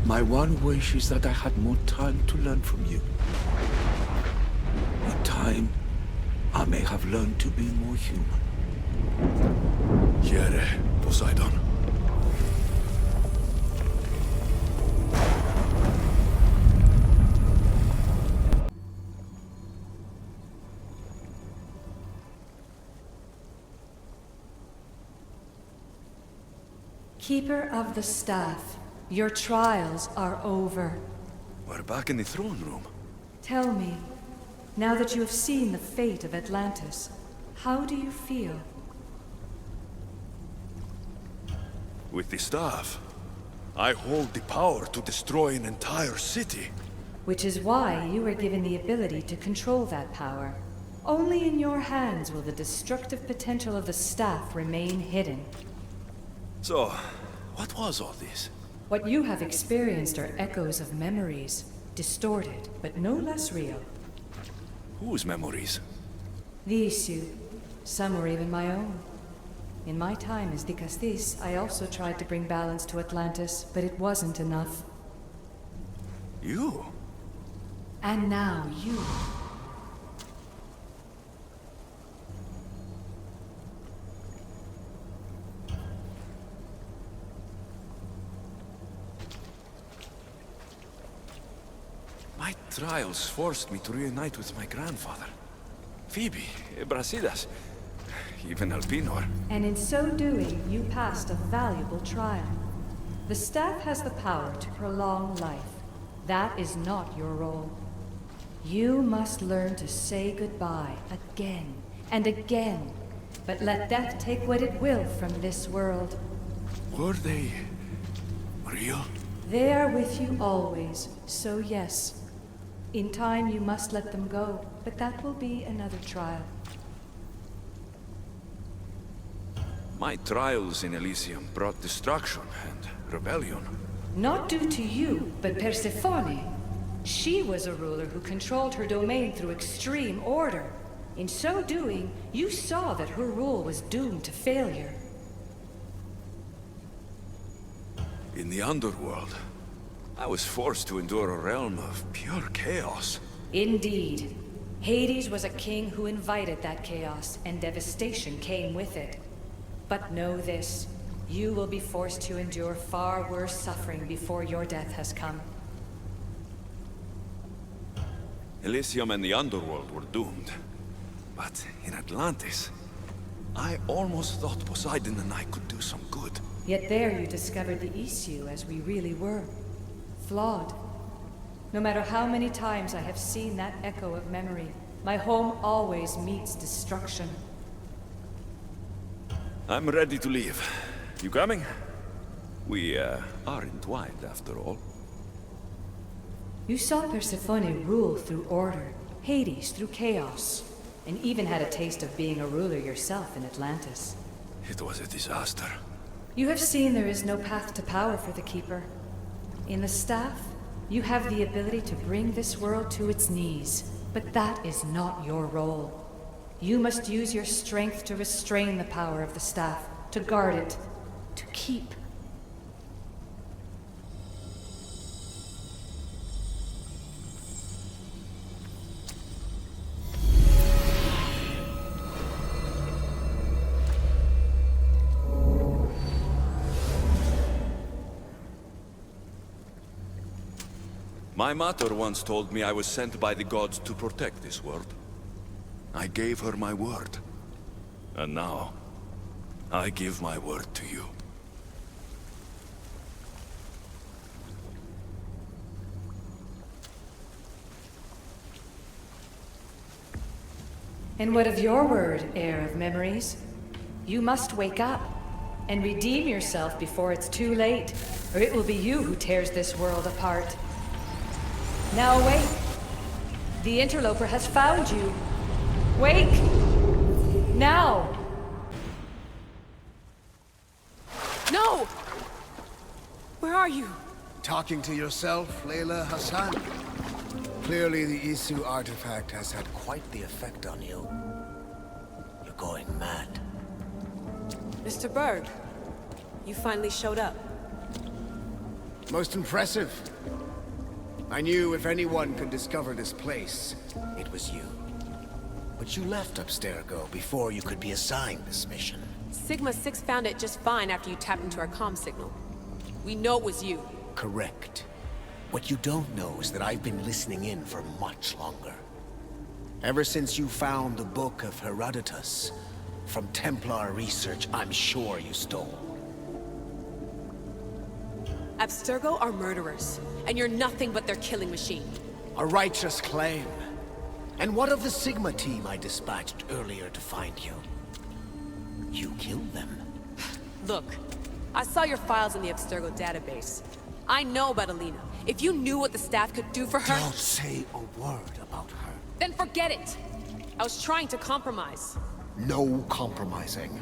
My one wish is that I had more time to learn from you. In time, I may have learned to be more human. Here, Poseidon. Keeper of the Staff, your trials are over. We're back in the throne room. Tell me, now that you have seen the fate of Atlantis, how do you feel? With the staff, I hold the power to destroy an entire city. Which is why you were given the ability to control that power. Only in your hands will the destructive potential of the staff remain hidden. So, what was all this? What you have experienced are echoes of memories, distorted, but no less real. Whose memories? These two. Some were even my own. In my time as Dikastis, I also tried to bring balance to Atlantis, but it wasn't enough. You? And now you. My trials forced me to reunite with my grandfather. Phoebe, Brasidas, even Alpinor. And in so doing, you passed a valuable trial. The staff has the power to prolong life. That is not your role. You must learn to say goodbye again and again, but let death take what it will from this world. Were they real? They are with you always, so yes. In time you must let them go, but that will be another trial. My trials in Elysium brought destruction and rebellion. Not due to you, but Persephone. She was a ruler who controlled her domain through extreme order. In so doing, you saw that her rule was doomed to failure. In the underworld, I was forced to endure a realm of pure chaos. Indeed. Hades was a king who invited that chaos, and devastation came with it. But know this, you will be forced to endure far worse suffering before your death has come. Elysium and the underworld were doomed. But in Atlantis, I almost thought Poseidon and I could do some good. Yet there you discovered the issue as we really were. Flawed. No matter how many times I have seen that echo of memory, my home always meets destruction. I'm ready to leave. You coming? We, are entwined after all. You saw Persephone rule through order, Hades through chaos, and even had a taste of being a ruler yourself in Atlantis. It was a disaster. You have seen there is no path to power for the Keeper. In the staff, you have the ability to bring this world to its knees, but that is not your role. You must use your strength to restrain the power of the staff, to guard it, to keep. My mother once told me I was sent by the gods to protect this world. I gave her my word. And now, I give my word to you. And what of your word, heir of memories? You must wake up and redeem yourself before it's too late, or it will be you who tears this world apart. Now awake! The interloper has found you. Wake! Now! No! Where are you? Talking to yourself, Layla Hassan? Clearly the Isu artifact has had quite the effect on you. You're going mad. Mr. Berg, you finally showed up. Most impressive. I knew if anyone could discover this place, it was you. But you left Abstergo before you could be assigned this mission. Sigma 6 found it just fine after you tapped into our comm signal. We know it was you. Correct. What you don't know is that I've been listening in for much longer. Ever since you found the Book of Herodotus, from Templar research I'm sure you stole. Abstergo are murderers, and you're nothing but their killing machine. A righteous claim. And what of the Sigma team I dispatched earlier to find you? You killed them. Look, I saw your files in the Abstergo database. I know about Alina. If you knew what the staff could do for her... Don't say a word about her. Then forget it! I was trying to compromise. No compromising.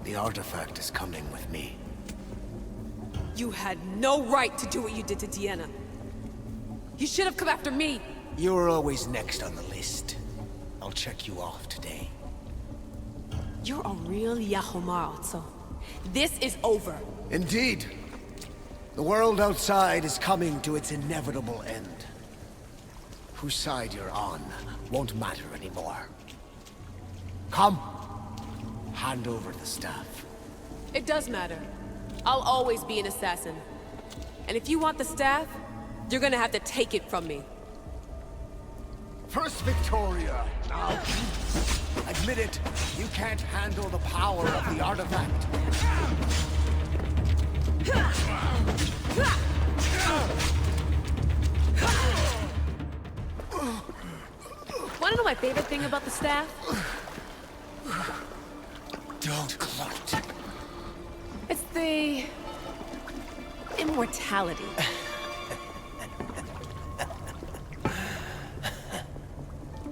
The artifact is coming with me. You had no right to do what you did to Deanna. You should have come after me! You're always next on the list. I'll check you off today. You're a real Yahomar, Otso. This is over. Indeed. The world outside is coming to its inevitable end. Whose side you're on won't matter anymore. Come. Hand over the staff. It does matter. I'll always be an assassin. And if you want the staff, you're gonna have to take it from me. First Victoria, now. Admit it, you can't handle the power of the artifact. Wanna know my favorite thing about the staff? Don't gloat. It's the... immortality.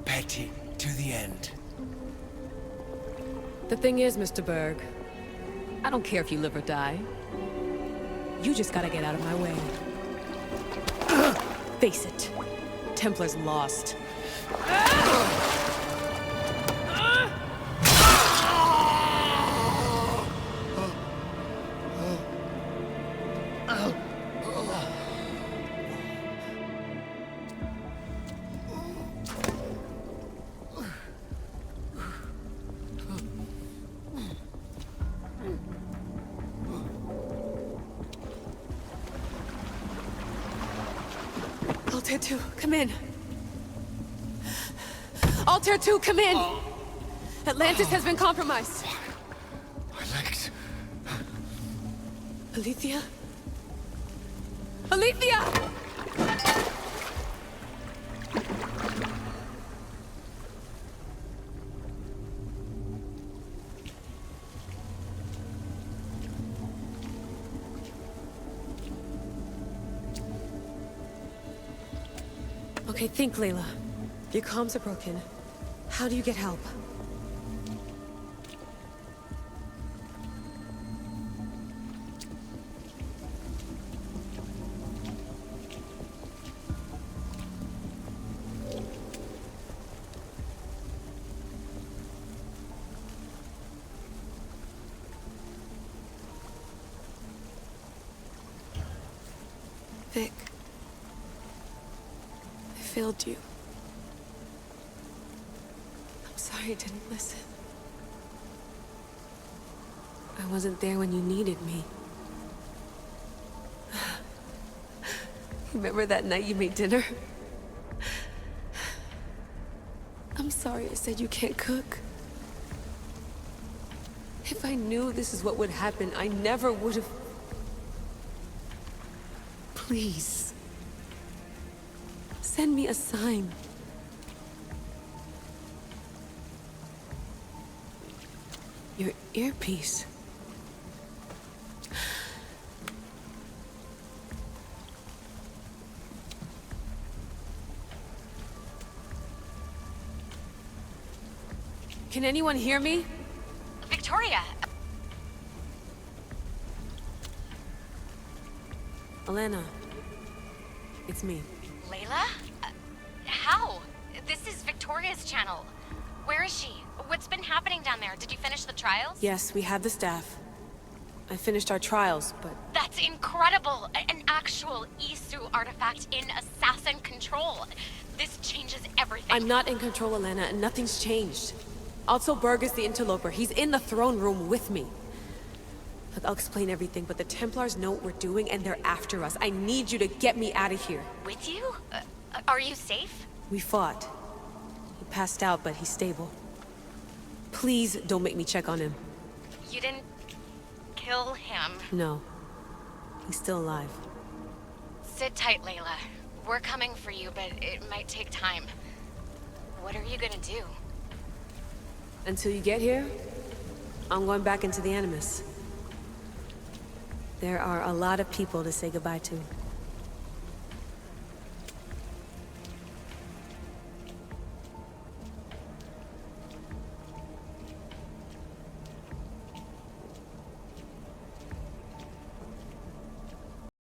Petty to the end. The thing is, Mr. Berg, I don't care if you live or die. You just gotta get out of my way. Face it, Templar's lost. Altair 2, come in. Altair 2, come in! Atlantis has been compromised. My legs. Alethea? Alethea! Okay, think, Layla. Your comms are broken. How do you get help? Vic. I failed you. I'm sorry I didn't listen. I wasn't there when you needed me. Remember that night you made dinner? I'm sorry I said you can't cook. If I knew this is what would happen, I never would have... Please. Send me a sign. Your earpiece. Can anyone hear me? Victoria! Elena. It's me. Layla? How? This is Victoria's channel. Where is she? What's been happening down there? Did you finish the trials? Yes, we have the staff. I finished our trials, but... That's incredible! An actual Isu artifact in assassin control. This changes everything. I'm not in control, Elena, and nothing's changed. Also, Berg is the interloper. He's in the throne room with me. Look, I'll explain everything, but the Templars know what we're doing, and they're after us. I need you to get me out of here. With you? Are you safe? We fought. He passed out, but he's stable. Please don't make me check on him. You didn't... kill him? No. He's still alive. Sit tight, Layla. We're coming for you, but it might take time. What are you gonna do? Until you get here, I'm going back into the Animus. There are a lot of people to say goodbye to.